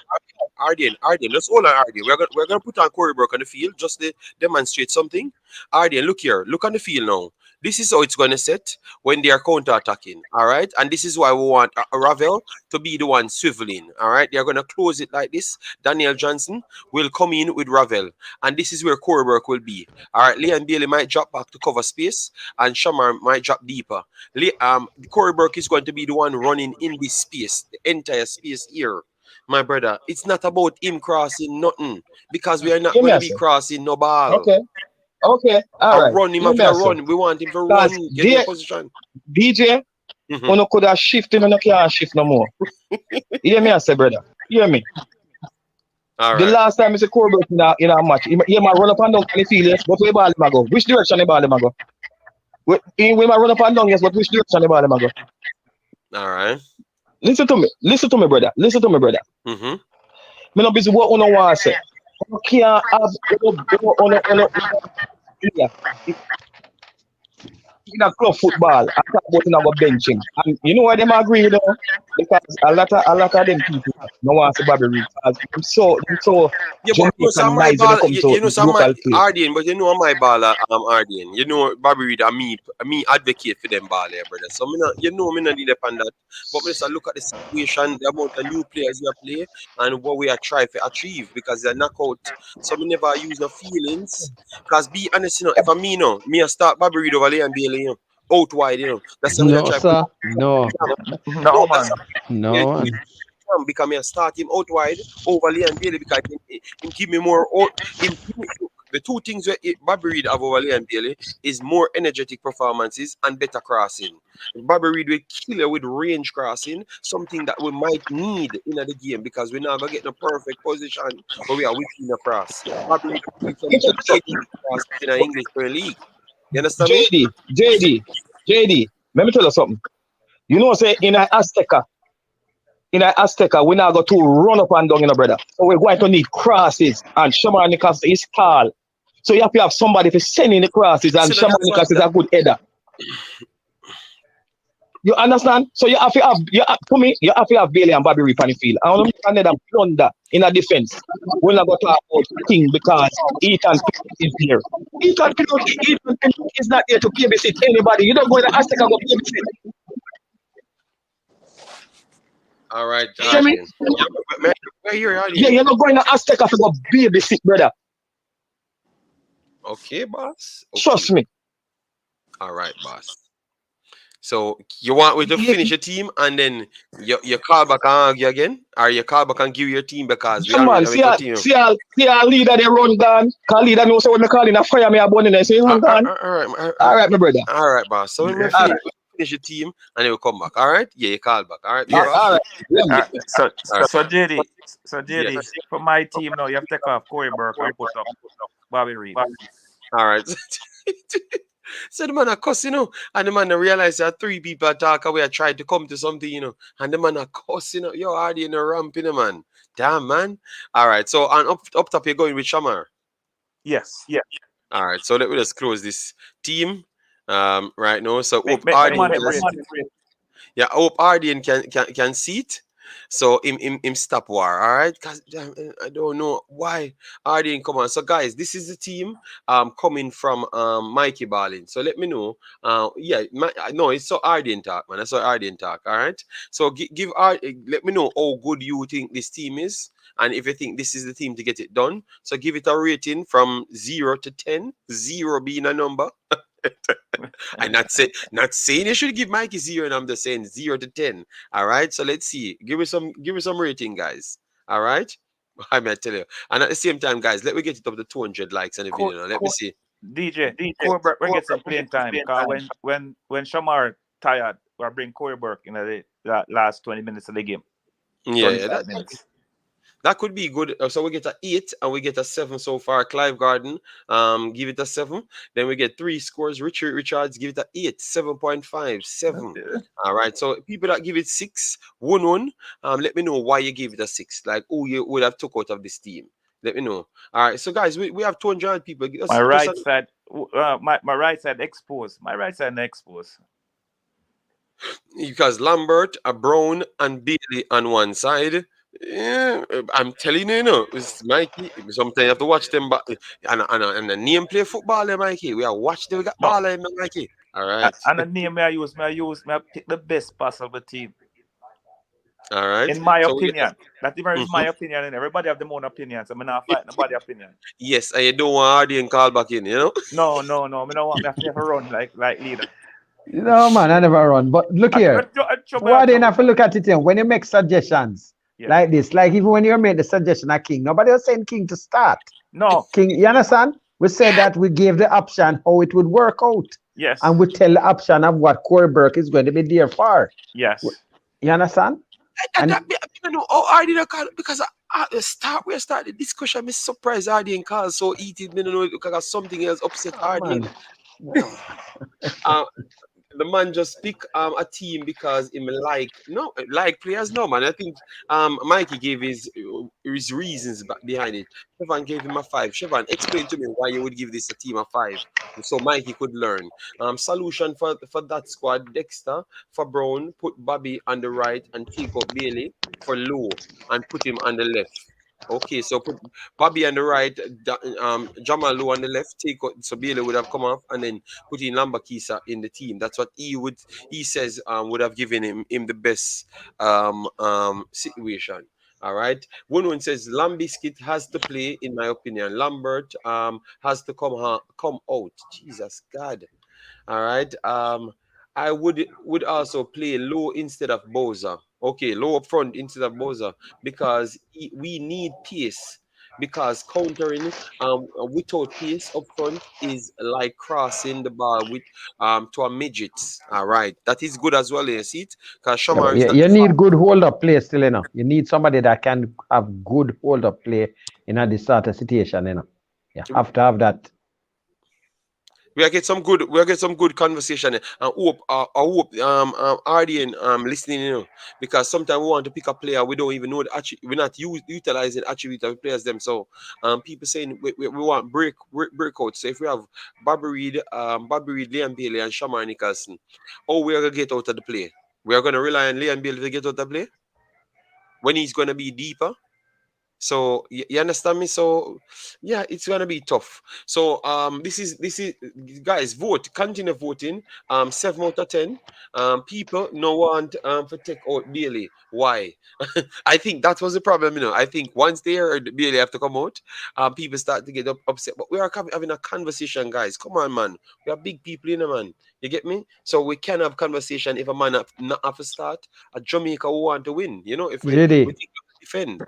Ardian, let's hold on, Ardian. We're gonna put on Corbrook on the field just to demonstrate something. Ardian, look here, look on the field now. This is how it's going to set when they are counter-attacking, all right? And this is why we want Ravel to be the one swiveling, all right? They're going to close it like this. Daniel Johnson will come in with Ravel, and this is where Corbrook will be, all right? Leigh and Bailey might drop back to cover space, and Shamar might drop deeper. Corbrook is going to be the one running in this space, the entire space here. My brother, it's not about him crossing nothing, because we are not going to be crossing no ball.
Okay, all right.
Run him up to run. We want him to run, get in position.
DJ, you could have shifted and you can't shift no more. You hear me, I say, brother? You hear me?
All right.
The last time I see Corbrook in a match, he might run up and down the field, yes, but where ball him go? Which direction the ball him go? He might run up and down, yes, but which direction the ball him go?
All right.
Listen to me, brother. Me not busy what you want to say. You can't have in a club football, I talk about in our benching. And you know why them agree with them? Because a lot of them people don't want to Bobby Reid. So
Ardian, but you know my ball Ardian. You know Bobby Reid and me advocate for them ball here, brother. So me not need upon that. But let's look at the situation, the amount of new players we play and what we are trying to achieve because they're knockout. So we never use no feelings. Because be honest, you know, if I me start Bobby Reid over Leigh and Bailey, you know, out wide, you know. That's the
No.
Because me start him out wide over Leigh and Bailey because he give me more. The two things where Bobby Reid have over Leigh and Bailey is more energetic performances and better crossing. Bobby Reid will kill you with range crossing, something that we might need in the game because we're not going to get in a perfect position but we are within a cross. Bobby Reid will cross in the English Premier League. You understand me?
JD, let me tell you something. You know, say in Azteca, we're not going to run up and down, you know, brother. So we're going to need crosses and Shaman Nicholson is tall. So you have to have somebody for sending the crosses, and Shaman Nichols is a good header. You understand? So you have to have, you have to have Bailey and Bobby Reap on the field. I want to make another blunder in a defense. We're not going to talk about King because Ethan Pinnock is here. Ethan Pinnock is not here to babysit anybody. You don't go in the Azteca and go babysit.
All right.
You hear me? Yeah, you're not going to Azteca to go babysit, brother.
Okay, boss. Okay.
Trust me.
All right, boss. So you want me to finish your team and then you call back and argue again, or you call back and give your team because we
are see our leader they run down. Call leader knows when me calling a fire me a bun and say run down. All right, my brother.
All right, boss. So we finish your team and then we come back. All right? Yeah, you call back. All right.
Yeah. All right. So JD, yes. For my team now, you have to take off Corey Burke and put up Bobby Reid.
All right. So the man are cussing, and the man realize that 3 people talk away. I tried to come to something, and the man are cussing, yo, already in a ramp, man. Damn, man. All right. So on up top, you're going with Shamar.
Yes. Yeah.
All right. So let me just close this team right now. So hope Arden can see it. So him stop war, all right? Because I don't know why Arden come on. So guys, this is the team coming from Mikey Balling. So let me know. No, it's so Arden talk, man. That's what Arden talk, all right? So let me know how good you think this team is. And if you think this is the team to get it done, so give it a rating from 0 to 10, 0 being a number. I'm not saying you should give Mikey 0, and I'm just saying 0 to 10. All right. So let's see. Give me some rating, guys. All right. I might tell you. And at the same time, guys, let me get it up to 200 likes on the video. Let me see.
DJ, Corey Burke will get some playing time because when Shamar tired, we'll bring Corey Burke in the last 20 minutes of the game.
Yeah, that could be good. So we get a 8 and we get a 7 so far. Clive Garden, give it a 7. Then we get 3 scores. Richards, give it a 8, 7.5, 7. All right. So people that give it 6, 1-1. Let me know why you gave it a 6. Like who you would have took out of this team. Let me know. All right. So guys, we have 200 people.
My right side, my right side exposed. My right side exposed.
Because Lambert, Brown, and Bailey on one side. Yeah, I'm telling you, it's Mikey. Sometimes you have to watch them, but and the name play football, Mikey. We have watched them. We got ball, Mikey. All right.
And the name I pick the best possible team.
All right.
In my opinion, that even is my opinion, and everybody have their own opinions. I'm not fighting nobody's opinion.
Yes, and you don't want Hardy and call back in,
No. I don't want me to never run like leader.
No, man, I never run. But look here. Why do you have to look at it here? When you make suggestions like this, like even when you made the suggestion of King, nobody was saying King to start.
No.
King, you understand? We said that we gave the option how it would work out.
Yes.
And we tell the option of what Corey Burke is going to be there for.
Yes.
You understand?
And I know I didn't call because at the start we started the discussion. I'm surprised I didn't call so eating. I don't know because something else upset Hardy. The man just pick a team because him like players. No man, I think Mikey gave his reasons behind it. Chevron gave him a 5. Chevron, explain to me why you would give this a team a 5 so Mikey could learn. Solution for that squad: Dexter for Brown, put Bobby on the right and take out Bailey for Low and put him on the left. Okay, so put Bobby on the right, Jamal Low on the left, so Bailey would have come off and then put in Lembisika in the team. That's what he says would have given him the best situation. All right. One says Lembisika has to play, in my opinion. Lambert has to come out. Jesus God. All right. I would also play Low instead of Bowser. Okay, Low up front instead of Bowser because we need pace. Because countering without pace up front is like crossing the ball with to a midget. All right, that is good as well. You see it? Because
you need good hold up play still, you know. You need somebody that can have good hold up play in this sort of situation, you know. You have to have that.
We'll get some good conversation. I hope RDN listening, because sometimes we want to pick a player, we don't even know we're not utilizing attribute of players them. So people saying we want breakouts. So if we have Bobby Reid, Liam Bailey, and Shamar Nicholson, we are gonna get out of the play. We are gonna rely on Liam Bailey to get out of the play when he's gonna be deeper. So you understand me? So yeah, it's gonna be tough. So this is guys, vote, continue voting. 7 out of 10. People no want to take out Bailey. Why? I think that was the problem, I think once they heard Bailey have to come out, people start to get upset. But we are having a conversation, guys. Come on, man. We are big people, man. You get me? So we can have conversation if a man not have to start. A Jamaica who want to win, if we think defend.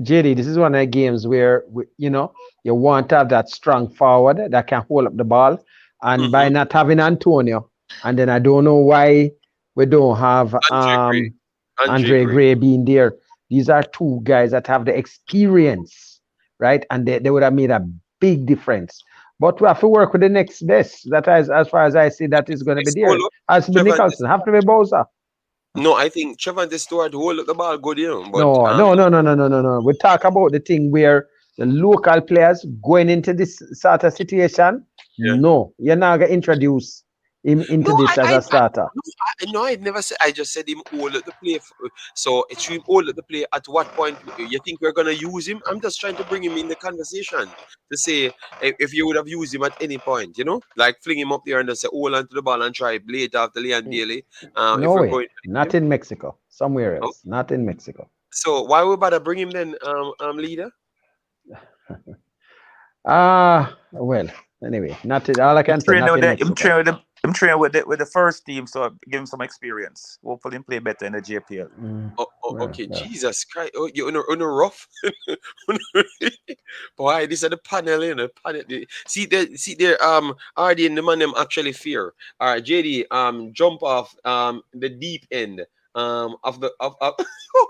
JD, this is one of the games where you want to have that strong forward that can hold up the ball, and by not having Antonio, and then I don't know why we don't have Andre Gray being there. These are two guys that have the experience, right? And they would have made a big difference. But we have to work with the next best. That is, as far as I see, that is going to be there. As for Nicholson, have to be Bowser.
No, I think Trevor Stewart hold up the ball good, But,
no. We talk about the thing where the local players going into this sort of situation. Yeah. No, you're not going to introduce him into this as a starter.
I never said. I just said him hold up the play. So it's him hold up the play. At what point you think we're going to use him? I'm just trying to bring him in the conversation to say if you would have used him at any point, like fling him up there and just say hold on to the ball and try play it after Leigh and Bailey.
No way. Not in Mexico. Somewhere else. Oh. Not in Mexico.
So why would we bother bring him then, leader?
Well, anyway, all I can say.
I'm training with the first team, so give him some experience. Hopefully, play better in the JPL.
Okay. Yeah. Jesus Christ! Oh, you're on a rough. Boy, this is the panel, See there. RD and the man them actually fear. All right, JD. Jump off the deep end of oh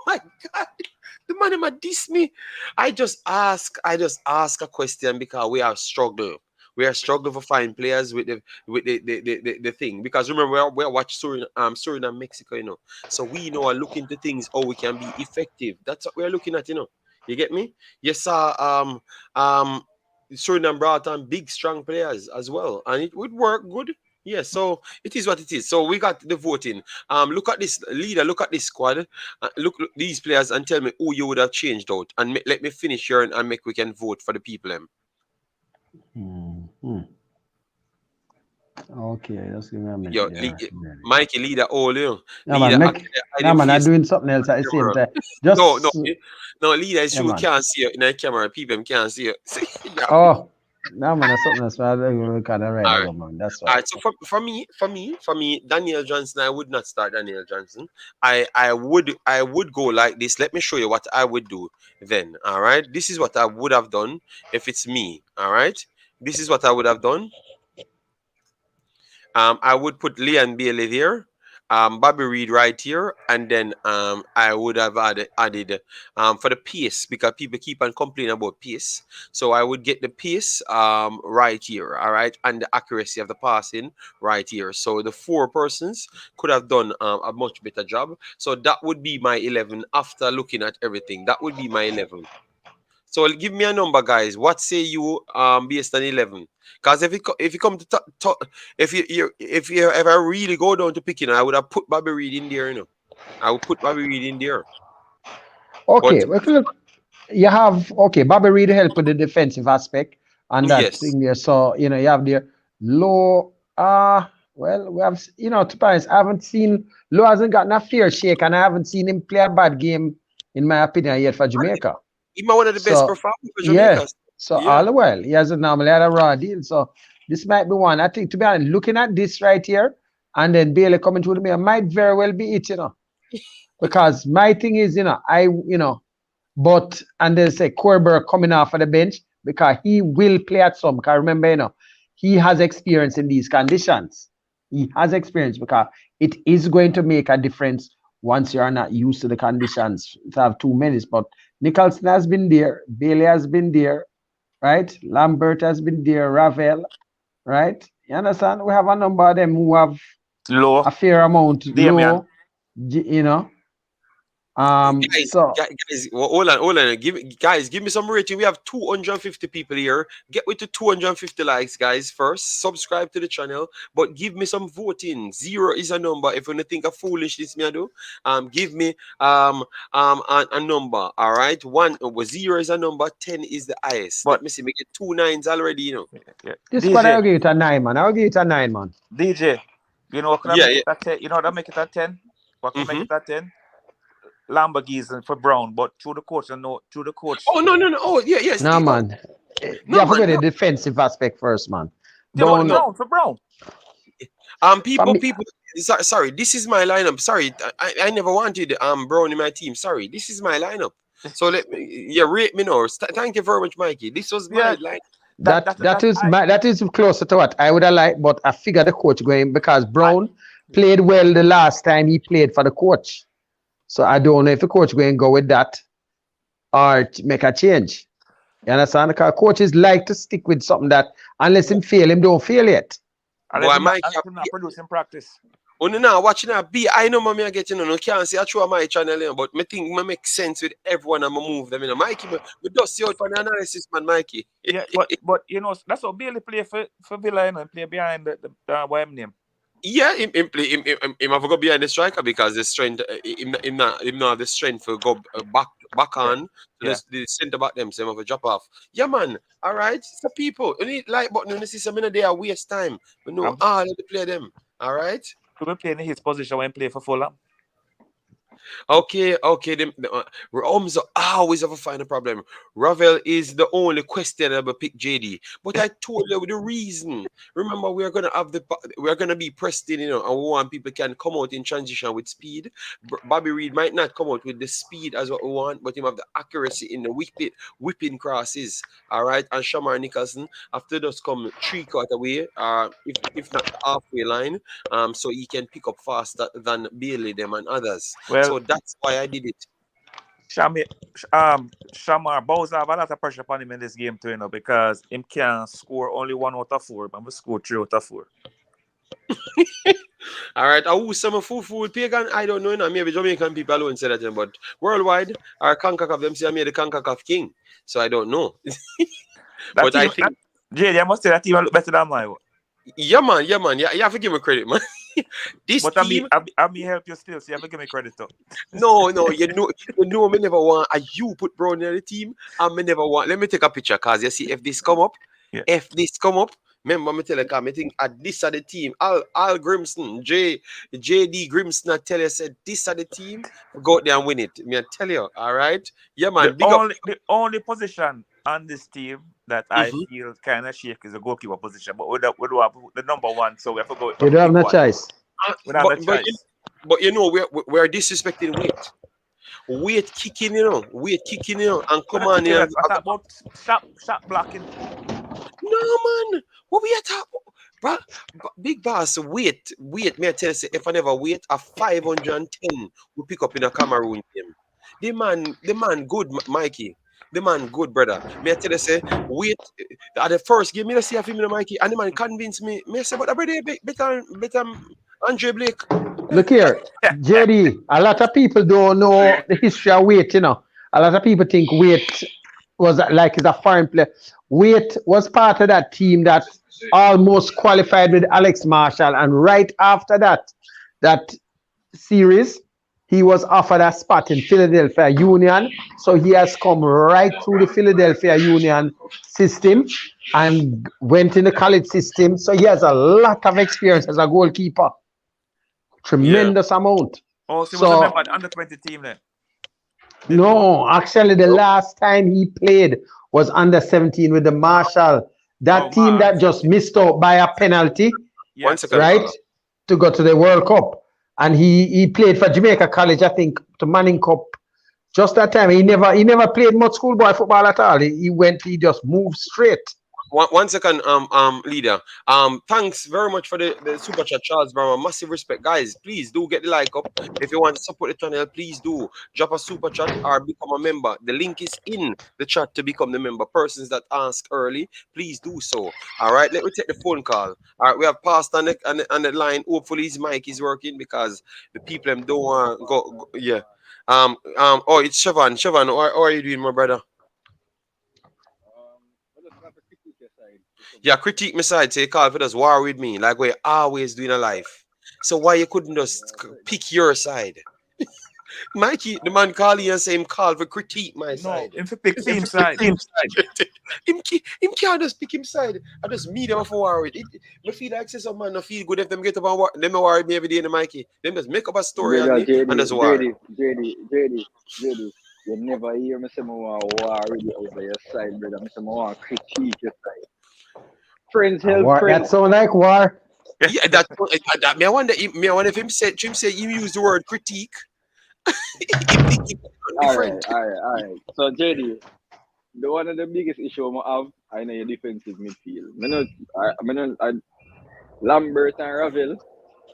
my God. The man them diss me. I just ask a question because we are struggling. We are struggling for finding players with the thing, because remember we are watching Suriname, Mexico, so we are looking into things how we can be effective. That's what we are looking at, You get me? You saw Suriname brought on big strong players as well, and it would work good. Yeah, so it is what it is. So we got the voting. Look at this leader. Look at this squad. Look these players and tell me who you would have changed out. And let me finish here and we can vote for the people.
Okay, just give me a minute.
Yo, Mikey, leader, all you.
Man, I'm doing something else at the same time. Just
no, leader is true. Can't see you in the camera. People can't see you.
Oh. No, man, that's something else. I kind of right.
All right.
Man. That's
all right. So for me, Daniel Johnson, I would not start Daniel Johnson. I would go like this. Let me show you what I would do then. All right. This is what I would have done if it's me. All right. This is what I would have done. I would put Leigh and Bailey there. Bobby Reid right here, and then I would have added for the pace, because people keep on complaining about pace, so I would get the pace right here, all right, and the accuracy of the passing right here. So the 4 persons could have done a much better job. So that would be my 11 after looking at everything. That would be my 11. So give me a number, guys. What say you based on 11? Because if you come to if you ever really go down to picking, I would have put Bobby Reid in there. I would put Bobby Reid in there.
Okay, you have Bobby Reid help with the defensive aspect and that thing there. So you have the Low. Well, we have to be honest, I haven't seen Low hasn't gotten a fair shake, and I haven't seen him play a bad game, in my opinion, yet for Jamaica.
He's one of the best performers for Jamaica.
Yeah. So all the while, he hasn't normally had a raw deal. So this might be one. I think, to be honest, looking at this right here, and then Bailey coming to me, might very well be it, Because my thing is, but, and then say Corberg coming off of the bench, because he will play at some. Because remember, he has experience in these conditions. He has experience, because it is going to make a difference once you are not used to the conditions to have 2 minutes. But Nicholson has been there, Bailey has been there, right? Lambert has been there, Ravel, right? You understand? We have a number of them who have
low
a fair amount low, you know.
Guys,
so
well, hold on. Give me some rating. We have 250 people here. Get with the 250 likes, guys. First, subscribe to the channel, but give me some voting. 0 is a number. If you don't think of foolishness, me I do. Give me a number. All right, 0 is a number. 10 is the highest. But let me see. Make it 2 9s already. You know.
Yeah.
This DJ, one I'll give it a 9, man. I'll give it a 9, man.
DJ, you know what can I make it at 10? You know that make it at 10. What can make it at 10? Lamborghinis for Brown, but through the coach and no through the coach.
Oh no. Oh yeah, yes.
No man. You have to get the defensive aspect first, man.
Brown for Brown.
People. Sorry, this is my lineup. Sorry, I never wanted Brown in my team. Sorry, this is my lineup. So rate me now. Thank you very much, Mikey. This was my lineup.
That is closer to what I would have liked, but I figured the coach going because Brown played well the last time he played for the coach. So I don't know if the coach going to go with that or make a change. You understand? Because coaches like to stick with something that unless him fail, him don't fail yet.
Unless him not produce in practice.
Oh no, watching that I know mommy I get no can't see I show my channel, but me think me make sense with everyone and move them. Mikey, we just see out for the analysis, man, Mikey.
Yeah, but you know that's how Bailey play for Villa and play behind the YM name.
Yeah, him have to go behind the striker because the strength him not have the strength for go back on. The centre back them, so him have to drop off. Yeah, man. All right, so people, you need like button when you see some in there waste time. We know all to play them. All right.
Could we play in his position when play for Fulham?
Okay. Umzo always have a final problem. Ravel is the only questionable pick, JD. But I told you the reason. Remember, we're gonna be pressed in, and we want people can come out in transition with speed. Bobby Reid might not come out with the speed as what we want, but he have the accuracy in the whipping crosses. All right, and Shamar Nicholson after just come 3/4 away, if not the halfway line, so he can pick up faster than Bailey them and others. So that's why I did it.
Shamar Bowser have a lot of pressure upon him in this game too, because him can score only 1 out of 4, but we score 3 out of 4.
All right, I will some food pagan. I don't know, maybe Jamaican people alone say that, but worldwide, our Concacaf them say I made the Concacaf king, so I don't know. But I think
Jay, I must say that team look better than mine.
Yeah, man. You have to give me credit, man. This team,
I may help you still, so you have to give me credit though.
No, you know, me never want you put Brown in the team, and me never want. Let me take a picture, cause you see if this come up, remember me tell you, I think at this are the team. Hallgrimsson, JD Grimston, I tell you, said this are the team. Go out there and win it. Me I tell you, all right. Yeah, man.
The only position on this team that I feel kind of shake is a goalkeeper position, but we do have the number 1, so we have to go.
You don't have no choice.
But you know, we're disrespecting weight kicking, and come on here.
I thought about shot blocking.
No, man. What we talking about? Big boss, weight. Me I tell you, if I never weight, a 510 we pick up in a Cameroon game. The man good, Mikey. The man good, brother. Me I tell you, say, wait, at the first game, me see a film, Mikey, and the man convinced me. Me say, but brother, better Andre Blake.
Look here, JD, a lot of people don't know the history of weight, A lot of people think weight was like it's a foreign player. Weight was part of that team that almost qualified with Alex Marshall, and right after that series, he was offered a spot in Philadelphia Union. So he has come right through the Philadelphia Union system and went in the college system. So he has a lot of experience as a goalkeeper. Tremendous amount.
Oh, so he was a member of the under-20 team then?
No, actually the last time he played was under 17 with the Marshall. That team that just missed out by a penalty, right? To go to the World Cup. And he played for Jamaica College, I think, to Manning Cup. Just that time, he never played much schoolboy football at all. He just moved straight.
One second, leader. Thanks very much for the super chat, Charles Brown. Massive respect, guys. Please do get the like up. If you want to support the channel, please do drop a super chat or become a member. The link is in the chat to become the member. Persons that ask early, please do so. All right, let me take the phone call. All right, we have Pastor on the line. Hopefully his mic is working because the people them don't want go. Yeah. Oh, it's Siobhan. Siobhan, how are you doing, my brother? Yeah, critique my side. Say, call for us, war with me, like we're always doing a life. So why you couldn't just pick your side? Mikey, the man call you and say him call for critique my side.
No, if you pick team side.
him can't just pick him side. I just meet them for war with it. I feel like say some man no feel good if them get up and them worry me every day in the Mikey. Them just make up a story on me and just worry.
JD. You never hear me say I want war really over your side, brother. I say I want critique your side. Friends help
war,
friends.
that sound like war.
Yeah, that me I wonder if him say you use the word critique.
All right. So JD, the one of the biggest issue I have, I know your defensive midfield. I Lambert and Ravel,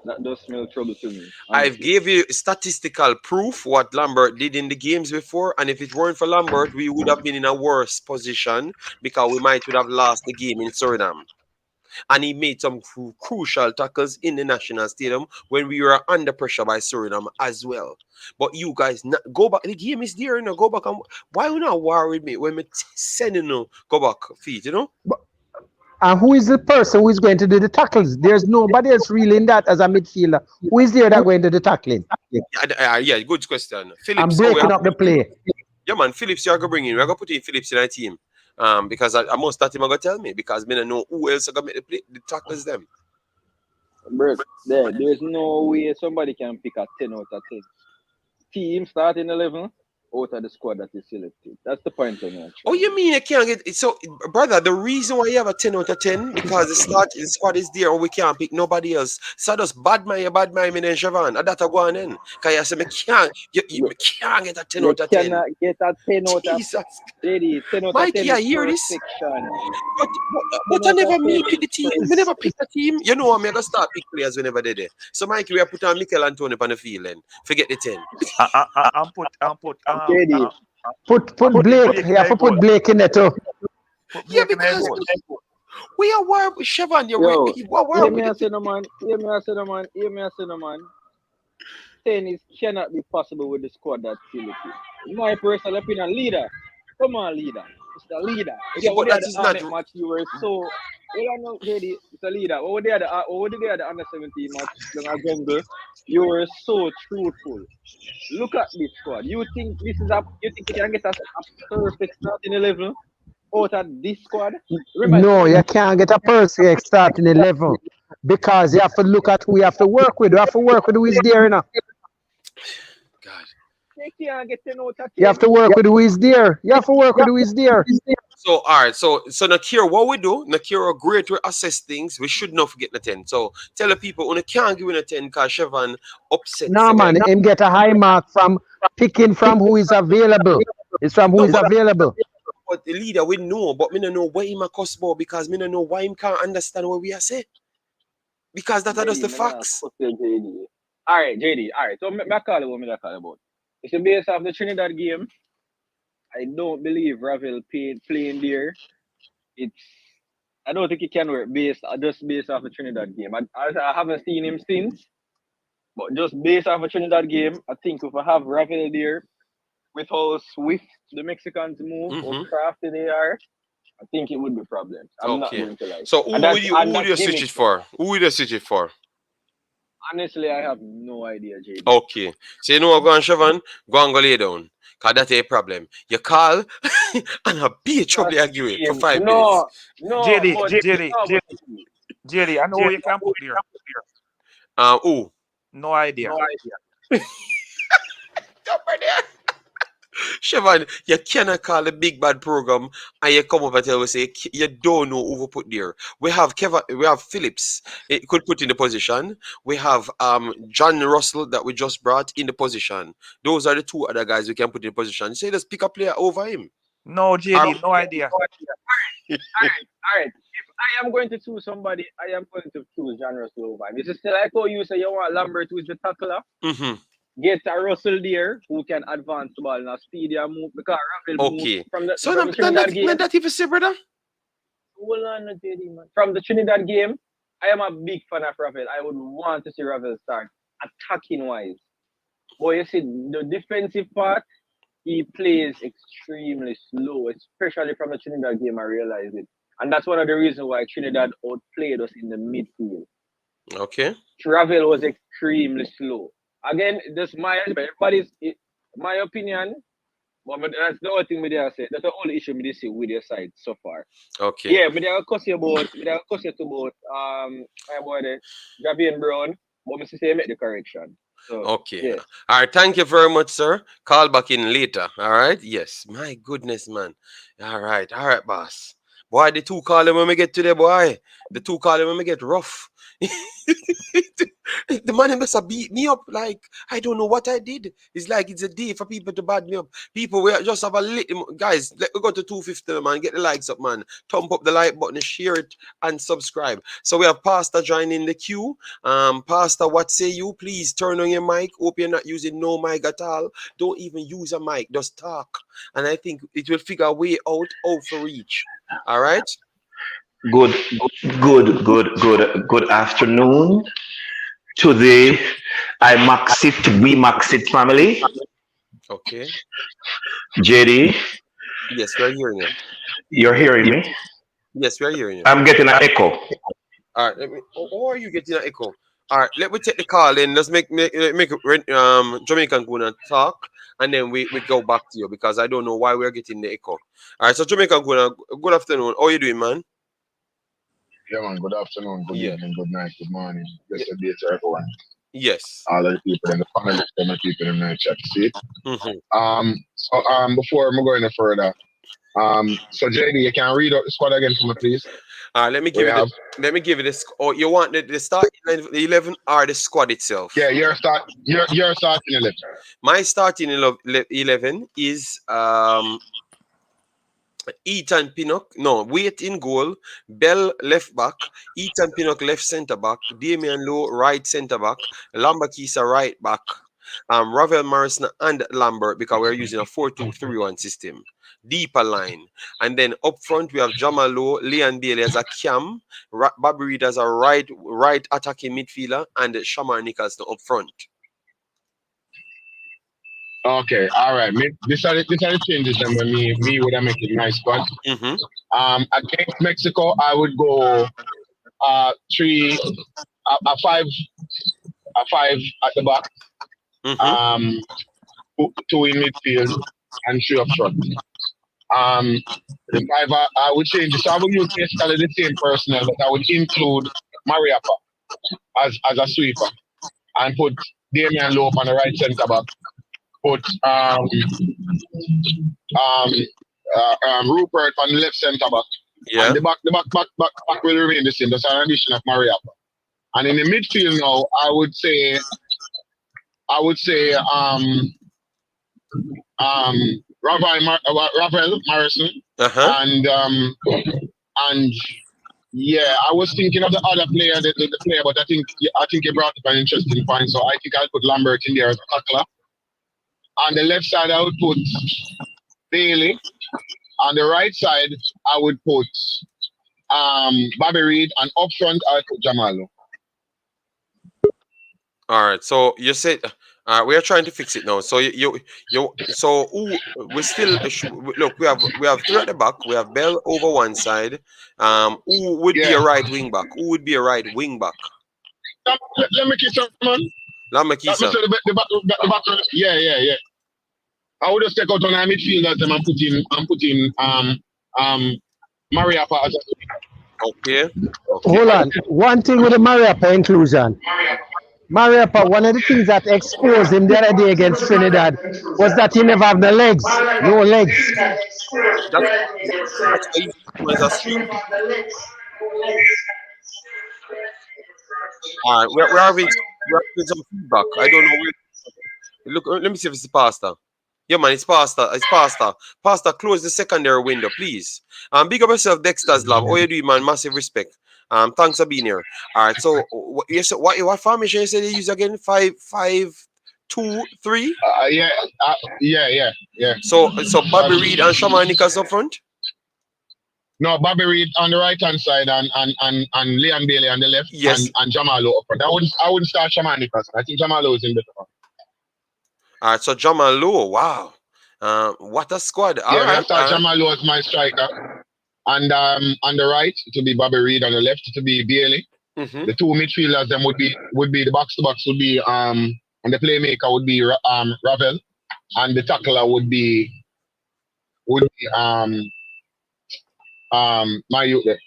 that does smell trouble to me.
I've gave you statistical proof what Lambert did in the games before, and if it weren't for Lambert, we would have been in a worse position because we might would have lost the game in Suriname. And he made some crucial tackles in the national stadium when we were under pressure by Suriname as well. But you guys, go back. The game is there, go back. And why you not worry with me when me sending you go back feet,
And who is the person who is going to do the tackles? There's nobody else really in that as a midfielder. Who is there that going to do the tackling?
Yeah, good question. Phillips,
I'm breaking up the play.
Yeah, man, Phillips, you're going to bring in. We're going to put in Phillips in our team. Because I must that him going to tell me because I don't know who else are going to make the tackles them.
Bro, there's no way somebody can pick a 10 out of 10. Team starting 11 out of the squad that is selected. That's the point of it.
Oh, you mean you can't get it? So, brother, the reason why you have a 10 out of 10 because the squad is there and we can't pick nobody else. So just bad mind me and Siobhan. And that's a go on then. Because you say me can't get a 10 out of 10.
You cannot get a 10 out of 10. Lady, 10 out of 10.
Mikey, I hear this. But I never pick the team. We never pick the team. You know, I'm going to start pick players whenever they're there. So, Mikey, we have put on Michail Antonio on the field then. Forget the 10.
Put Blake. You have to put Blake in there too.
Yeah, because we are worried with Siobhan.
Hear me a say no man. 10 cannot be possible with the squad that's selected. My personal opinion, leader. Come on, leader. It's the leader.
Yeah, but that is not
match. You were so. It's the leader. Over there, the under 17 match, the jungle. You were so truthful. Look at this squad. You think you can get a perfect starting 11 out of this squad?
No, you can't get a perfect starting 11 because you have to look at who you have to work with. You have to work with who is there now.
God.
You can't get 10 out of 10.
You have to work with who is there. You have to work with who is there.
So, all right. So Nakir, what we do, Nakir are great to assess things. We should not forget the 10. So, tell the people, when you can't give him a 10 because Siobhan upset.
No, man. Him get a high mark from picking from who is available. It's from who is available.
But the leader, we know, but we don't know why him a cuss about because we don't know why him can't understand what we are saying. Because that are just the facts.
All right, JD. All right. So, I call it what I call about. It's based off the Trinidad game. I don't believe Ravel playing there. I don't think he can work based off the Trinidad game. I haven't seen him since, but just based off the Trinidad game, I think if I have Ravel there, with how swift the Mexicans move, how crafty they are, I think it would be a problem. I'm not going to lie.
So who would you switch it for? Who would you switch it for?
Honestly, I have no idea, JD.
Okay. So you know what, go on, Siobhan? Go and go lay down. Because that's a problem. You call and a be trouble arguing for 5 minutes.
No. JD, I know where you can put there.
Who?
No idea.
Siobhan, you cannot call a big bad program and you come over and tell us say you don't know who to put there. We have Phillips, it could put in the position. We have John Russell that we just brought in the position. Those are the two other guys we can put in the position. Say let's pick a player over him.
No, JD, no idea.
All right. If I am going to choose somebody, I am going to choose John Russell over. This is still like how you say you want Lambert, who is the tackler. Get a Russell there who can advance the ball in a speedier move because Ravel move from the Trinidad game.
That even say, brother?
Hold on, JD, man. From the Trinidad game, I am a big fan of Ravel. I would want to see Ravel start attacking wise. But you see, the defensive part, he plays extremely slow, especially from the Trinidad game, I realized it. And that's one of the reasons why Trinidad outplayed us in the midfield.
Okay.
Ravel was extremely slow. Again, that's my opinion. But that's the only thing we dare say. That's the only issue we see with their side so far.
Okay.
Yeah, but they are cussing about Javian Brown, but we say make the correction. So,
okay.
Yeah.
All right. Thank you very much, sir. Call back in later. All right. Yes. My goodness, man. All right, boss. Boy, the two calling when we get to the boy. The two calling when we get rough. The man must have beat me up like I don't know what I did. It's like it's a day for people to bad me up. People, we just have a little guys. Let me go to 250, man. Get the likes up, man. Thump up the like button, share it, and subscribe. So we have Pastor joining the queue. Pastor, what say you? Please turn on your mic. Hope you're not using no mic at all. Don't even use a mic. Just talk. And I think it will figure a way out for reach. All right.
Good afternoon to the Imaxit family.
Okay.
JD.
Yes, we're hearing you.
You're hearing me?
Yes, we're hearing you.
I'm getting an echo.
All right. Or are you getting an echo? All right. Let me take the call in. Let's make Jamaican gonna talk, and then we go back to you because I don't know why we're getting the echo. All right. So Jamaican gonna good afternoon. How are you doing, man?
Yeah, man. Good afternoon, good evening, good night, good morning. Just a day to everyone.
Yes.
All of the people in the panelists and the people in the chat. See? So before we go any further, so JD, you can read out the squad again for me, please.
Let me give you this. Oh, you want the start 11 or the squad itself?
Yeah, your starting 11.
My starting 11 is Ethan Pinnock, Wait in goal, Bell left back, Ethan Pinnock left centre back, Damian Lowe right centre back, Lembisika right back, Ravel Morrison and Lambert because we're using a 4-2-3-1 system. Deeper line. And then up front we have Jamal Lowe, Leigh Bailey as a cam, Bobby Reid as a right attacking midfielder, and Shamar Nicholson up front.
Okay, all right. This are the changes that me would have made it my squad. Against Mexico, I would go 5 at the back, 2 in midfield, and 3 up front. The 5 I would change. So I would use basically the same personnel, but I would include Mariappa as a sweeper and put Damian Lowe on the right centre back. Put Rupert on the left centre back.
Yeah.
And the back will remain the same. That's an addition of Mariappa. And in the midfield now, I would say Ravel Morrison. And yeah, I was thinking of the other player, the player, but I think he brought up an interesting point. So I think I'll put Lambert in there as a tackler. On the left side, I would put Bailey. On the right side, I would put Bobby Reid, and up front, I would put Jamalo.
All right. So you said we are trying to fix it now. So we still look. We have 3 at the back. We have Bell over one side. Who would be a right wing back? Who would be a right wing back?
Let me kiss man.
Lembisika.
The back. Yeah. I would just take out on our midfielders and put in Mariappa as a...
Okay.
Hold on. One thing with the Mariappa inclusion. Mariappa, one of the things that exposed him the other day against Trinidad was that he never have the legs. No legs.
All right, we're having some feedback. I don't know where. Look, let me see if it's the pastor. Yeah, man, it's Pastor. It's Pastor. Pastor, close the secondary window, please. Big up yourself, Dexter's Lab. All you do, man, massive respect. Thanks for being here. All right, so what formation you said you use again? 5-5-2-3?
Yeah.
So Bobby Reid and Shaman Nichols up front?
No, Bobby Reid on the right hand side and Leon Bailey on the left.
Yes.
And Jamalo up front. I wouldn't start Shaman Nichols. I think Jamalo is in better form.
All right, so Jamalo, wow. What a squad. All right.
I start Jamalo as my striker. And on the right, it will be Bobby Reid. On the left, it will be Bailey. The two midfielders them would be the box to box would be and the playmaker would be Ravel, and the tackler would be my youth there.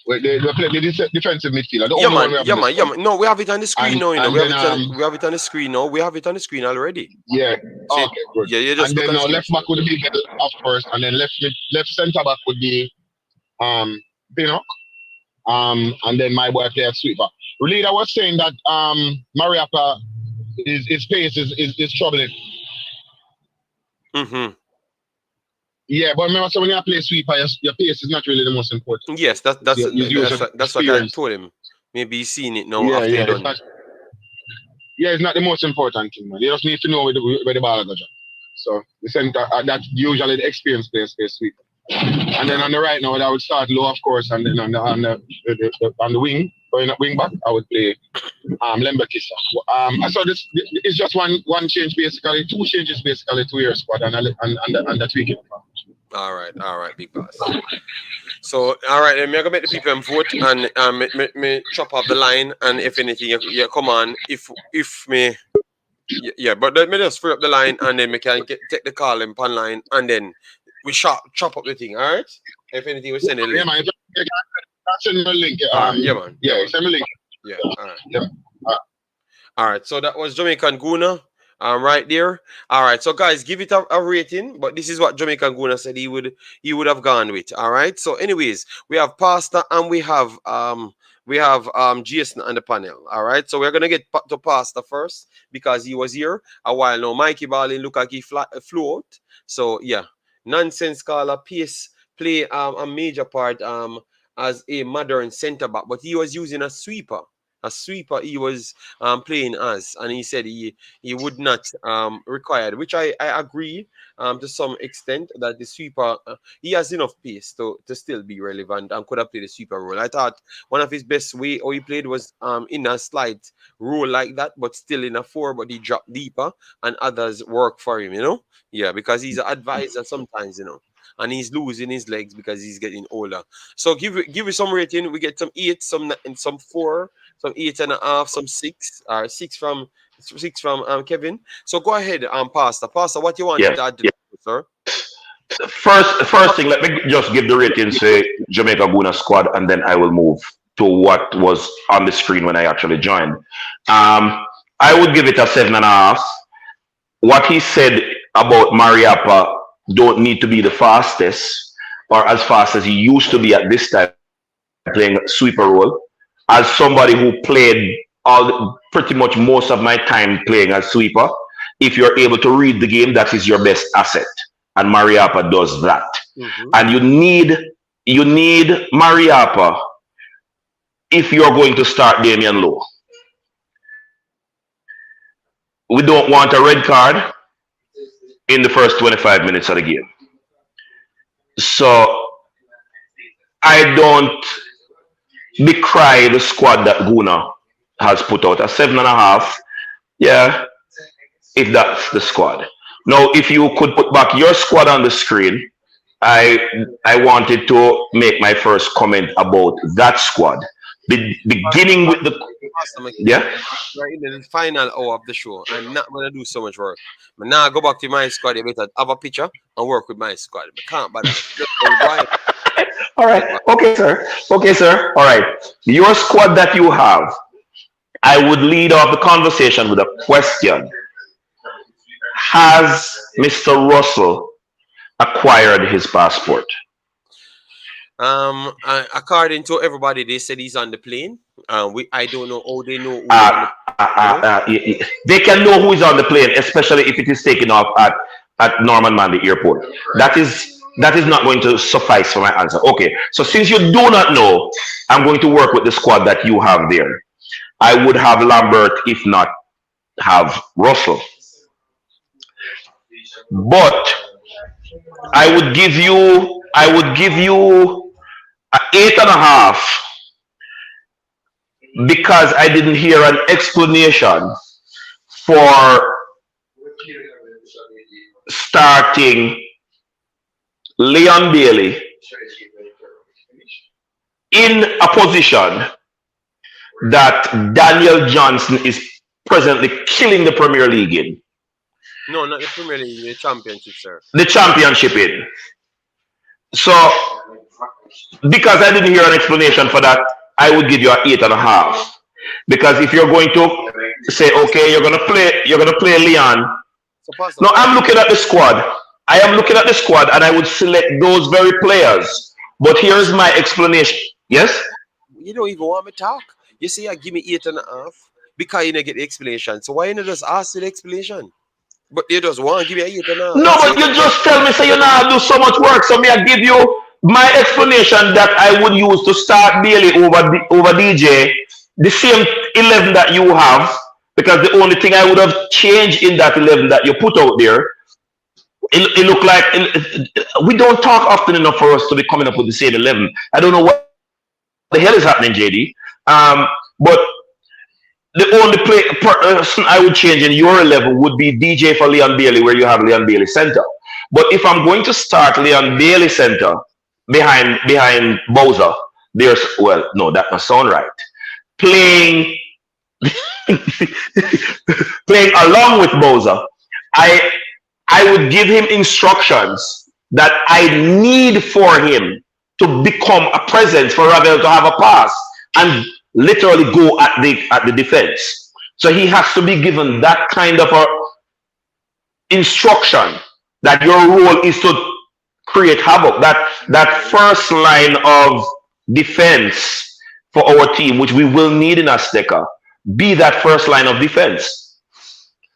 They play the defensive midfielder.
Yeah, man. No, we have it on the screen now. We have it on the screen now. We have it on the screen already.
Yeah.
See,
okay, good.
Yeah, you just
and then left back would be off first, and then left centre back would be Pinnock. And then my boy play at sweeper. Really, I was saying that Mariapa his pace is troubling. Yeah, but remember, so when you play sweeper, your pace is not really the most important.
Yes, that's what I told him. Maybe he's seen it now.
It's not the most important thing, man. You just need to know where the ball goes. So the center, that's usually the experienced players play sweeper. And then on the right now, I would start low, of course, and then on the wing, going up wing back, I would play Lembisika. So this is just one change basically, two changes basically to your squad and the tweaking.
All right, big boss. So, all right, then I'm gonna make the people vote and me chop off the line, and if anything, you come on. If me, yeah, but let me just free up the line, and then we can take the call in pan line, and then we chop up the thing. All right. If anything, we send a link.
Yeah, man. Send me a link.
Yeah, man.
Yeah, send me a link.
Yeah. All right. Yeah. All right. So that was Jamaican Guna. Right there. All right. So guys, give it a rating. But this is what Jamaican Guna said he would have gone with. All right. So, anyways, we have Pastor and we have Jason on the panel. All right. So we're gonna get to Pastor first because he was here a while now. Mikey Ball look like he flew out. So yeah, nonsense caller pace play a major part as a modern centre back, but he was using a sweeper. He was playing as, and he said he would not require, which I agree to some extent, that the sweeper he has enough pace to still be relevant and could have played the sweeper role. I thought one of his best way how he played was in a slight role like that, but still in a 4, but he dropped deeper and others work for him, yeah, because he's an advisor sometimes, and he's losing his legs because he's getting older. So give it some rating. We get some 8, some 4, some 8.5, some 6, or 6 from Kevin. So go ahead, Pastor. Pastor, what you want to add to sir?
First thing, let me just give the rating, say Jamaica Guna squad, and then I will move to what was on the screen when I actually joined. I would give it a 7.5. What he said about Mariapa don't need to be the fastest or as fast as he used to be at this time playing sweeper role. As somebody who played pretty much most of my time playing as sweeper, if you're able to read the game, that is your best asset, and Mariapa does that. And you need Mariapa if you're going to start Damian Lowe. We don't want a red card in the first 25 minutes of the game. So I don't decry the squad that Guna has put out. A 7.5, yeah, if that's the squad. Now, if you could put back your squad on the screen, I wanted to make my first comment about that squad. Beginning with the
We're in the final hour of the show. I'm not gonna do so much work. But now I go back to my squad. You better have a picture and work with my squad. I can't, but
all right. Okay, sir. All right. Your squad that you have, I would lead off the conversation with a question. Has Mr. Russell acquired his passport?
According to everybody, they said he's on the plane. I don't know how they know.
they can know who is on the plane, especially if it is taken off at Norman Manley Airport. That is not going to suffice for my answer. Okay, so since you do not know, I'm going to work with the squad that you have there. I would have Lambert, if not have Russell. But I would give you an 8.5 because I didn't hear an explanation for starting Leon Bailey in a position that Daniel Johnson is presently killing the Premier League in.
No, not the Premier League, the Championship, sir.
The Championship in. So, because I didn't hear an explanation for that, I would give you an 8.5. Because if you're going to say, okay, you're gonna play Leon. No, I'm looking at the squad. I am looking at the squad, and I would select those very players. But here's my explanation. Yes.
You don't even want me to talk. You say you give me 8.5 because you don't get the explanation. So why you not just ask the explanation? But you just want to give me 8.5.
No, but you just tell me, say you know do so much work. So me I give you my explanation that I would use to start Bailey over DJ, the same 11 that you have, because the only thing I would have changed in that 11 that you put out there, it looked like we don't talk often enough for us to be coming up with the same 11. I don't know what the hell is happening, JD. But the only person I would change in your 11 would be DJ for Leon Bailey, where you have Leon Bailey center. But if I'm going to start Leon Bailey center behind Bowser, there's, well, no, that doesn't sound right. Playing along with Bowser, I would give him instructions that I need for him to become a presence for Ravel to have a pass and literally go at the defense. So he has to be given that kind of a instruction that your role is to create havoc. That first line of defense for our team, which we will need in Azteca, be that first line of defense.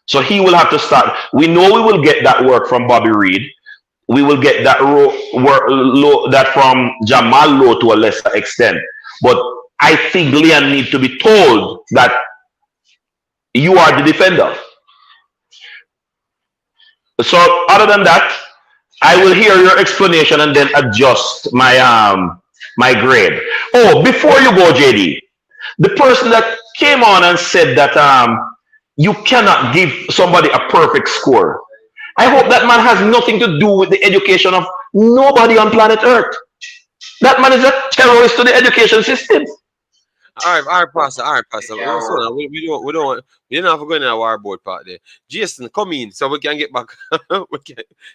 So he will have to start. We know we will get that work from Bobby Reid. We will get that that from Jamal Lowe to a lesser extent. But I think Leon needs to be told that you are the defender. So other than that, I will hear your explanation and then adjust my my grade. Oh, before you go, JD, the person that came on and said that you cannot give somebody a perfect score. I hope that man has nothing to do with the education of nobody on planet Earth. That man is a terrorist to the education system.
All right, Pastor. We don't have to go in our war board part there. Jason, come in so we can get back.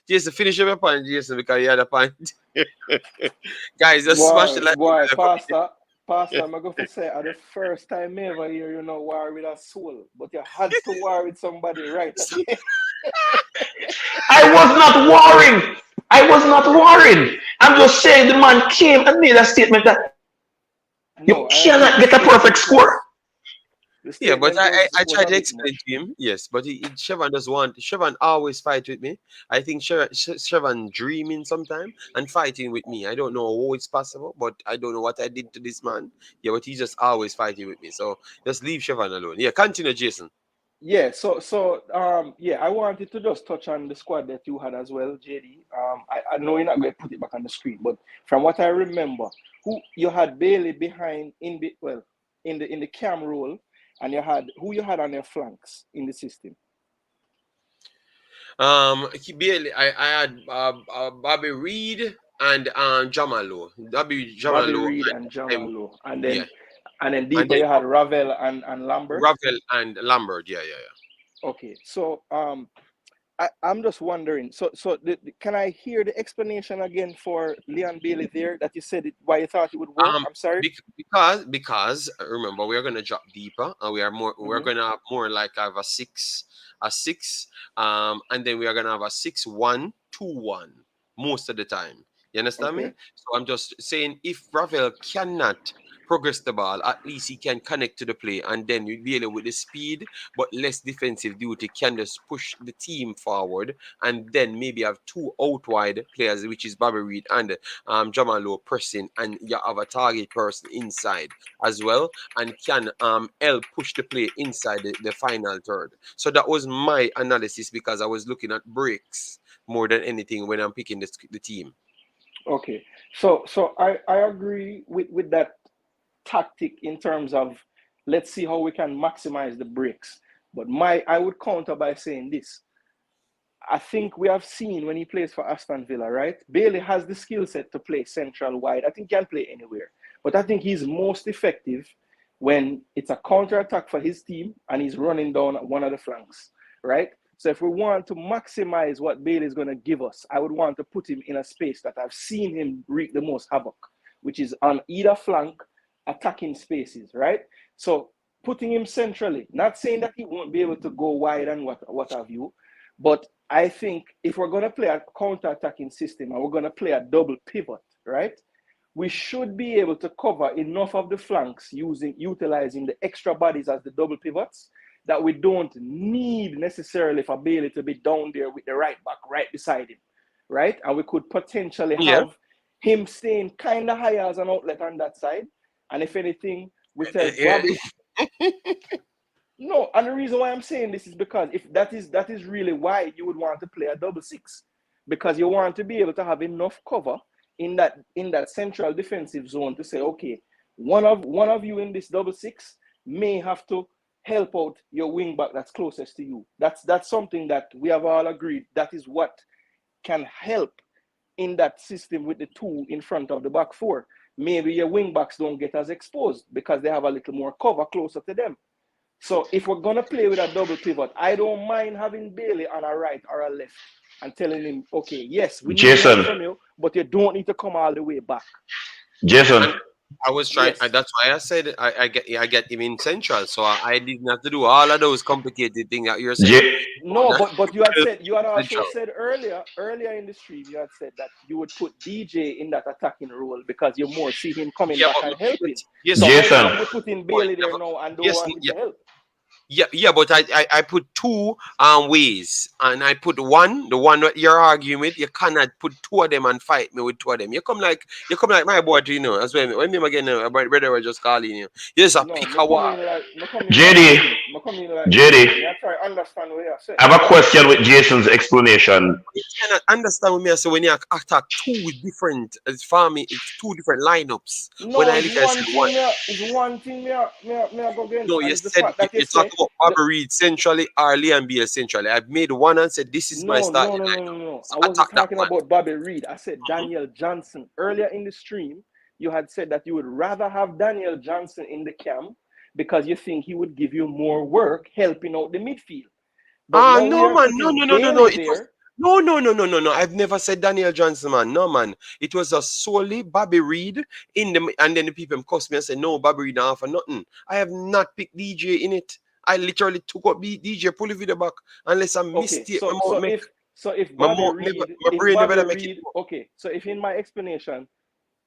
Jason, finish up your point, Jason, because you had a point. Guys, just smash the like.
Boy, Pastor, I'm going to say, at the first time ever here, you know, war with a soul, but you had to war with somebody, right?
I was not warring. I'm just saying the man came and made a statement that you cannot get a perfect score.
Yeah, but I tried to explain to him. Yes, but Chevron does want. Chevron always fight with me. I think Chevron dreaming sometime and fighting with me. I don't know how it's possible, but I don't know what I did to this man. Yeah, but he's just always fighting with me. So just leave Chevron alone. Yeah, continue, Jason.
Yeah, yeah, I wanted to just touch on the squad that you had as well, JD. I know you're not going to put it back on the screen, but from what I remember, who you had Bailey behind in the cam role. And who you had on your flanks in the system?
Bailey, I had Bobby Reid and Jamalo. Bobby
Reid and Jamalo. And then deeper you had Ravel and Lambert.
Ravel and Lambert, yeah.
Okay, so I'm just wondering. So can I hear the explanation again for Leon Bailey there that you said why you thought it would work? I'm sorry.
Because remember we are gonna drop deeper and we are more. We're gonna have more like have a six, and then we are gonna have a 6-1-2-1 most of the time. You understand me? So I'm just saying if Ravel cannot progress the ball, at least he can connect to the play, and then you deal with the speed but less defensive duty, can just push the team forward, and then maybe have two out wide players, which is Bobby Reid and Jamal pressing, and you have a target person inside as well, and can help push the play inside the final third. So that was my analysis, because I was looking at breaks more than anything when I'm picking the team.
Okay, so I agree with that tactic in terms of let's see how we can maximize the breaks. But I would counter by saying this. I think we have seen when he plays for Aston Villa, right? Bailey has the skill set to play central wide. I think he can play anywhere. But I think he's most effective when it's a counter-attack for his team and he's running down one of the flanks, right? So if we want to maximize what Bailey is going to give us, I would want to put him in a space that I've seen him wreak the most havoc, which is on either flank, attacking spaces, right? So putting him centrally, not saying that he won't be able to go wide and what have you, but I think if we're going to play a counter-attacking system and we're going to play a double pivot, right, we should be able to cover enough of the flanks utilizing the extra bodies as the double pivots that we don't need necessarily for Bailey to be down there with the right back right beside him, right? And we could potentially have him staying kind of high as an outlet on that side. And if anything, we tell Bobby... No, and the reason why I'm saying this is because if that is really why you would want to play a double six, because you want to be able to have enough cover in that central defensive zone to say, okay, one of you in this double six may have to help out your wing back that's closest to you. That's something that we have all agreed that is what can help in that system with the two in front of the back four. Maybe your wing backs don't get as exposed because they have a little more cover closer to them. So if we're going to play with a double pivot, I don't mind having Bailey on a right or a left and telling him, okay, yes, we need more from you, but you don't need to come all the way back.
Jason.
I was trying, and that's why I said I get him in central, so I didn't have to do all of those complicated things that you're saying.
No, but you had also said earlier in the stream, you had said that you would put DJ in that attacking role because you more see him coming back and helping.
Yes,
so
Jason.
We're putting Bailey there now and don't want him to help.
Yeah, but I put two ways, and I put one, the one that you're arguing with. You cannot put two of them and fight me with two of them. You come like my boy, you know. As well, when me again, my brother was just calling you. You just pick a one.
JD, I have a question with Jason's explanation.
You cannot understand with me. So when you attack two different farming, two different lineups.
No,
when
it's one thing.
No, you said you talk about Bobby Reid centrally or Leigh Bell centrally. I've made one and said this is my start.
No. So I wasn't talking about Bobby Reid. I said Daniel Johnson. Earlier in the stream, you had said that you would rather have Daniel Johnson in the camp because you think he would give you more work helping out the midfield.
No, man. No. I've never said Daniel Johnson, man. No, man. It was solely Bobby Reid and then the people cuss me and say, no, Bobby Reid not for nothing. I have not picked DJ in it. I literally took up DJ, pull the video back, unless I missed it.
So if Bobby Reid, okay, so if in my explanation,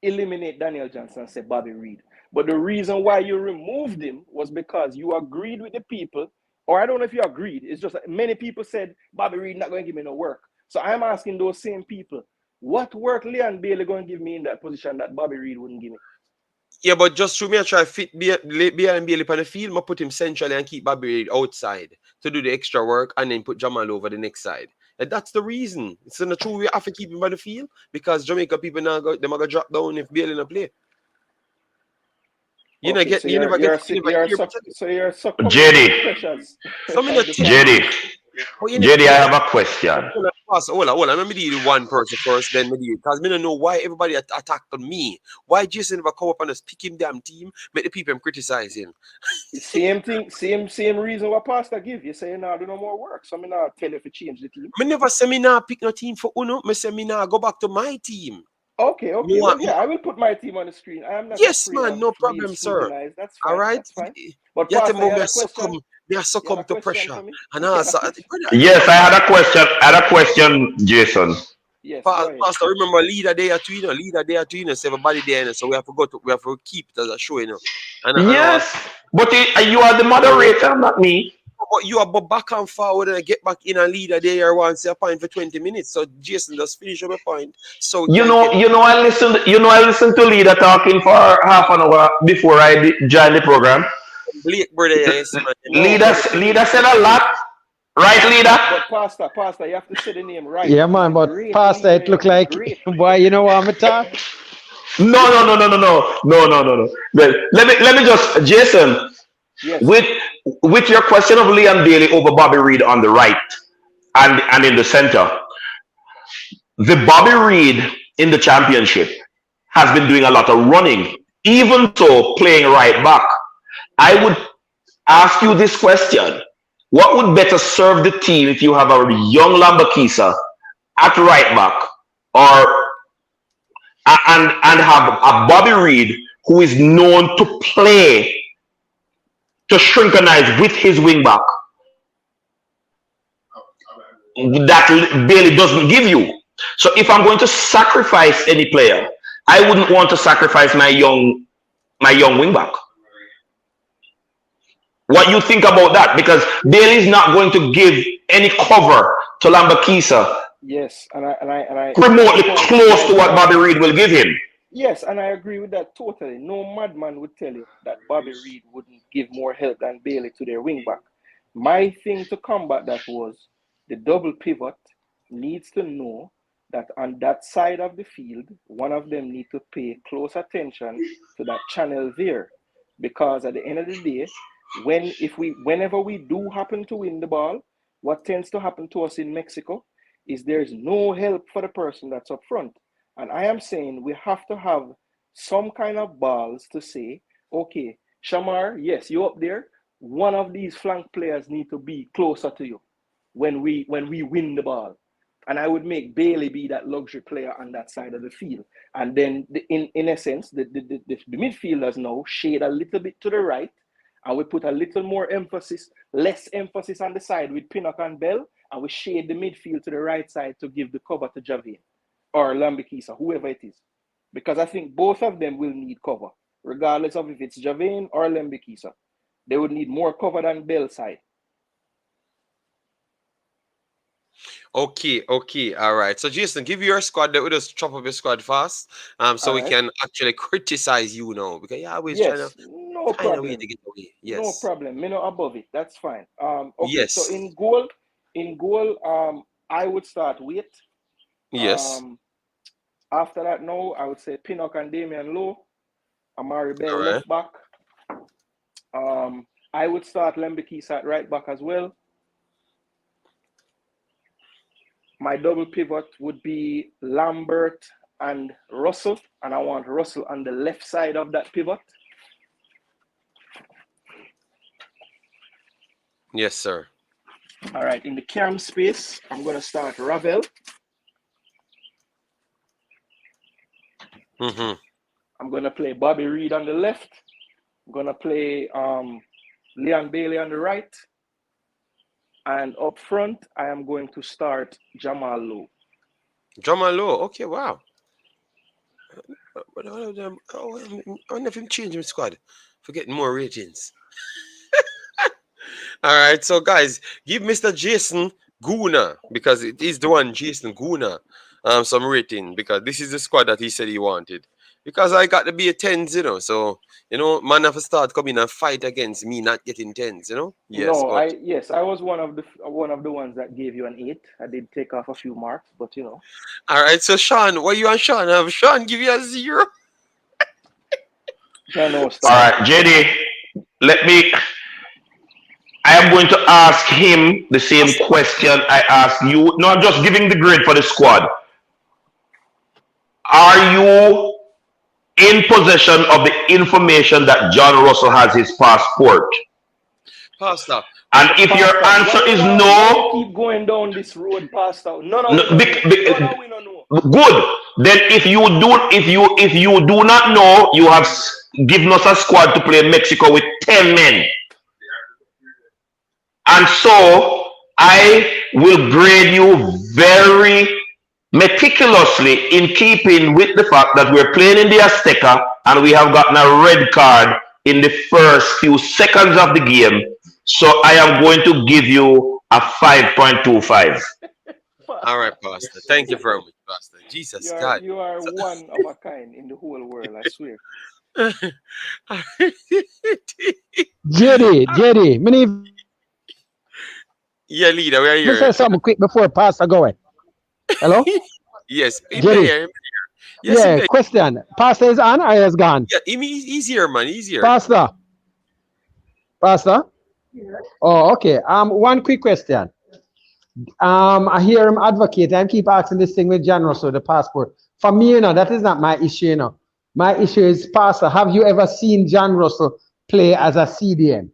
eliminate Daniel Johnson and say Bobby Reid. But the reason why you removed him was because you agreed with the people, or I don't know if you agreed. It's just like many people said Bobby Reid not going to give me no work. So I'm asking those same people, what work Leigh Bell going to give me in that position that Bobby Reid wouldn't give me?
Yeah, but just to me, I try to fit Bell on the field, I put him centrally and keep Bobby Reid outside to do the extra work and then put Jamal over the next side. And that's the reason. It's not true we have to keep him on the field because Jamaica people now they're going to drop down if Bell in a play. You never get.
JD, I have a question.
Hold on. Let me deal with one person first, then me deal. Because I don't know why everybody attacked on me. Why Jason never come up and just pick him damn team, make the people criticize him.
Same thing, same reason what Pastor give. You say no, do no more work. So me not tell you to change the team.
Me never say me not pick no team for Uno. Me say me not go back to my team.
Okay. Well, yeah, I will put my team on the screen. I am not.
Yes, man, no problem, sir.
That's fine.
All right.
That's fine. But Pastor,
they are succumb to pressure. And
yes, I had a question. Jason.
Yes.
Pastor, remember leader there too, so everybody there, so we have to keep it as a show,
Yes, but you are the moderator, not me.
But you are back and forward and get back in a leader there once a point for 20 minutes. So Jason just finish up a point. So
I listened to leader talking for half an hour before I joined the program.
Blake, brother, yes,
leader said a lot. Right, leader?
But Pastor, you have to say the name right.
Yeah, man, but Pastor, it look like, boy, you know what I'm talking?
No. Let me just, Jason,
yes.
with your question of Leigh Bailey over Bobby Reid on the right and in the center, the Bobby Reid in the championship has been doing a lot of running, even so playing right back. I would ask you this question. What would better serve the team if you have a young Lembisika at right back and have a Bobby Reid who is known to play, to synchronize with his wing back that Bailey doesn't give you? So if I'm going to sacrifice any player, I wouldn't want to sacrifice my young wing back. What you think about that? Because Bailey's not going to give any cover to Lembisika.
Yes, and I
remotely close to what Bobby Reid will give him.
Yes, and I agree with that totally. No madman would tell you that Bobby Reid wouldn't give more help than Bailey to their wing back. My thing to combat that was the double pivot needs to know that on that side of the field, one of them need to pay close attention to that channel there, because at the end of the day, whenever we do happen to win the ball, what tends to happen to us in Mexico is there's no help for the person that's up front. And I am saying we have to have some kind of balls to say, okay, Shamar, yes, you're up there. One of these flank players need to be closer to you when we win the ball. And I would make Bailey be that luxury player on that side of the field. And then, in essence, the midfielders now shade a little bit to the right, and we put a little more less emphasis on the side with Pinnock and Bell, and we shade the midfield to the right side to give the cover to Javier or Lembisika, whoever it is. Because I think both of them will need cover, regardless of if it's Javier or Lembisika. They would need more cover than Bell's side.
Okay, all right. So Jason, give your squad. We'll just chop up your squad fast, so we can actually criticize you now, because you're always trying to find a way to get away. Yes,
no problem. Me not above it. That's fine. Okay.
Yes.
So in goal, I would start with.
Yes.
After that, no, I would say Pinnock and Damian Lowe, Amari'i Bell left back. I would start Lembisika at right back as well. My double pivot would be Lambert and Russell, and I want Russell on the left side of that pivot.
Yes, sir.
All right, in the cam space, I'm going to start Ravel. I'm going to play Bobby Reid on the left. I'm going to play Leigh Bailey on the right. And up front, I am going to start Jamal Lowe.
Jamal Lowe, okay, wow. But I wonder if him change his squad for getting more ratings. All right, so guys, give Mr. Jason Guna, because it is the one, Jason Guna, some rating, because this is the squad that he said he wanted. Because I got to be a 10s, so man have to start coming and fight against me not getting 10s, Yes.
No, I was one of the ones that gave you an 8. I did take off a few marks, but
All right, so Sean, what you and Sean have? Sean give you a 0.
All right, JD, I am going to ask him the same question I asked you. No, I'm just giving the grade for the squad. Are you in possession of the information that John Russell has his passport?
Pastor.
And if your answer is no,
keep going down this road, Pastor. No.
Good. Then if you do not know, you have given us a squad to play Mexico with 10 men. And so I will grade you very meticulously in keeping with the fact that we're playing in the Azteca and we have gotten a red card in the first few seconds of the game. So I am going to give you a 5.25.
All right, Pastor. Thank you very much, Pastor. Jesus God.
You are one of a kind in the whole world, I swear.
Jerry, many.
Yeah, leader, we are here.
Let me say something quick before Pastor going. Hello?
Yes,
Jerry. Yes, yeah, question. Pastor is on or is gone?
Yeah, he's here, man. He's here.
Pastor? Oh, okay. One quick question. I hear him advocate and keep asking this thing with John Russell, the passport. For me, you know, that is not my issue, you know. My issue is, Pastor, have you ever seen John Russell play as a CDM?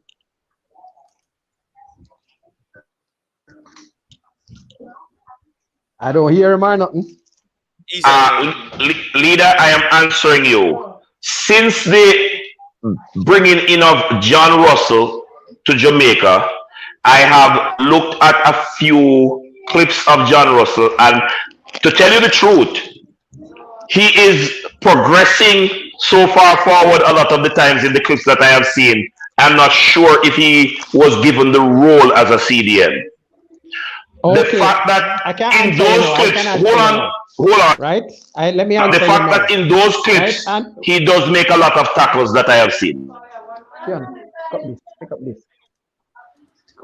I don't hear him or nothing.
Leader, I am answering you. Since the bringing in of John Russell to Jamaica, I have looked at a few clips of John Russell, and to tell you the truth, he is progressing so far forward a lot of the times in the clips that I have seen. I'm not sure if he was given the role as a CDM.
Okay.
The fact that in those clips, hold on.
Right? Let me answer.
The fact that in those clips, right? He does make a lot of tackles that I have seen.
Pick up this.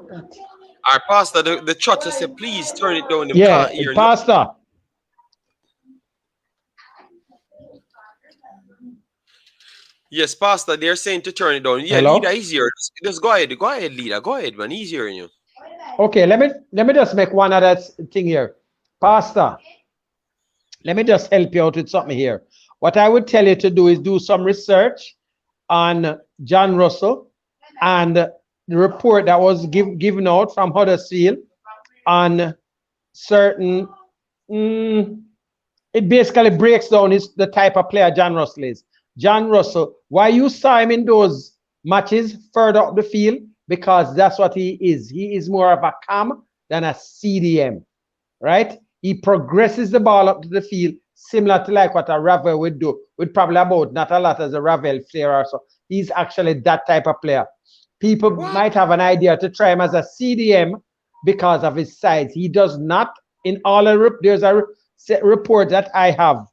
All right, Pastor, the chatter said, please turn it down.
Yeah, Pastor.
Yes, Pastor, they're saying to turn it down. Yeah,
hello?
Leader, easier. Just go ahead, Leader. Go ahead, man. Easier in you.
Okay, let me just make one other thing here. Pastor, let me just help you out with something here. What I would tell you to do is do some research on John Russell and the report that was given out from Huddersfield on certain, it basically breaks down the type of player John Russell is. John Russell, why you saw him in those matches further up the field? Because that's what he is. He is more of a cam than a CDM, right? He progresses the ball up to the field, similar to like what a Ravel would do, with probably about not a lot as a Ravel player or so. He's actually that type of player. People might have an idea to try him as a CDM because of his size. He does not, in all there's a report that I have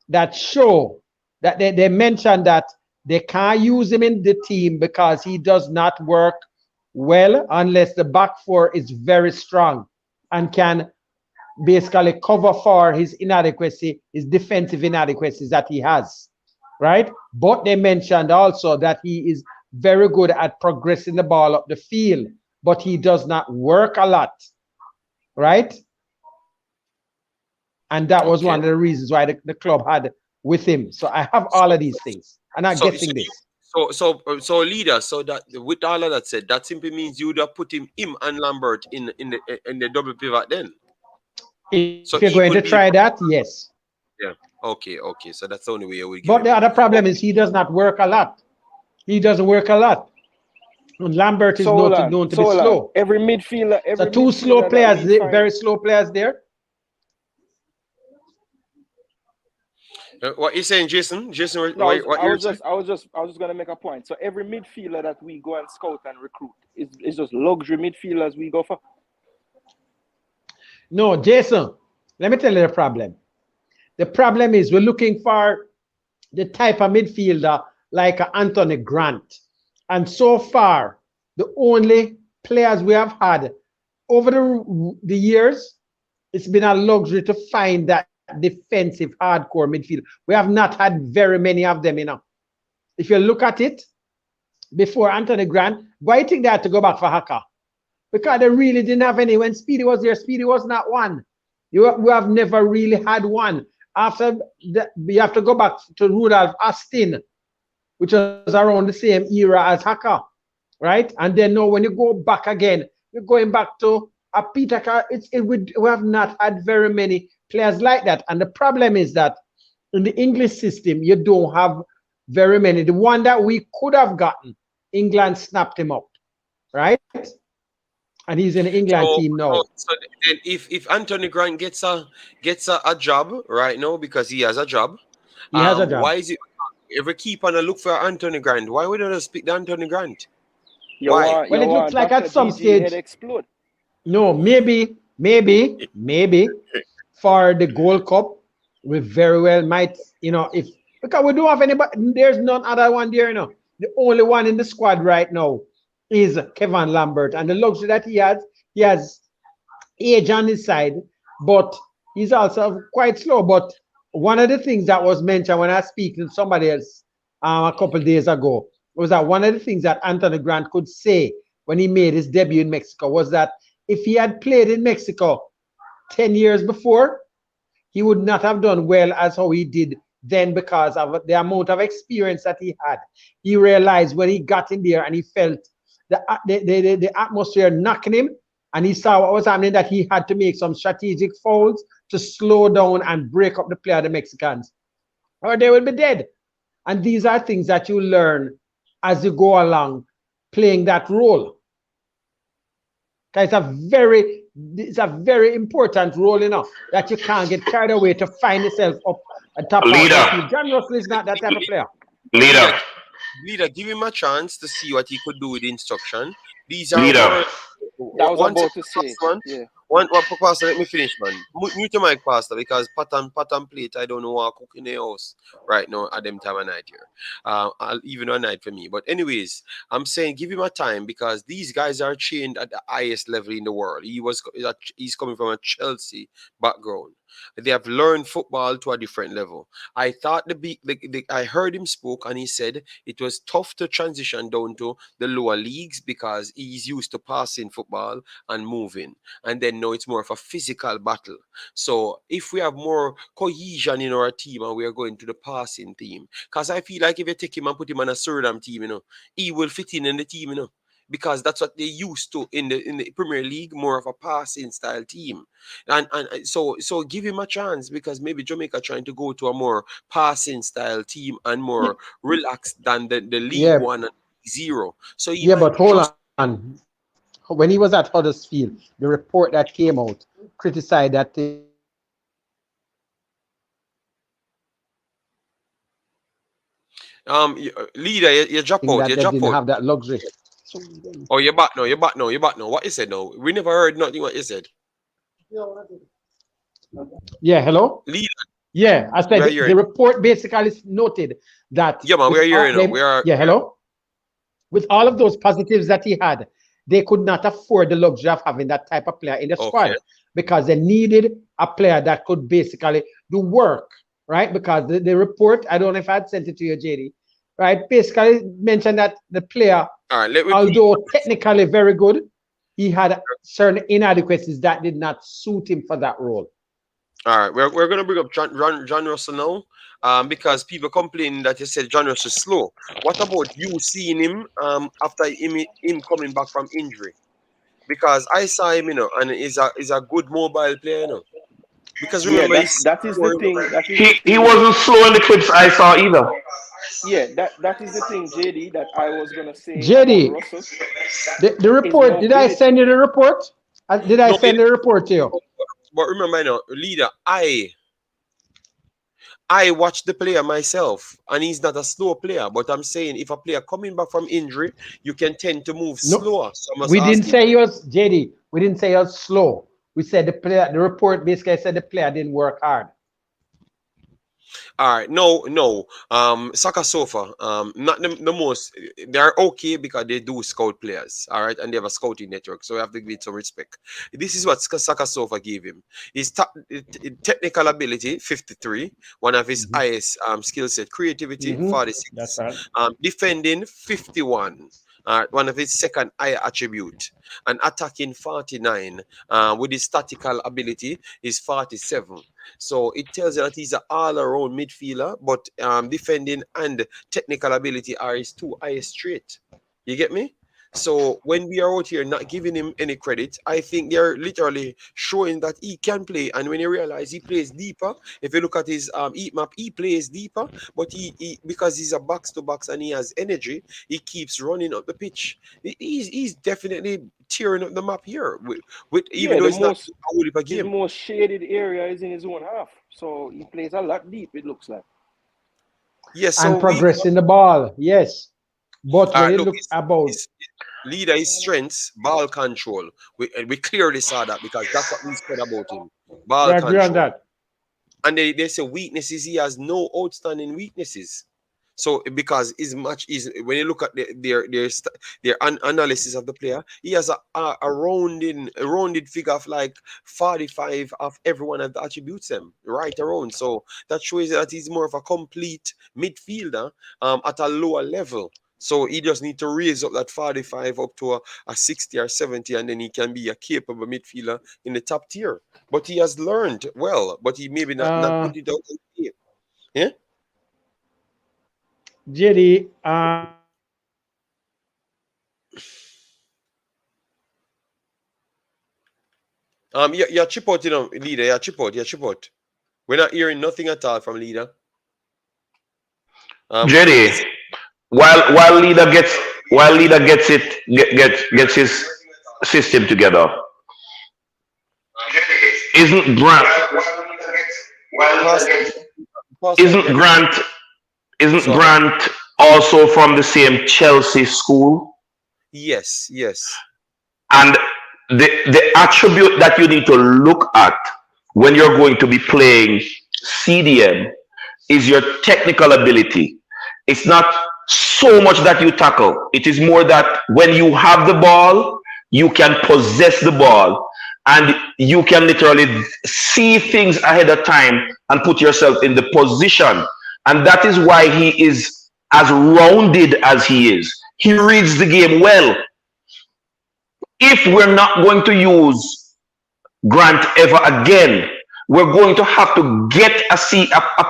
that show that they mentioned that they can't use him in the team because he does not work well unless the back four is very strong and can basically cover for his inadequacy, his defensive inadequacies that he has, right? But they mentioned also that he is very good at progressing the ball up the field, but he does not work a lot, right? And that was one of the reasons why the club had with him. So I have all of these things, and I'm guessing this.
So leader, so that with all of that said, that simply means you would have put him and Lambert in the double pivot then.
If you're going to try that, yes.
Yeah. Okay. So that's the only way you would.
But the other problem is he does not work a lot. He doesn't work a lot. And Lambert is known to be slow.
Every midfielder.
So two slow players, very slow players there.
What you saying, Jason?
No, I was just gonna make a point. So every midfielder that we go and scout and recruit is just luxury midfielders we go for.
No, Jason, let me tell you the problem. The problem is we're looking for the type of midfielder like Anthony Grant. And so far, the only players we have had over the years, it's been a luxury to find that defensive hardcore midfield. We have not had very many of them, you know. If you look at it, before Anthony Grant, why do you think they had to go back for Haka? Because they really didn't have any. When Speedy was there, Speedy was not one. We have never really had one. After that, we have to go back to Rudolph Austin, which was around the same era as Haka, right? And then now when you go back again, you're going back to a Peter. We have not had very many players like that. And the problem is that in the English system, you don't have very many. The one that we could have gotten, England snapped him up, right? And he's in the England team now.
So then if Anthony Grant gets a job right now, because he has a job,
he has a job.
Why is it if we keep on a look for Anthony Grant? Why would not pick the Anthony Grant?
Why?
Well, it looks like at some stage
explode.
No, maybe for the Gold Cup, we very well might, if because we don't have anybody, there's none other one there, The only one in the squad right now is Kevin Lambert, and the luxury that he has age on his side, but he's also quite slow. But one of the things that was mentioned when I speak to somebody else a couple of days ago was that one of the things that Anthony Grant could say when he made his debut in Mexico was that if he had played in Mexico 10 years before, he would not have done well as how he did then because of the amount of experience that he had. He realized when he got in there and he felt the atmosphere knocking him, and he saw what was happening, that he had to make some strategic fouls to slow down and break up the play of the Mexicans, or they will be dead. And these are things that you learn as you go along playing that role. It's a very important role, that you can't get carried away to find yourself up at top.
Leader.
John Russell is not that type of player.
Leader, give him a chance to see what he could do with the instruction. These are
that was about to say.
One Pastor, let me finish, man. Mute your mic, Pastor, because pattern plate, I don't know what cook in the house right now at them time of night here. Even a night for me. But anyways, I'm saying give him a time, because these guys are trained at the highest level in the world. He's coming from a Chelsea background. They have learned football to a different level. I thought I heard him spoke, and he said it was tough to transition down to the lower leagues because he's used to passing football and moving, and then now it's more of a physical battle. So if we have more cohesion in our team and we are going to the passing team, because I feel like if you take him and put him on a Suriname team, he will fit in the team, because that's what they used to in the Premier League, more of a passing style team. And so give him a chance, because maybe Jamaica trying to go to a more passing style team and more relaxed than the League One and 0. So
but hold on. When he was at Huddersfield, the report that came out criticized that
Leader, you drop out. You drop
didn't
out.
have that luxury.
Oh, you're back now. You're back now. What you said now? We never heard nothing what you said.
Yeah, hello?
Leader.
Yeah, I said the report basically noted that.
Yeah, man, we're hearing now.
Yeah, hello? With all of those positives that he had, they could not afford the luxury of having that type of player in the squad, because they needed a player that could basically do work, right? Because the report, I don't know if I had sent it to you, JD, right? Basically mentioned that the player, although technically very good, he had certain inadequacies that did not suit him for that role.
All right, we're going to bring up John Russell now, because people complaining that you said John Russell is slow. What about you seeing him after him coming back from injury? Because I saw him, and he's a good mobile player, Because remember,
that is the thing.
He wasn't slow in the clips I saw either.
Yeah, that is the thing, JD, that I was gonna say.
JD, the report. Did I send you the report? Did I send the report to you?
But remember, Leader, I watched the player myself, and he's not a slow player. But I'm saying, if a player coming back from injury, you can tend to move slower. So
we didn't say he was JD. We didn't say he was slow. We said the player. The report basically said the player didn't work hard.
All right, no. Soccer Sofa, not the most. They're okay because they do scout players, all right, and they have a scouting network, so we have to give it some respect. This is what Soccer Sofa gave him: his technical ability 53, one of his highest skill set, creativity 46,
that's right.
Defending 51. One of his second high attribute, and attacking 49, with his tactical ability is 47. So it tells you that he's an all-around midfielder, but defending and technical ability are his two highest traits. You get me? So when we are out here not giving him any credit, I think they're literally showing that he can play. And when you realize he plays deeper, if you look at his heat map, he plays deeper, but he because he's a box to box and he has energy, he keeps running up the pitch. He's definitely tearing up the map here. With even though it's not a whole heap of game.
His most shaded area is in his own half, so he plays a lot deep. It looks like.
Yes, so
and progressing the ball. Yes, but when you look about
leader, his strengths, ball control. We clearly saw that because that's what we said about him. Ball control.
Agree on that.
And they say weaknesses. He has no outstanding weaknesses. So because his match is when you look at their analysis of the player, he has a rounded figure of like 45 of every one of the attributes them right around. So that shows that he's more of a complete midfielder at a lower level. So he just need to raise up that 45 up to a 60 or 70, and then he can be a capable midfielder in the top tier. But he has learned well, but he maybe not put it out on the tape. Yeah.
JD,
yeah, chip out, leader. Yeah, chip out. We're not hearing nothing at all from leader.
JD, while leader gets his system together, isn't Grant also from the same Chelsea school?
Yes.
And the attribute that you need to look at when you're going to be playing CDM is your technical ability. It's not so much that you tackle. It is more that when you have the ball, you can possess the ball and you can literally see things ahead of time and put yourself in the position. And that is why he is as rounded as he is. He reads the game well. If we're not going to use Grant ever again, we're going to have to get a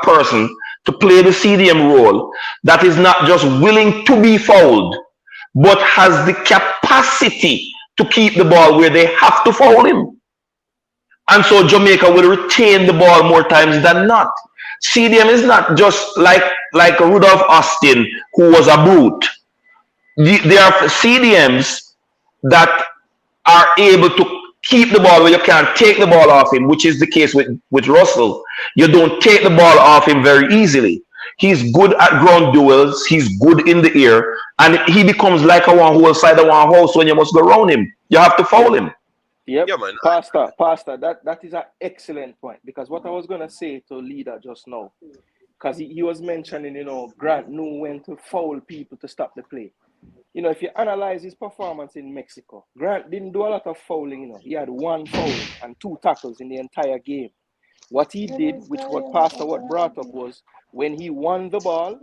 person to play the CDM role that is not just willing to be fouled, but has the capacity to keep the ball where they have to foul him. And so Jamaica will retain the ball more times than not. CDM is not just like Rudolph Austin, who was a brute. There are CDMs that are able to keep the ball where you can't take the ball off him, which is the case with Russell. You don't take the ball off him very easily. He's good at ground duels. He's good in the air. And he becomes like a one who will side the one house when you must go around him. You have to foul him.
Yep, yeah, man. Pastor, that is an excellent point, because what I was going to say to leader just now, because he was mentioning, Grant knew when to foul people to stop the play. If you analyze his performance in Mexico, Grant didn't do a lot of fouling, He had 1 foul and 2 tackles in the entire game. What he did, what brought up was, when he won the ball,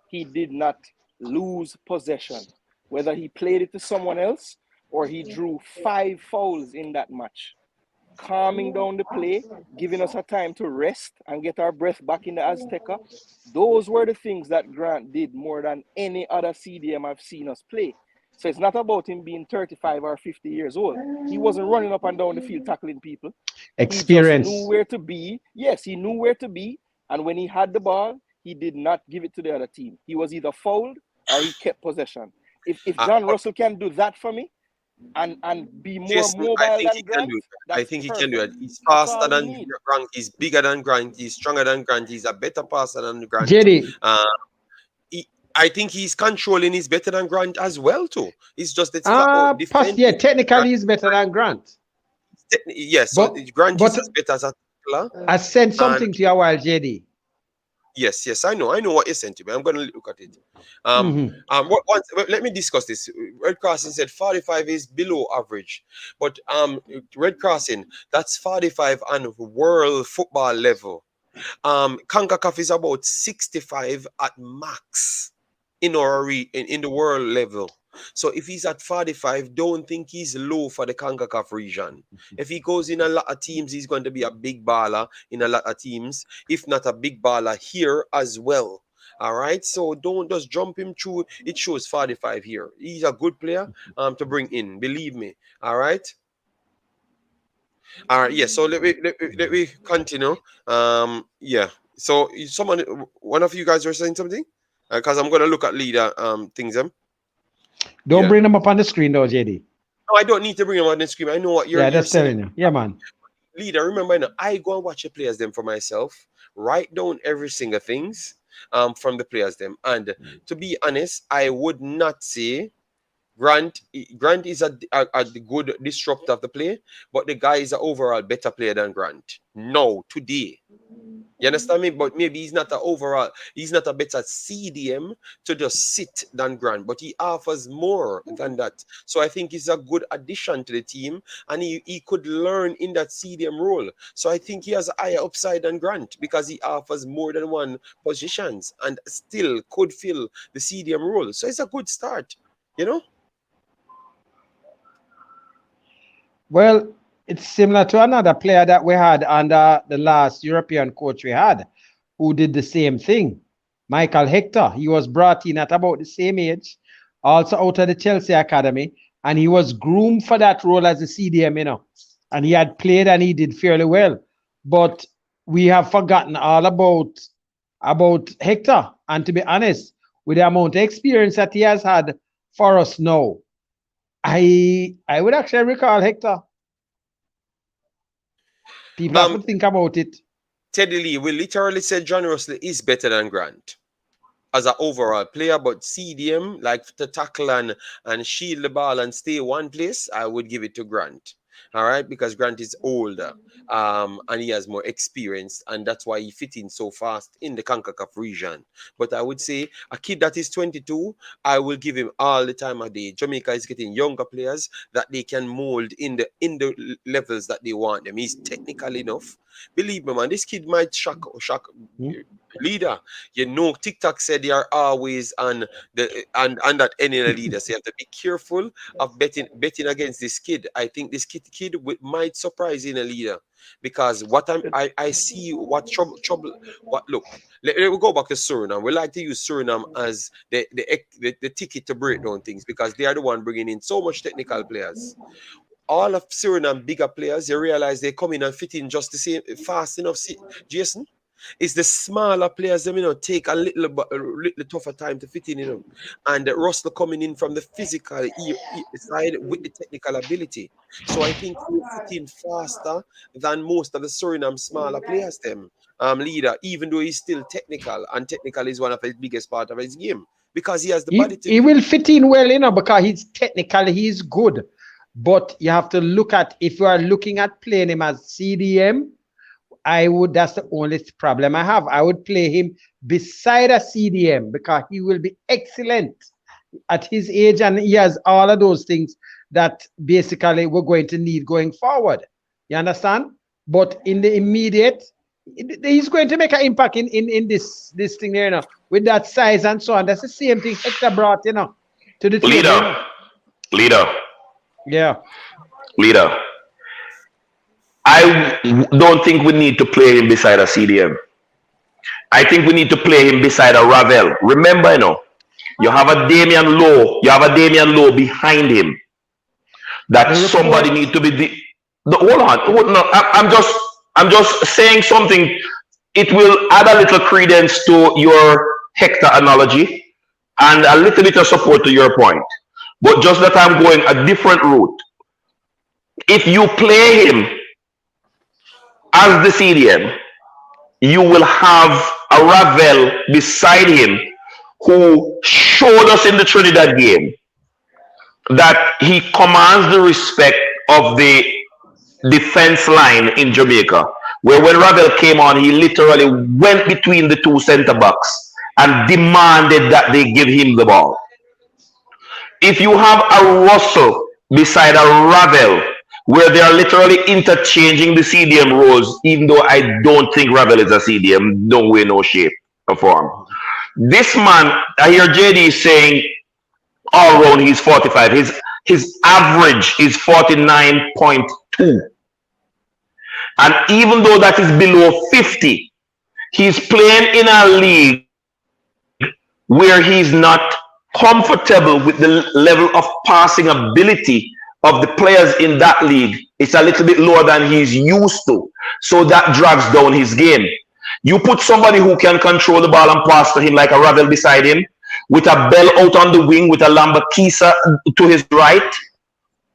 he did not lose possession. Whether he played it to someone else or he drew 5 fouls in that match, calming down the play, giving us a time to rest and get our breath back in the Azteca. Those were the things that Grant did more than any other CDM I've seen us play. So it's not about him being 35 or 50 years old. He wasn't running up and down the field tackling people.
Experience.
He just knew where to be. Yes, he knew where to be. And when he had the ball, he did not give it to the other team. He was either fouled or he kept possession. If John Russell can do that for me, and be more mobile than Grant,
I think he can do it. He's faster than Grant. He's bigger than Grant. He's stronger than Grant. He's a better passer than Grant.
JD.
I think he's controlling is better than Grant as well too. It's just that
technically he's better than Grant.
Yes, but Grant is better as a tackler.
I sent something to you a while, JD.
Yes, I know what you sent to me. I'm going to look at it. Let me discuss this. Red Crossing said 45 is below average, but Red Crossing, that's 45 on world football level. Concacaf is about 65 at max in the world level. So if he's at 45, don't think he's low for the Concacaf region. If he goes in a lot of teams, he's going to be a big baller in a lot of teams, if not a big baller here as well. All right, so don't just jump him through. It shows 45 here. He's a good player to bring in, believe me. All right. So let me continue. So one of you guys were saying something, because I'm going to look at leader things.
Don't bring them up on the screen though, JD.
No, I don't need to bring him on the screen. I know what you're
just
saying.
telling you. Yeah, man.
Leader, remember, I go and watch the players them for myself, write down every single things from the players them. And to be honest, I would not say Grant is a good disruptor of the play, but the guy is an overall better player than Grant. No, today. You understand me? But maybe he's not a better CDM to just sit than Grant, but he offers more than that. So I think he's a good addition to the team, and he could learn in that CDM role. So I think he has a higher upside than Grant because he offers more than one positions and still could fill the CDM role. So it's a good start, you know?
Well, it's similar to another player that we had under the last European coach we had, who did the same thing. Michael Hector. He was brought in at about the same age, also out of the Chelsea Academy, and he was groomed for that role as a CDM, you know. And he had played and he did fairly well. But we have forgotten all about Hector. And to be honest, with the amount of experience that he has had for us now, I would actually recall Hector. People have to think about it.
Teddy Lee, we literally said John Russell is better than Grant as an overall player, but CDM, like to tackle and shield the ball and stay one place, I would give it to Grant. All right, because Grant is older and he has more experience, and that's why he fit in so fast in the Concacaf region. But I would say a kid that is 22, I will give him all the time of day. Jamaica is getting younger players that they can mold in the levels that they want them. He's technical enough. Believe me, man, this kid might shock leader. You know, TikTok said they are always on that any leader. So you have to be careful of betting against this kid. I think this kid might surprise in a leader, because what I see what trouble. What look? Let me go back to Suriname. We like to use Suriname as the ticket to break down things, because they are the one bringing in so much technical players. All of Suriname bigger players, you realize they come in and fit in just the same fast enough. Jason, it's the smaller players them, you know, take a little tougher time to fit in, you know. And Russell coming in from the physical side with the technical ability. So I think he fit in faster than most of the Suriname smaller players them. Leader, even though he's still technical, and technical is one of his biggest part of his game, because he has the body to.
He will fit in well, you know, because he's technical, he's good. But you have to look at, if you are looking at playing him as CDM, that's the only problem I have. I would play him beside a CDM, because he will be excellent at his age, and he has all of those things that basically we're going to need going forward. You understand? But in the immediate, he's going to make an impact in this thing there, you know, with that size and so on. That's the same thing Hector brought, you know, to the team.
Leader.
Yeah.
Leader. I don't think we need to play him beside a CDM. I think we need to play him beside a Ravel. Remember, you know, you have a Damian Lowe behind him. That somebody need to be hold on. I'm just saying something. It will add a little credence to your Hector analogy and a little bit of support to your point. But just that I'm going a different route. If you play him as the CDM, you will have a Ravel beside him who showed us in the Trinidad game that he commands the respect of the defense line in Jamaica, where when Ravel came on, he literally went between the two center backs and demanded that they give him the ball. If you have a Russell beside a Ravel, where they are literally interchanging the CDM roles, even though I don't think Ravel is a CDM, no way, no shape or form. This man, I hear JD saying all round he's 45. His average is 49.2. And even though that is below 50, he's playing in a league where he's not comfortable with the level of passing ability of the players in that league. It's a little bit lower than he's used to. So that drags down his game. You put somebody who can control the ball and pass to him like a Ravel beside him, with a Bell out on the wing, with a Lembisika to his right,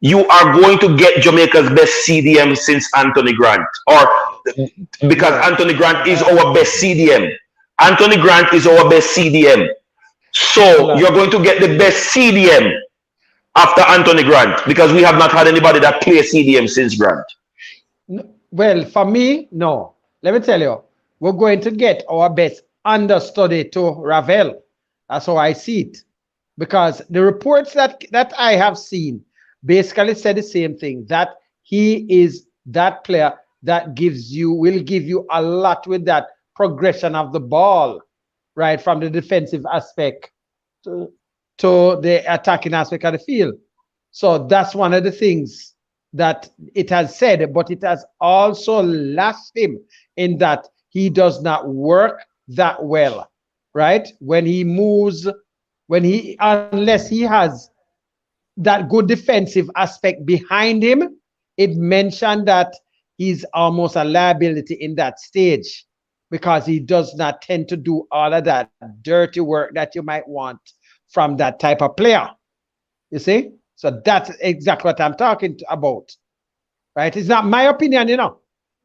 you are going to get Jamaica's best CDM since Anthony Grant, or because Anthony Grant is our best CDM. Anthony Grant is our best CDM. So you're going to get the best CDM after Anthony Grant, because we have not had anybody that plays CDM since Grant.
Well, for me, no. Let me tell you, we're going to get our best understudy to Ravel. That's how I see it. Because the reports that I have seen basically said the same thing, that he is that player that will give you a lot with that progression of the ball, right, from the defensive aspect to the attacking aspect of the field. So that's one of the things that it has said, but it has also lost him in that he does not work that well, right? When he moves, unless he has that good defensive aspect behind him, it mentioned that he's almost a liability in that stage, because he does not tend to do all of that dirty work that you might want from that type of player. You see? So that's exactly what I'm talking about. Right? It's not my opinion, you know.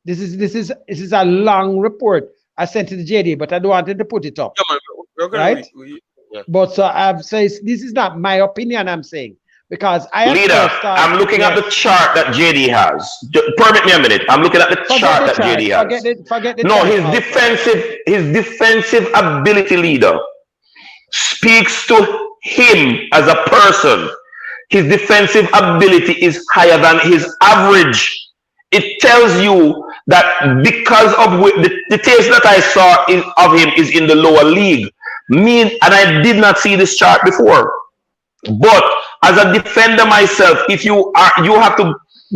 This is a long report I sent to the JD, but I don't want to put it up.
Yeah,
right?
Yeah.
But so I've said this is not my opinion, I'm saying. Because I
Leader, I'm looking at the chart that JD has. Permit me a minute. I'm looking at the chart that JD has.
Forget the
no,
chart
his defensive ability, leader, speaks to him as a person. His defensive ability is higher than his average. It tells you that because of the taste that I saw of him is in the lower league. And I did not see this chart before. But as a defender myself, if you have to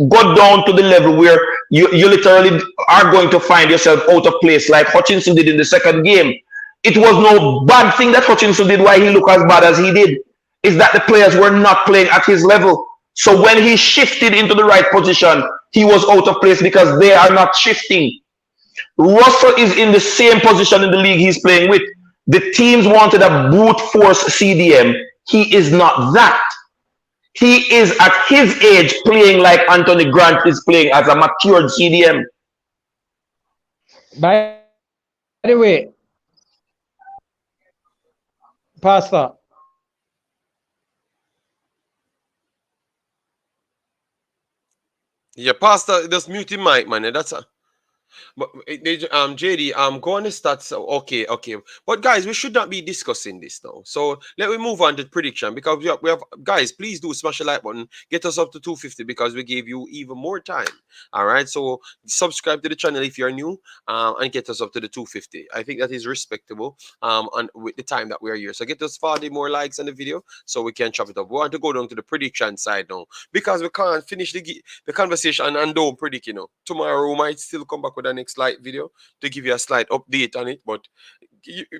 go down to the level where you literally are going to find yourself out of place, like Hutchinson did in the second game. It was no bad thing that Hutchinson did why he looked as bad as he did. Is that the players were not playing at his level. So when he shifted into the right position, he was out of place because they are not shifting. Russell is in the same position in the league he's playing with. The teams wanted a brute force CDM. He is not that. He is at his age playing like Anthony Grant is playing as a matured CDM.
By the way, Pastor.
Yeah, Pastor, just mute your mic, man. That's a... But JD, go on the stats. Okay. But guys, we should not be discussing this now. So let me move on to prediction, because we have guys, please do smash the like button, get us up to 250, because we gave you even more time. All right. So subscribe to the channel if you're new, and get us up to the 250. I think that is respectable. And with the time that we are here, so get us 40 more likes on the video so we can chop it up. We want to go down to the prediction side now, because we can't finish the conversation and don't predict. You know, tomorrow we might still come back with an slight video to give you a slight update on it, but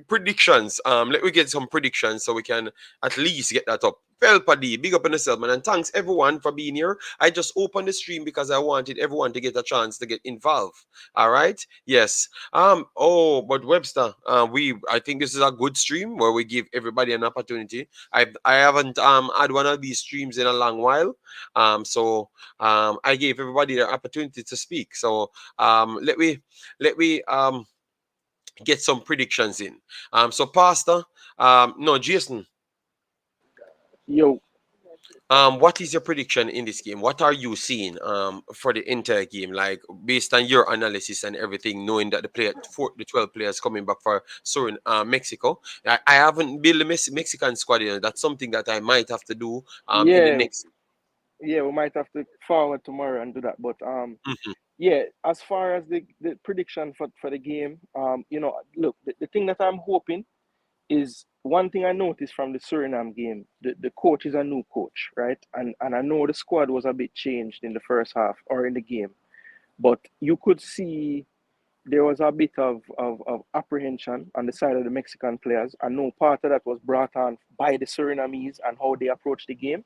predictions, let me get some predictions so we can at least get that up. Felpadi, big up on yourself, man, and thanks everyone for being here. I just opened the stream because I wanted everyone to get a chance to get involved. All right, yes. But Webster, I think this is a good stream where we give everybody an opportunity. I haven't had one of these streams in a long while, so I gave everybody the opportunity to speak. So let me get some predictions in. So Pastor, no, Jason.
Yo.
What is your prediction in this game? What are you seeing for the entire game? Like, based on your analysis and everything, knowing that the 12 players coming back for Suriname, Mexico. I haven't built a Mexican squad yet. That's something that I might have to do in the next.
Yeah, we might have to forward tomorrow and do that. But yeah, as far as the prediction for the game, look, the thing that I'm hoping is, one thing I noticed from the Suriname game, the coach is a new coach, right? And I know the squad was a bit changed in the first half or in the game, but you could see there was a bit of apprehension on the side of the Mexican players. I know part of that was brought on by the Surinamese and how they approached the game,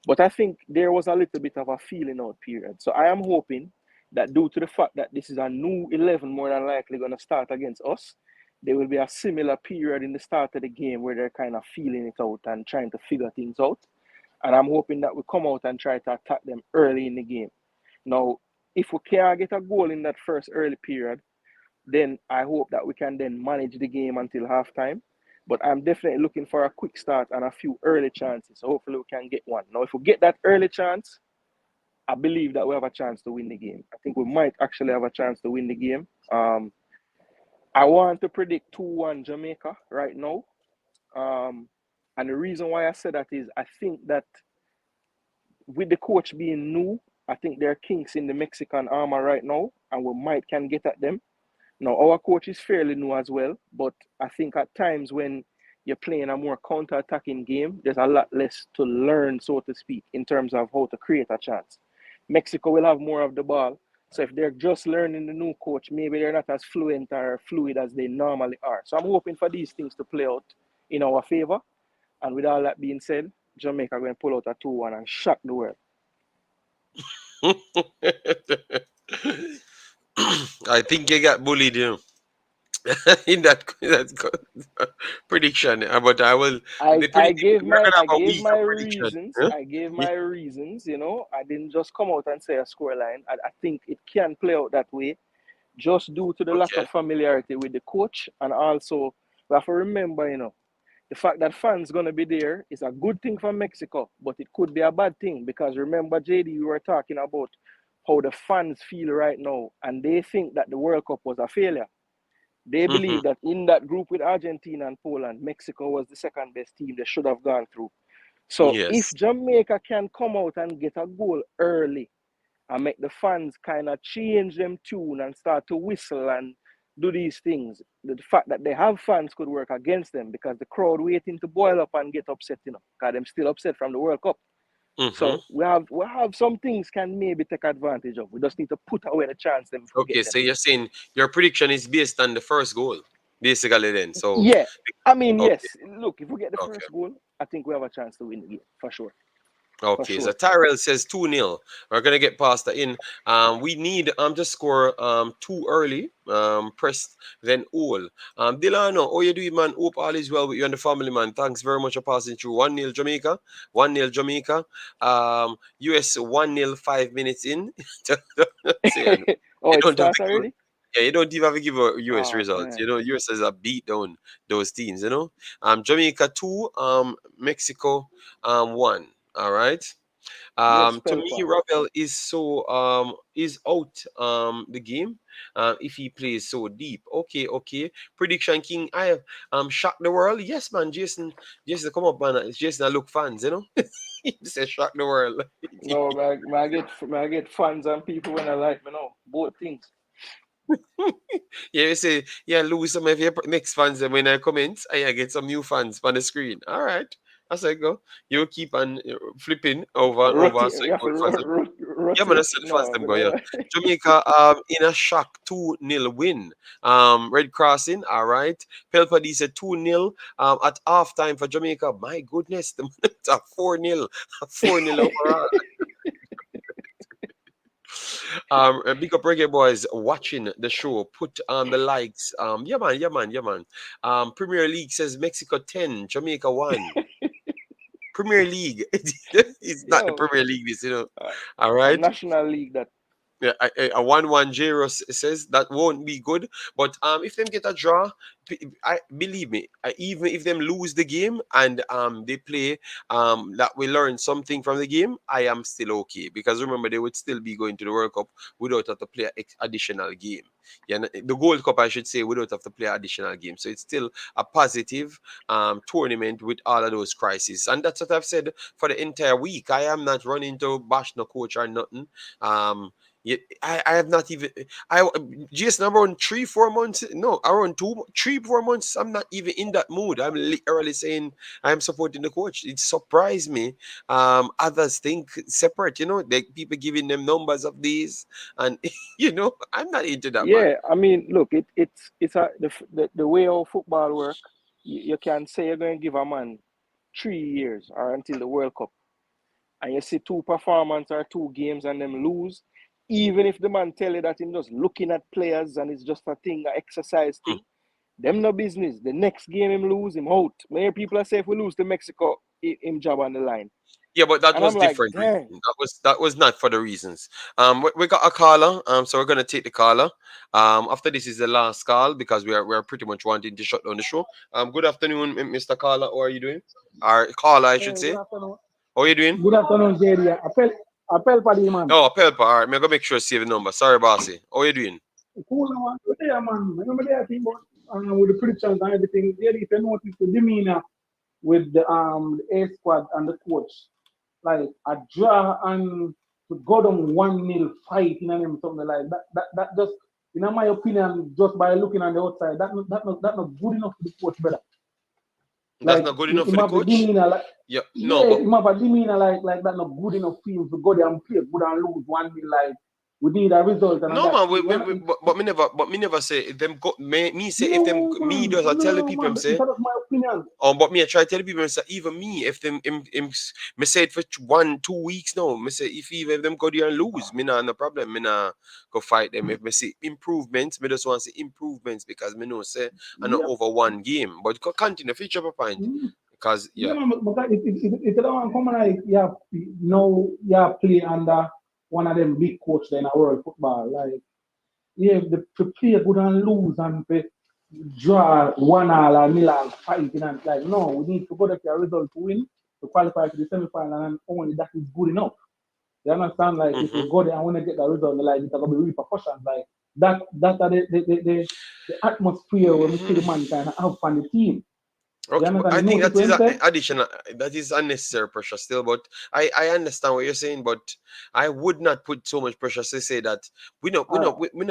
but I think there was a little bit of a feeling out period. So I am hoping that, due to the fact that this is a new 11 more than likely going to start against us, there will be a similar period in the start of the game where they're kind of feeling it out and trying to figure things out. And I'm hoping that we come out and try to attack them early in the game. Now, if we can't get a goal in that first early period, then I hope that we can then manage the game until halftime. But I'm definitely looking for a quick start and a few early chances. So hopefully we can get one. Now, if we get that early chance, I believe that we have a chance to win the game. I think we might actually have a chance to win the game. I want to predict 2-1 Jamaica right now. And the reason why I said that is I think that with the coach being new, I think there are kinks in the Mexican armor right now, and we might can get at them. Now, our coach is fairly new as well, but I think at times when you're playing a more counter-attacking game, there's a lot less to learn, so to speak, in terms of how to create a chance. Mexico will have more of the ball, so if they're just learning the new coach, maybe they're not as fluent or fluid as they normally are. So I'm hoping for these things to play out in our favor. And with all that being said, Jamaica are going to pull out a 2-1 and shock the world.
I think you got bullied, you know, in that prediction. But I will.
I gave my reasons. Huh? I gave my reasons. You know, I didn't just come out and say a scoreline. I think it can play out that way, just due to the lack of familiarity with the coach, and also we have to remember, you know, the fact that fans gonna be there is a good thing for Mexico, but it could be a bad thing because remember, JD, we were talking about how the fans feel right now, and they think that the World Cup was a failure. They believe that in that group with Argentina and Poland, Mexico was the second best team they should have gone through. So if Jamaica can come out and get a goal early and make the fans kind of change them tune and start to whistle and do these things, the fact that they have fans could work against them because the crowd waiting to boil up and get upset, you know, because they're still upset from the World Cup. So we have some things can maybe take advantage of. We just need to put away the chance. Them
okay, so you're saying your prediction is based on the first goal, basically. Then, so
yeah, I mean, yes. Look, if we get the first goal, I think we have a chance to win the game for sure.
Okay, sure. So Tyrell says 2-0. We're gonna get past the in. We need to score too early. Pressed then all. Delano, how you doing, man? Hope all is well with you and the family, man. Thanks very much for passing through. 1-0 Jamaica. 1-0 Jamaica. US 1-0 5 minutes in.
So, it starts already?
Yeah, you don't even have to give a US results. Man. You know, US has a beat down those teams, you know. Jamaica 2, Mexico 1. All right. To me, Ravel is is out the game if he plays so deep. Okay. Prediction King, I have shock the world. Yes, man. Jason come up, man. Jason, I look fans, you know. He said shock the world.
No, I get fans and people when I like me, no. Both things.
Yeah, you say, lose some of your next fans and when I comment, I get some new fans on the screen. All right. As I go, you keep on flipping over. So yeah, man, I said fast them go. Yeah, Jamaica in a shock 2-0 win. Red Crossing, all right. Pelpadi said 2-0 at halftime for Jamaica. My goodness, the 4-0 overall. Big up Reggae Boyz watching the show. Put on the likes. Yeah man. Premier League says Mexico 10, Jamaica 1. Premier League. It's not the Premier League, this, you know. All right.
National League that.
Yeah, a 1-1 Jero says that won't be good. But if them get a draw, believe me, even if them lose the game and they play that we learn something from the game, I am still okay. Because remember, they would still be going to the World Cup without have to play an additional game. Yeah, the Gold Cup, I should say, without have to play an additional game. So it's still a positive tournament with all of those crises. And that's what I've said for the entire week. I am not running to bash no coach or nothing. I have not even just around 3-4 months. No, around 3-4 months. I'm not even in that mood. I'm literally saying I'm supporting the coach. It surprised me. Others think separate. You know, like people giving them numbers of these, and you know, I'm not into that.
Yeah,
man.
I mean, look, it's the way our football work. You can say you're going to give a man 3 years or until the World Cup, and you see 2 performances or 2 games and them lose. Even if the man tell you that he's just looking at players and it's just a thing, an exercise thing, them no business. The next game him lose, him out. Many people are saying if we lose to Mexico, him job on the line.
Yeah, but that was different.
Like,
that was not for the reasons. We got a caller. So we're gonna take the caller. After this is the last call because we're pretty much wanting to shut down the show. Good afternoon, Mr. Caller. How are you doing? Our caller, I should say.
Good afternoon.
How are you doing?
Good afternoon, JD. Appel for the man.
Oh, Pelpa. All right, I'm gonna make sure to save the number. Sorry, bossy. How are you doing?
Cool, man. Yeah, man. Remember that thing about with the predictions and everything. JD, if you notice the demeanor with the A squad and the coach, like a draw and to go down 1-0 fighting and something like that just, in my opinion, just by looking on the outside, that not good enough for the coach, brother.
That's not good enough for the coach.
Like,
yeah,
no, but you have a demeanor like that not good enough for him to go there and play good and lose 1-0. Like we need a result. And
no, man. But me never say if them go. Me say if them man, me does I tell the people
man,
say.
That's my opinion.
But me I try to tell the people say even me if them me say it for 1-2 weeks now. Me say if them go there and lose, me nah no problem. Me nah go fight them. If me see improvements, me just want to see improvements because me know say I know over one game. But continue feature per point. Because
yeah, but it don't come like you have play under one of them big coaches in a world football. Like the play good and lose and draw 1-1 or 0 fighting and like no, we need to go there for a result to win to qualify for the semi-final and only that is good enough. You understand? Like if we go there and want to get the result, like it's gonna be repercussions. Like that are the atmosphere when we see the man kind of have on the team.
Okay, I think that is additional. That is unnecessary pressure still, but I understand what you're saying. But I would not put so much pressure to say that we not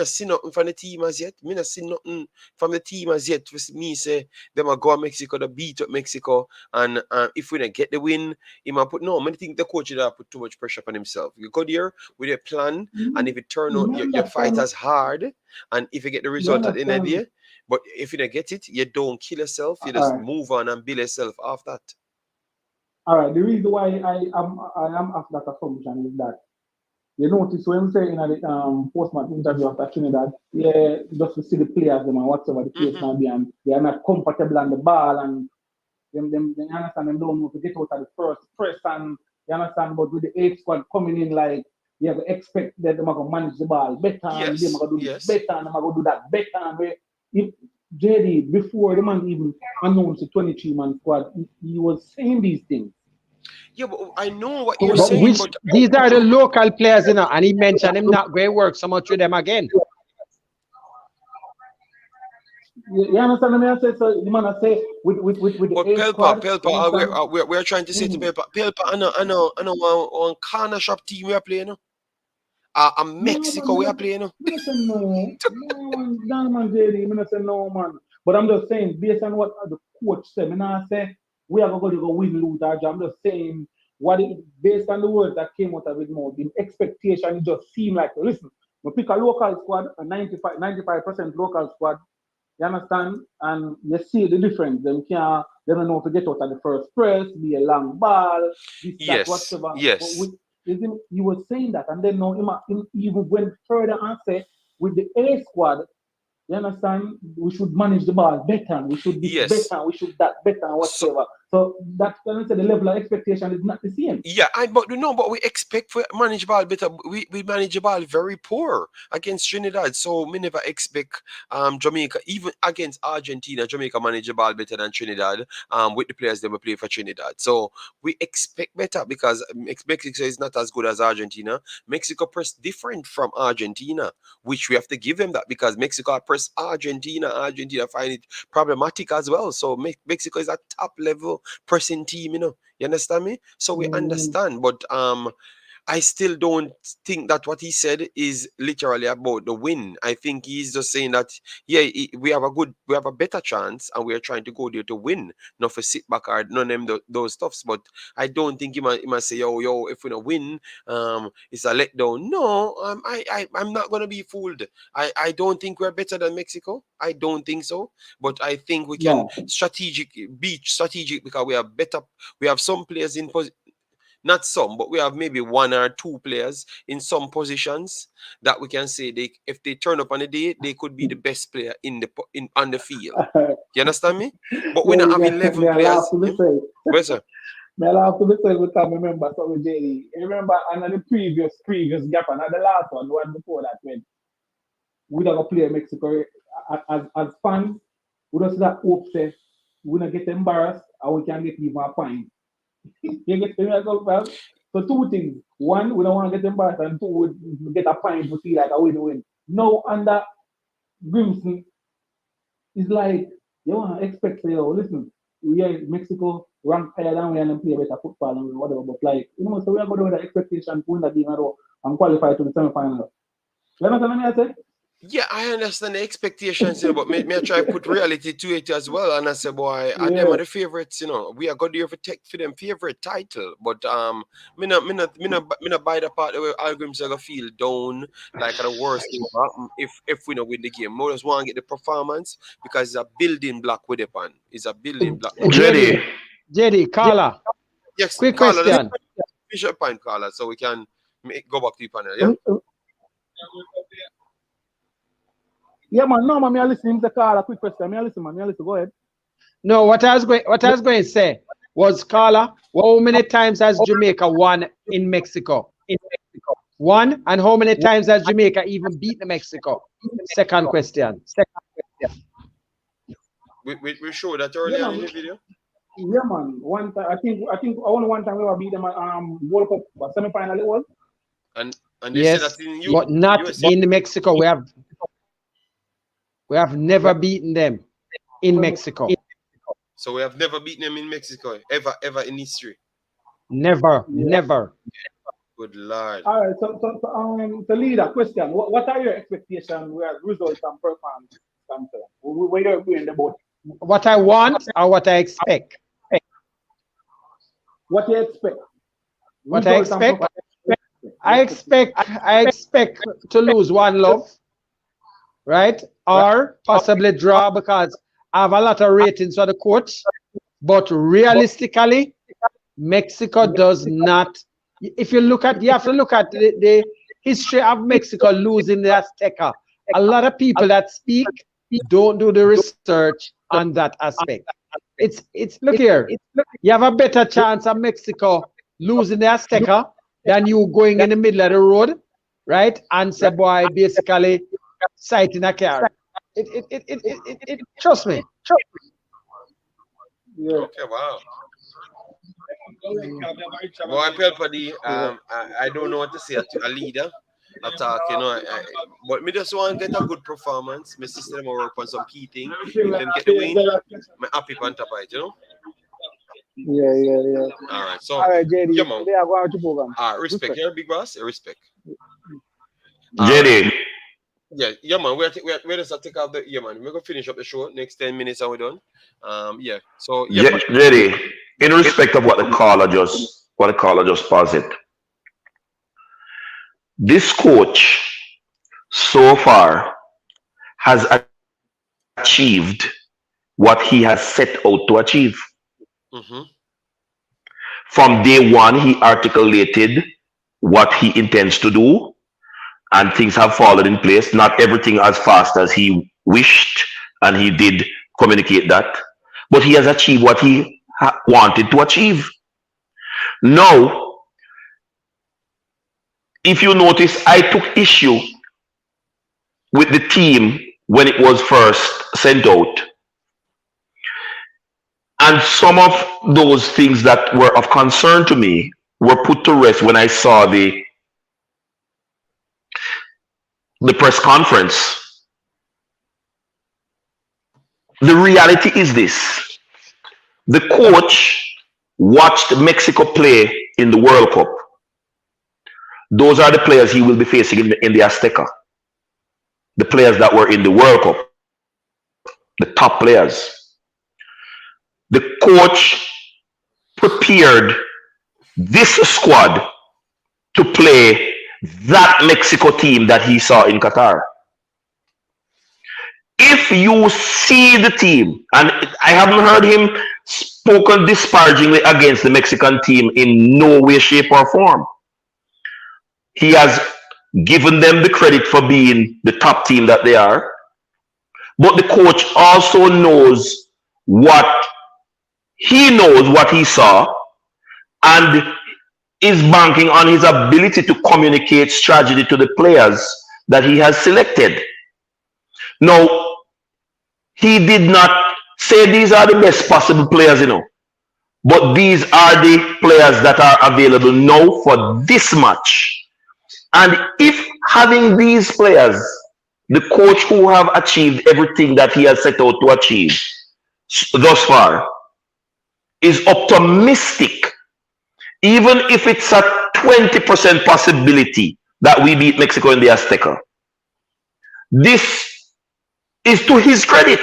see nothing from the team as yet. We not see nothing from the team as yet. Me say them a go to Mexico, they beat up Mexico, and if we don't get the win, he might put no. I think the coach would put too much pressure on himself. You go there with a plan, and if it turn out your fight as hard, and if you get the result at the end of the day. But if you don't get it, you don't kill yourself. You just move on and build yourself off that.
All right. The reason why I am after that assumption is that you notice when say in the post-match interview after Trinidad, just to see the players them and whatever the case can be, and they are not comfortable on the ball, and them you understand them don't know to get out of the first press, and you understand. But with the 8 squad coming in, like you have to expect that they're gonna manage the ball better, and they're gonna do this better, and they're gonna do that better, and if JD, before the man even announced the 23-man squad, he was saying these things.
Yeah, but I know what you're saying. But
these are the local players, and he mentioned him not going to work so much with them again.
You understand me? I say so. The man I say with
Pelpa, we're trying to say to Pelpa, I know on corner shop team we are playing. Mexico we are playing.
No, man, JD. I say no, man. But I'm just saying, based on what the coach said, I say we are going to go win, lose our job. I'm just saying based on the words that came out of his mouth, the expectation it just seemed like listen, we pick a local squad, a 95% local squad. You understand? And you see the difference. They don't know to get out of the first press, be a long ball, that, whatever.
Yes.
He was saying that, and then now he even went further and said, with the A squad, you understand, we should manage the ball better, we should be better, we should that better, whatever. So that's the level of expectation is not the same.
Yeah, but we expect for manage ball better. We manage the ball very poor against Trinidad. So we never expect Jamaica, even against Argentina, Jamaica manage the ball better than Trinidad with the players that we play for Trinidad. So we expect better because Mexico is not as good as Argentina. Mexico press different from Argentina, which we have to give them that because Mexico press Argentina find it problematic as well. So Mexico is a top level pressing team, you understand me? So we understand, but I still don't think that what he said is literally about the win. I think he's just saying that we have a better chance and we are trying to go there to win, not for sit back or none of them those stuffs. But I don't think he must say yo if we don't win it's a letdown. No, I'm not gonna be fooled. I don't think we're better than Mexico. I don't think so. But I think we can be strategic because we have some players in position. Not some, but we have maybe 1 or 2 players in some positions that we can say if they turn up on the day, they could be the best player on the field. You understand me? But we don't have 11 players. Where's sir?
I laugh to myself because I remember something, JD. Remember, under the previous gap, and the last one, the one before that, when we don't play Mexico as fans, we don't see that hope say we don't get embarrassed and we can get even a point. You get me? So two things. One, we don't want to get embarrassed, and two, we get a point to feel like a win. Now under Grimson, it's like you want to expect, listen, we are in Mexico, rank higher than we and play better football and whatever, but like, so we are going to have the expectation to win that game and qualify to the semi-final. You understand what I say?
Yeah, I understand the expectations, but me I try to put reality to it as well. And I say, boy, and them are the favorites, we are going to take for them favorite title. But me not buy the part where Hallgrimsson gonna feel down like the worst thing if we don't win the game. We just want to get the performance because it's a building block with the pan. It's a building block.
JD, Carla.
Yes,
quick
Carla,
question.
Finish your point, Carla, so we can go back to the panel. Yeah.
Yeah, man. No, man. Me listen to Carla. Quick question. Me listen, man. Go ahead.
No, what I was going to say was, Carla, how many times has Jamaica won in Mexico? One, and how many times has Jamaica even beaten Mexico? Second question.
We showed that earlier in the video.
Yeah, man. One time, I think only one time we were beat them at World Cup semi-final it was.
And they
yes,
said that in
but not
USA.
in Mexico. We have never beaten them in Mexico.
So we have never beaten them in Mexico ever in history.
Never.
Good Lord.
All right. So leader, question: What are your expectations with results and performance? Where are you in the boat?
What I want or what I expect?
What you expect?
What I expect? I expect to lose 1-0, right? Or possibly draw, because I have a lot of ratings for the coach. But realistically, Mexico does not. If you look at, you have to look at the history of Mexico losing the Azteca. A lot of people that speak don't do the research on that aspect. It's look here. You have a better chance of Mexico losing the Azteca than you going in the middle of the road, right? And say, boy, basically sighting a car. It trust me.
Yeah.
Okay, wow. Well, I feel for the I don't know what to say to a leader attack, but me just want to get a good performance. My sister will work on some key things. You can get the win. I'm happy on top of it,
Yeah.
All right, so
all right, JD.
yeah, man.
Today I go out to program.
Respect. You're a big boss. Respect.
JD.
Yeah, man. We're just take off the man. We're gonna finish up the show next 10 minutes and we're done. Yeah. So
JD, in respect of what the caller just posited, this coach so far has achieved what he has set out to achieve.
Mm-hmm.
From day one, he articulated what he intends to do, and things have fallen in place. Not everything as fast as he wished, and he did communicate that, but he has achieved what he wanted to achieve. Now, if you notice, I took issue with the team when it was first sent out. And some of those things that were of concern to me were put to rest when I saw the press conference. The reality is this: the coach watched Mexico play in the World Cup. Those are the players he will be facing in the Azteca. The players that were in the World Cup, the top players. The coach prepared this squad to play that Mexico team that he saw in Qatar. If you see the team, and I haven't heard him spoken disparagingly against the Mexican team in no way, shape, or form. He has given them the credit for being the top team that they are. But the coach also knows what he saw, and is banking on his ability to communicate strategy to the players that he has selected. Now, he did not say these are the best possible players, but these are the players that are available now for this match. And if having these players, the coach who have achieved everything that he has set out to achieve thus far, is optimistic, even if it's a 20% possibility that we beat Mexico in the Azteca, this is to his credit.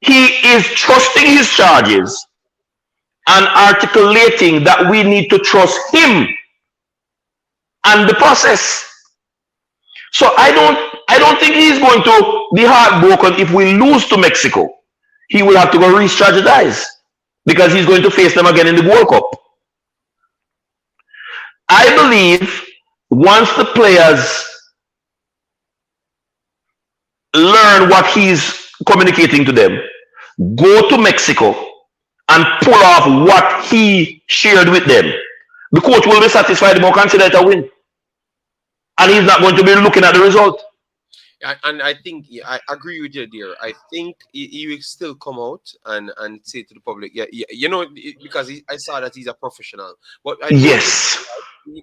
He is trusting his charges and articulating that we need to trust him and the process. So I don't think he's going to be heartbroken if we lose to Mexico. He will have to go re-strategize because he's going to face them again in the World Cup. I believe once the players learn what he's communicating to them, go to Mexico and pull off what he shared with them, the coach will be satisfied, more consider it a win. And he's not going to be looking at the result.
And I think I agree with you there. I think he will still come out and say to the public, because I saw that he's a professional. But
yes,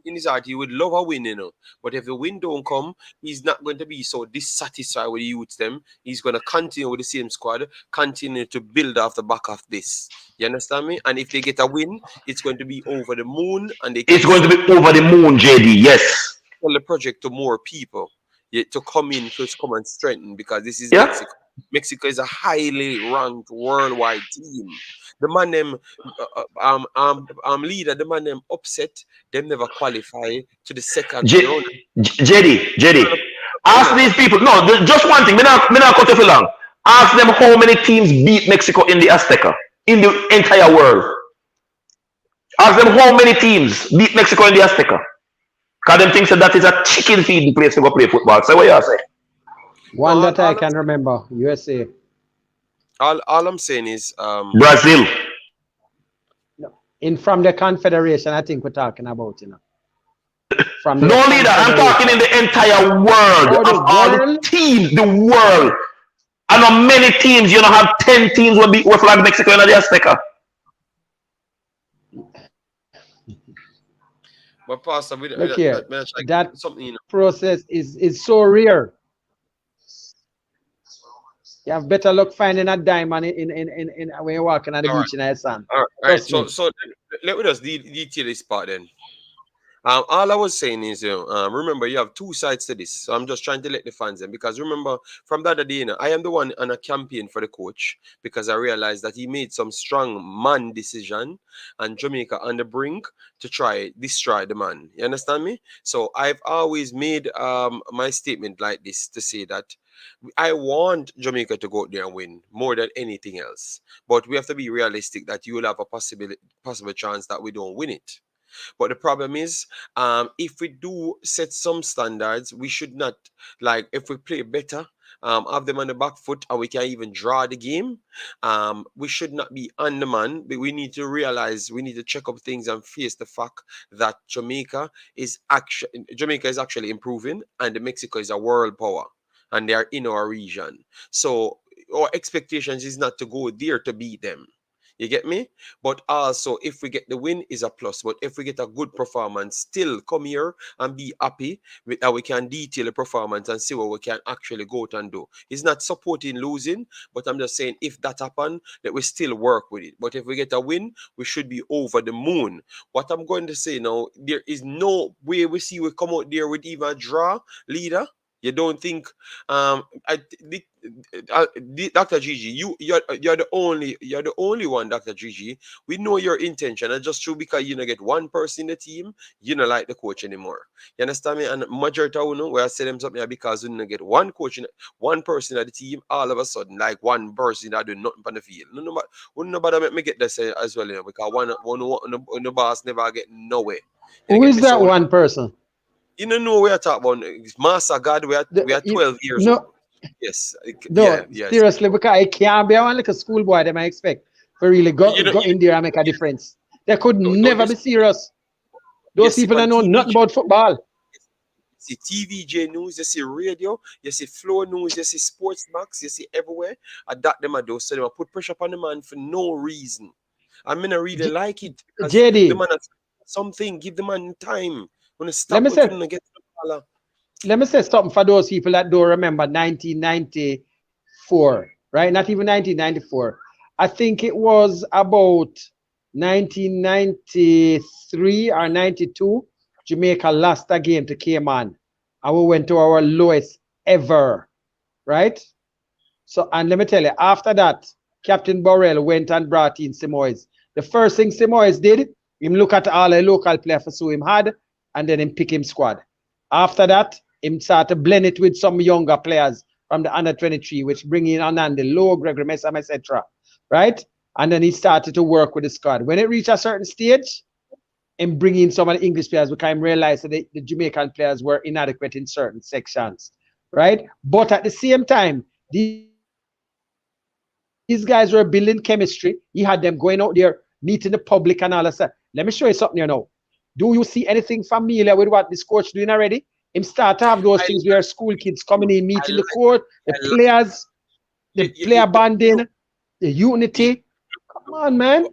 in his heart, he would love a win, But if the win don't come, he's not going to be so dissatisfied with the youths. He's going to continue with the same squad, continue to build off the back of this. You understand me? And if they get a win, it's going to be over the moon, and
it's going to be over the moon, JD. Yes.
Tell the project to more people. To come in, first come and strengthen, because this is Mexico. Mexico is a highly ranked worldwide team. The man them leader, the man them upset, them never qualify to the second round.
JD, ask these people. No, just one thing. Me not cut you for long. Ask them how many teams beat Mexico in the Azteca in the entire world. Ask them how many teams beat Mexico in the Azteca. Because them think that is a chicken feeding place to go play football. So what you say?
One that I can remember, USA.
All I'm saying is
Brazil.
No, from the Confederation, I think we're talking about, From
no leader, I'm talking in the entire world. All the teams, the world. I know many teams, have 10 teams will flag Mexico in the Azteca.
But Pastor,
that something, process is so rare. You have better luck finding a diamond in when you're walking on the beach in the sand.
All right. So let me just detail this part then. All I was saying is, remember, you have two sides to this. So I'm just trying to let the fans in, because remember, from the other day, I am the one on a campaign for the coach, because I realized that he made some strong man decision and Jamaica on the brink to try destroy the man. You understand me? So I've always made my statement like this to say that I want Jamaica to go out there and win more than anything else. But we have to be realistic that you will have a possible chance that we don't win it. But the problem is, if we do set some standards, we should not, like, if we play better, have them on the back foot, and we can even draw the game, we should not be undermanned. But we need to realize, we need to check up things and face the fact that Jamaica is actually improving, and Mexico is a world power, and they are in our region. So our expectations is not to go there to beat them. You get me? But also, if we get the win, is a plus. But if we get a good performance, still come here and be happy that we can detail the performance and see what we can actually go out and do. It's not supporting losing, but I'm just saying, if that happen, that we still work with it. But if we get a win, we should be over the moon. What I'm going to say now, there is no way we come out there with even a draw, leader. You don't think, Dr. Gigi, you're the only one, Dr. Gigi. We know your intention, and just true because you don't get one person in the team, you don't like the coach anymore. You understand me? And majority of you where I say them something because you don't get one person at the team, all of a sudden, like one person that do nothing on the field. Nobody make me get this as well, because one the boss never get nowhere.
Who is that one person?
You don't know we're talking about. Master God, we are 12 years old. Yes.
Seriously, because I can't be one like a schoolboy that I expect to really go in there and make a difference. They could never be serious. Those people that know nothing about football.
You see TVJ News, you see radio, you see Flow News, you see Sports Max, you see everywhere. Adapt them at those, so they will put pressure upon the man for no reason. I mean, I really like it.
JD,
the man has something, give the man time. When stop let
me say something for those people that don't remember 1994, right? Not even 1994. I think it was about 1993 or 92. Jamaica lost a game to Cayman, and we went to our lowest ever, right? So, and let me tell you, after that, Captain Burrell went and brought in Simoes. The first thing Simoes did, him look at all the local players who him had, and then him pick him squad. After that, him start to blend it with some younger players from the under 23, which bring in Anand, Low, Gregory Messam, etc. Right? And then he started to work with the squad. When it reached a certain stage, and bring in some of the English players because I realized that the Jamaican players were inadequate in certain sections, right? But at the same time, these guys were building chemistry. He had them going out there, meeting the public and all that stuff. Let me show you something here now. Do you see anything familiar with what this coach doing already? Him start to have those things where school kids coming in, meeting the court, the players, the player banding, the unity. Come on, man.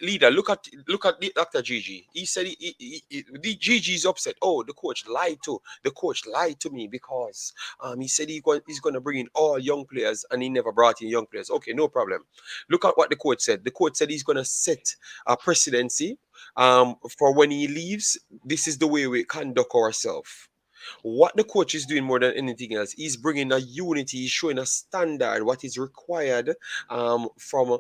Leader, look at Dr. Gigi. He said the Gigi's upset. Oh, the coach lied to me because he said he's going to bring in all young players and he never brought in young players. Okay, no problem. Look at what the coach said. The coach said he's going to set a presidency for when he leaves. This is the way we conduct ourselves. What the coach is doing more than anything else, he's bringing a unity, he's showing a standard, what is required from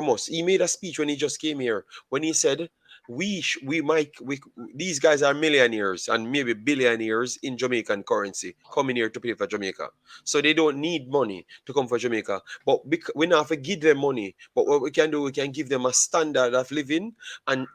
us. He made a speech when he just came here, when he said, these guys are millionaires and maybe billionaires in Jamaican currency coming here to play for Jamaica. So they don't need money to come for Jamaica. But we don't have to give them money. But what we can do, we can give them a standard of living and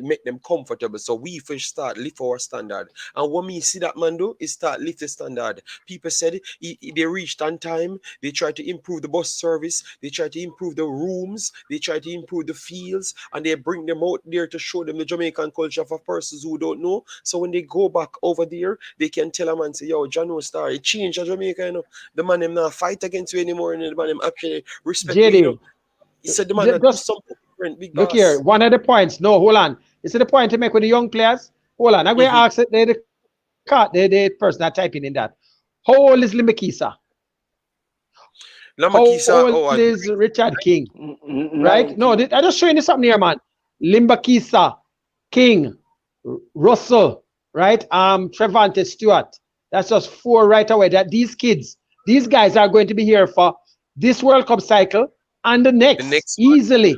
make them comfortable. So we first start lift our standard. And when we see that man do, is start lift the standard. People said they reached on time. They try to improve the bus service. They try to improve the rooms. They try to improve the fields. And they bring them out there to show them the Jamaican culture for persons who don't know. So when they go back over there, they can tell a man, say, yo, John Star, it changed Jamaica, you know. The man them not fight against you anymore, and the man them actually respect you, you know. He said the man do something different, big
look
boss.
Here, one of the points. No, hold on. You see the point to make with the young players? Hold on. I'm going to ask it, the person that typing in that. How old is Lembisika? How old is Richard King? Right? No, I'm just showing you something here, man. Lembisika, King, Russell, right? Trevante Stewart. That's just 4 right away. That these guys are going to be here for this World Cup cycle and the next easily,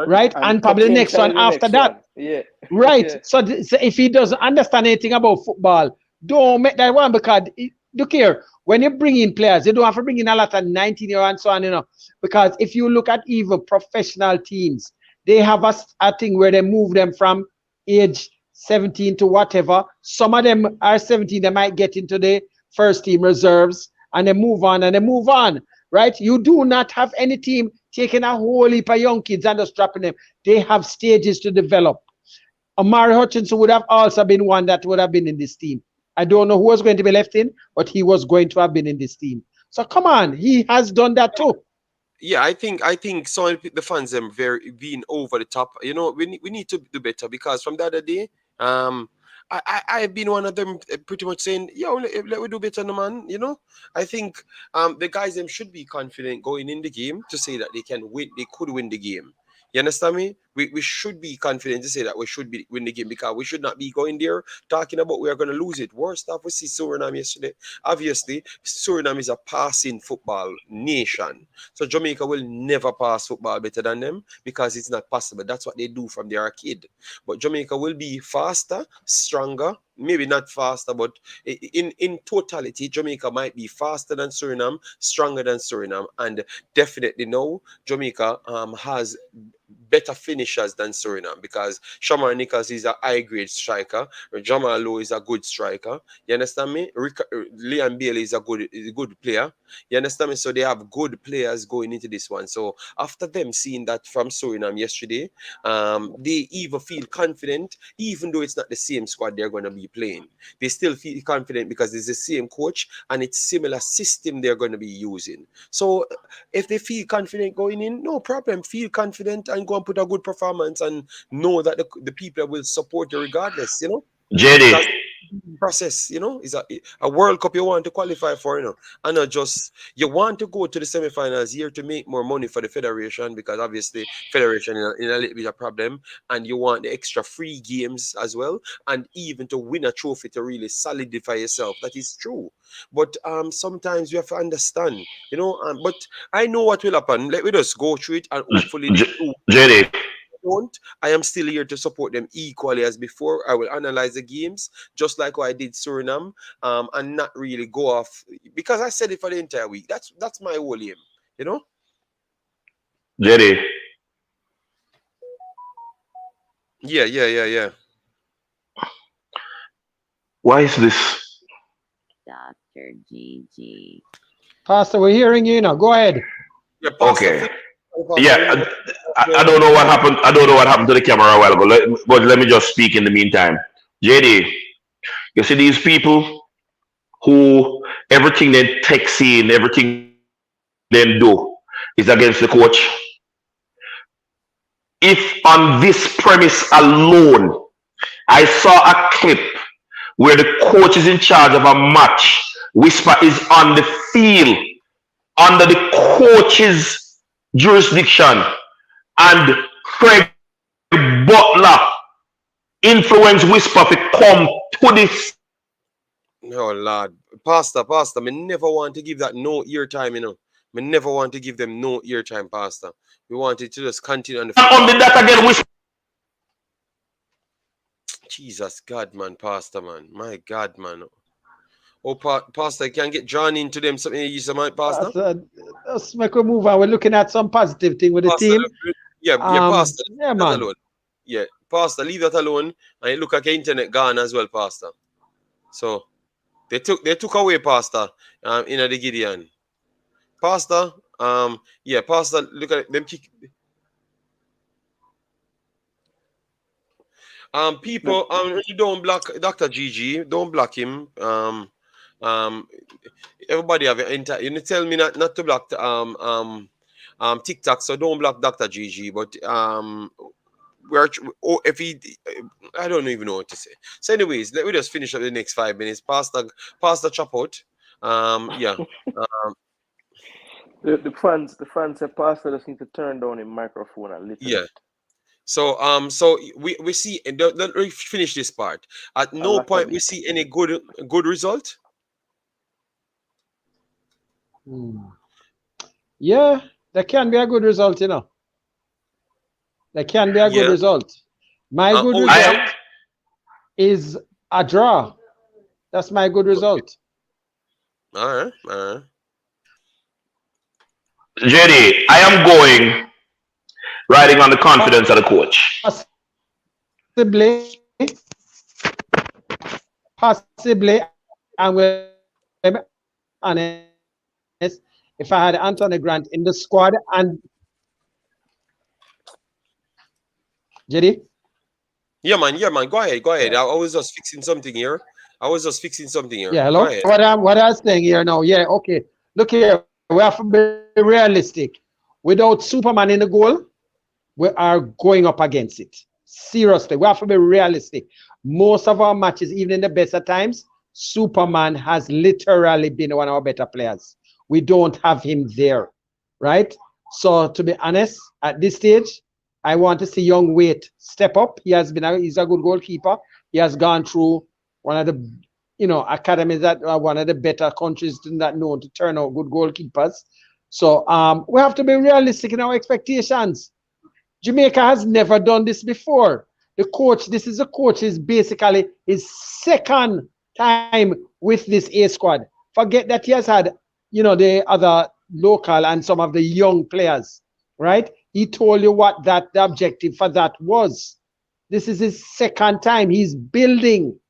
right? And probably the next one after that.
Yeah.
Right.
Yeah.
So if he doesn't understand anything about football, don't make that one, because look here, when you bring in players, you don't have to bring in a lot of 19-year-olds and so on, you know, because if you look at even professional teams, they have a thing where they move them from age 17 to whatever. Some of them are 17, they might get into the first team reserves and they move on, right? You do not have any team taking a whole heap of young kids and just dropping them. They have stages to develop. Omari Hutchinson would have also been one that would have been in this team. I don't know who was going to be left in, but he was going to have been in this team. So come on, he has done that too.
Yeah, I think some of the fans them very being over the top. You know, we need to do better, because from the other day, I've been one of them pretty much saying, yo, let we do better, no man. You know, I think the guys them should be confident going in the game to say that they can win. They could win the game. You understand me? We should be confident to say that we should win the game, because we should not be going there talking about we are going to lose it. Worst off, we see Suriname yesterday. Obviously, Suriname is a passing football nation. So Jamaica will never pass football better than them, because it's not possible. That's what they do from their kid. But Jamaica will be faster, stronger, maybe not faster, but in totality, Jamaica might be faster than Suriname, stronger than Suriname, and definitely now Jamaica has better finishers than Suriname, because Shamar Nichols is a high-grade striker. Jamal Lowe is a good striker. You understand me? Leigh Bailey is a good player. You understand me? So they have good players going into this one. So after them seeing that from Suriname yesterday, they even feel confident, even though it's not the same squad they're going to be playing. They still feel confident because it's the same coach and it's similar system they're going to be using. So if they feel confident going in, no problem. Feel confident and go and put a good performance and know that the people will support you regardless, you know.
JD.
Process, you know, is a World Cup you want to qualify for, you know, and not just you want to go to the semi-finals here to make more money for the federation, because obviously federation in a little bit of problem, and you want the extra free games as well, and even to win a trophy to really solidify yourself. That is true, but sometimes you have to understand, you know. But I know what will happen. Let me just go through it, and hopefully
JD.
I am still here to support them equally as before. I will analyze the games just like what I did Suriname, and not really go off, because I said it for the entire week. That's my whole aim, you know.
JD.
Yeah.
Why is this?
Dr. GG.
Pastor, we're hearing you now. Go ahead.
Yeah, Pastor,
okay. Yeah, I don't know what happened. I don't know what happened to the camera a while ago. But let me just speak in the meantime. JD, you see these people who everything they text in, everything they do is against the coach. If on this premise alone, I saw a clip where the coach is in charge of a match, Whisper is on the field under the coach's jurisdiction, and Craig Butler influence Whisper to come to this.
No, Lord. Pastor, me never want to give that no ear time, you know. Me never want to give them no ear time, Pastor. We want it to just continue on the
that again, Whisper.
Jesus God, man, Pastor, man. My God, man. Oh, Pastor, can get drawn into them something you use, Pastor?
Let's make a move on. We're looking at some positive thing with the team.
Yeah, Pastor.
Yeah, man.
Alone. Yeah, Pastor, leave that alone. And you look like the internet gone as well, Pastor. So they took away Pastor in the Gideon. Pastor, yeah, Pastor, look at them kick. People, you don't block Dr. GG, don't block him. Everybody have your you tell me not to block TikTok, so don't block Dr. GG. But if he, I don't even know what to say. So, anyways, let me just finish up the next 5 minutes. Pastor chop out. Yeah.
The fans say Pastor just need to turn down his microphone a little.
Yeah. So so we see, and let me finish this part. At no point we see any good result.
Yeah, there can be a good result, you know. There can be a good result. My good result is a draw. That's my good result.
All right.
JD, I am going riding on the confidence of the coach.
Possibly, and we're honest, if I had Anthony Grant in the squad and JD?
Yeah, man. Go ahead. I was just fixing something here.
Yeah, hello. What I was saying here now. Yeah, okay. Look here, we have to be realistic. Without Superman in the goal, we are going up against it. Seriously, we have to be realistic. Most of our matches, even in the best of times, Superman has literally been one of our better players. We don't have him there, right? So to be honest, at this stage, I want to see young Wait step up. He's a good goalkeeper. He has gone through one of the academies that are one of the better countries that know to turn out good goalkeepers. So we have to be realistic in our expectations. Jamaica has never done this before. This is the coach's basically his second time with this A squad. Forget that he has had, the other local and some of the young players, right? He told you what the objective for that was. This is his second time. He's building.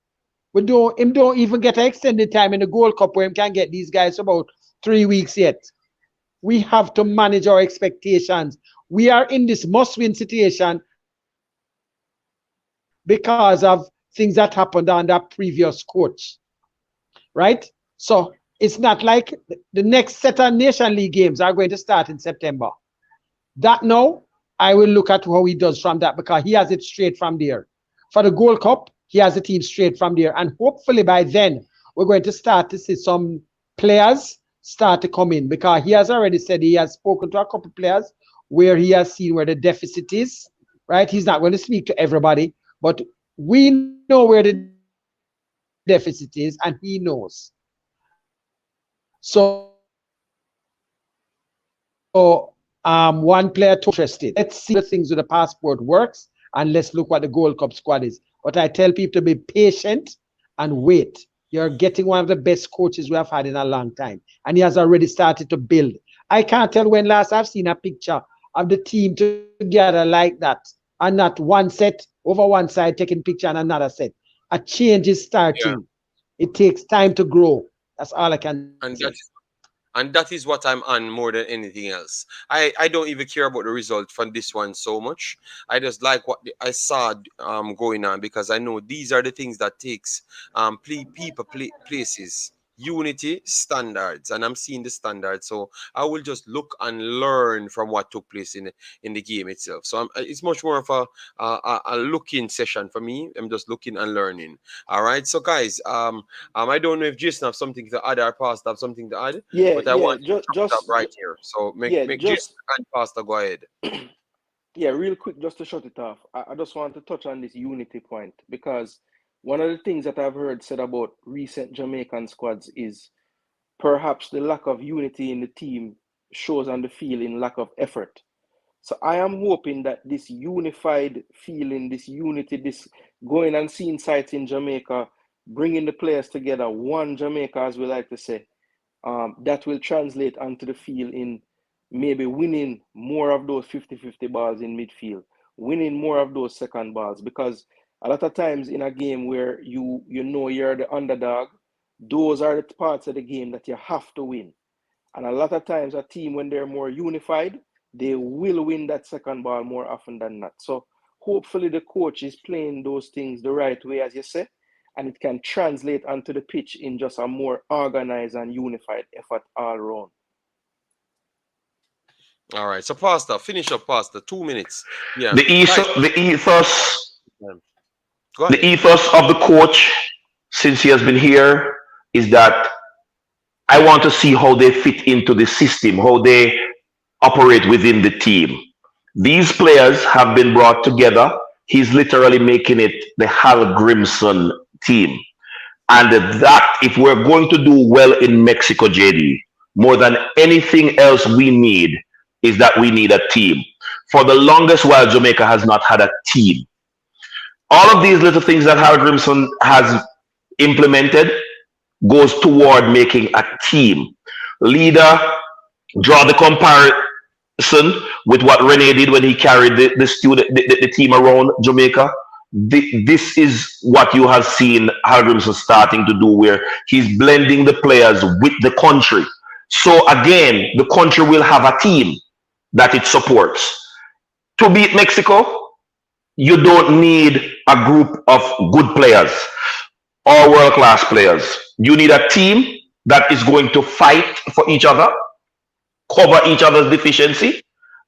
Him don't even get an extended time in the Gold Cup where he can get these guys about 3 weeks yet. We have to manage our expectations. We are in this must-win situation because of things that happened under previous coach, right? So it's not like the next set of Nation League games are going to start in September. That now, I will look at how he does from that because he has it straight from there. For the Gold Cup, he has the team straight from there. And hopefully by then, we're going to start to see some players start to come in because he has already said he has spoken to a couple of players where he has seen where the deficit is, right? He's not going to speak to everybody, but we know where the deficit is and he knows. So one player interested. Let's see the things with the passport works and let's look what the Gold Cup squad is. But I tell people to be patient and wait. You're getting one of the best coaches we have had in a long time. And he has already started to build. I can't tell when last I've seen a picture of the team together like that. And not one set over one side taking picture and another set. A change is starting. Yeah. It takes time to grow. That's all I can say.
And that is what I'm on more than anything else. I don't even care about the result from this one so much. I just like what I saw going on because I know these are the things that takes people, places, unity, standards, and I'm seeing the standards. So I will just look and learn from what took place in the game itself. So it's much more of a looking session for me. I'm just looking and learning. All right. So guys, I don't know if Jason have something to add or Pastor have something to add.
Yeah,
but I want just right here. So make Jason and Pastor go ahead.
Yeah, real quick, just to shut it off. I just want to touch on this unity point because one of the things that I've heard said about recent Jamaican squads is perhaps the lack of unity in the team shows on the field in lack of effort. So I am hoping that this unified feeling, this unity, this going and seeing sites in Jamaica, bringing the players together, one Jamaica, as we like to say, that will translate onto the field in maybe winning more of those 50-50 balls in midfield, winning more of those second balls, because a lot of times in a game where you know you're the underdog, those are the parts of the game that you have to win. And a lot of times a team, when they're more unified, they will win that second ball more often than not. So hopefully the coach is playing those things the right way, as you say, and it can translate onto the pitch in just a more organized and unified effort all around.
All right. So Pastor, finish up, Pastor. 2 minutes. Yeah.
The ethos of the coach, since he has been here, is that I want to see how they fit into the system, how they operate within the team. These players have been brought together. He's literally making it the Hallgrimsson team. And that, if we're going to do well in Mexico, JD, more than anything else we need is that we need a team. For the longest while, Jamaica has not had a team. All of these little things that Hallgrimsson has implemented goes toward making a team. Leader, draw the comparison with what Rene did when he carried the team around Jamaica. This is what you have seen Hallgrimsson starting to do, where he's blending the players with the country. So again, the country will have a team that it supports. To beat Mexico, you don't need a group of good players or world-class players. You need a team that is going to fight for each other, cover each other's deficiency,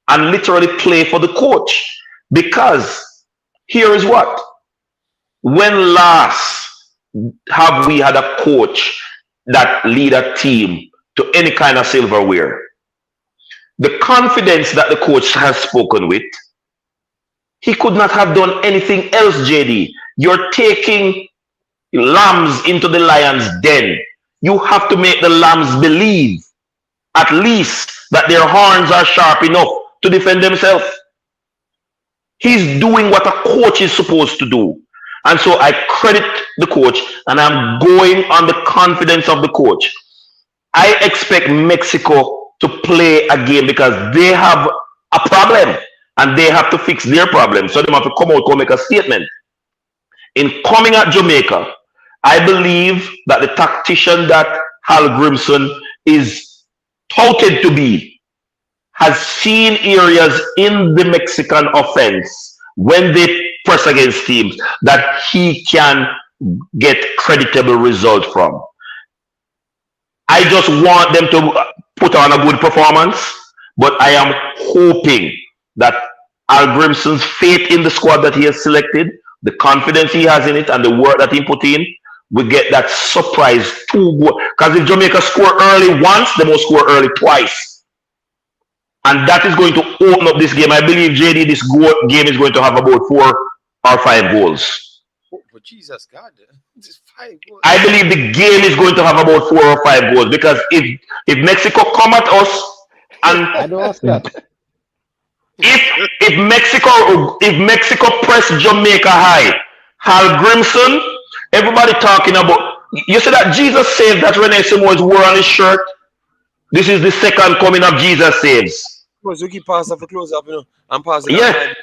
and literally play for the coach. Because here is what. When last have we had a coach that lead a team to any kind of silverware? The confidence that the coach has spoken with, he could not have done anything else, JD. You're taking lambs into the lion's den. You have to make the lambs believe, at least, that their horns are sharp enough to defend themselves. He's doing what a coach is supposed to do. And so I credit the coach, and I'm going on the confidence of the coach. I expect Mexico to play a game because they have a problem. and they have to fix their problems. So they have to come out and make a statement. In coming at Jamaica, I believe that the tactician that Hallgrimsson is touted to be has seen areas in the Mexican offense when they press against teams that he can get creditable result from. I just want them to put on a good performance, but I am hoping that Hallgrimsson's faith in the squad that he has selected, the confidence he has in it, and the work that he put in, we get that surprise 2 goals. Because if Jamaica score early once, they must score early twice. And that is going to open up this game. I believe, JD, this game is going to have about 4 or 5 goals.
Oh, but Jesus God, just 5 goals.
I believe the game is going to have about 4 or 5 goals, because if Mexico come at us and
I don't ask that.
if Mexico press Jamaica high, Hallgrimsson, everybody talking about, you see that Jesus saved that Rene Samuels wore on his shirt? This is the second coming of Jesus saves.
Because you keep passing for close up, you know. I'm passing.
Yeah.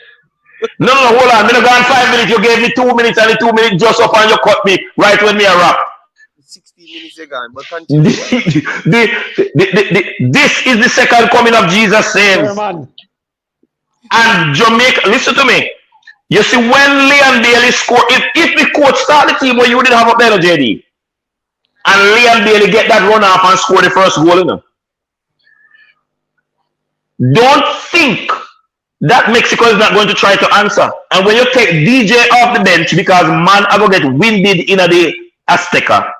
No, hold on. I'm going to go on 5 minutes. You gave me 2 minutes, and the 2 minutes just up, and you cut me right when me a wrap.
16 minutes again, but continue.
This is the second coming of Jesus saves. And Jamaica, listen to me. You see, when Leigh and Bailey score, if the coach start the team where you didn't have up there, JD, and Leigh and Bailey get that run off and score the first goal, you know, don't think that Mexico is not going to try to answer. And when you take DJ off the bench because man I go get winded in the Azteca,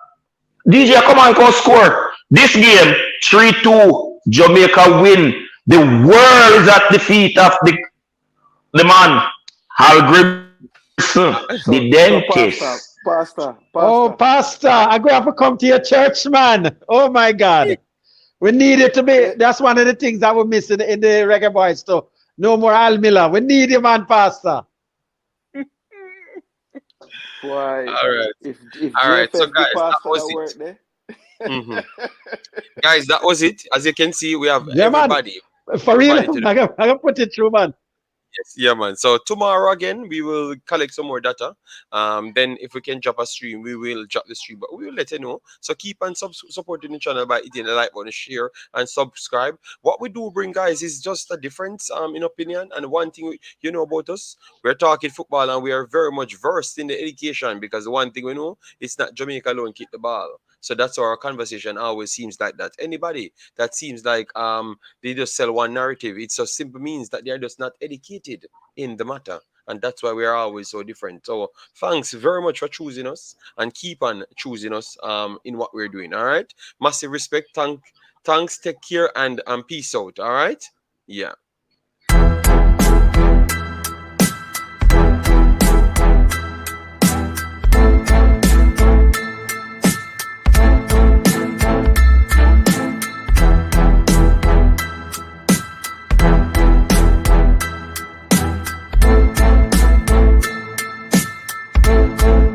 DJ come on, go score. This game 3-2, Jamaica win. The world is at the feet of the man Hallgrimsson, the dentist.
Pastor.
Oh, Pastor, I'm going to have to come to your church, man. Oh, my God. We need it to be. That's one of the things that we're missing in the Reggae Boyz too. No more Al Miller. We need him, man, Pastor.
Why?
All right.
If
All right. So,
JFF
guys, that
pastor
was
work
it.
there.
Guys, that was it. As you can see, we have everybody.
Man. For real,
Everybody
I'm going to put it through, man.
Yes, yeah, man. So tomorrow again, we will collect some more data. Then if we can drop a stream, we will drop the stream, but we will let you know. So keep on supporting the channel by hitting the like button, share, and subscribe. What we do bring, guys, is just a difference in opinion. And one thing you know about us, we're talking football, and we are very much versed in the education, because the one thing we know, it's not Jamaica alone keep the ball. So that's our conversation always seems like that. Anybody that seems like they just sell one narrative, it just simply means that they're just not educated in the matter. And that's why we are always so different. So thanks very much for choosing us, and keep on choosing us in what we're doing. All right. Massive respect. Thanks. Take care, and peace out. All right. Yeah.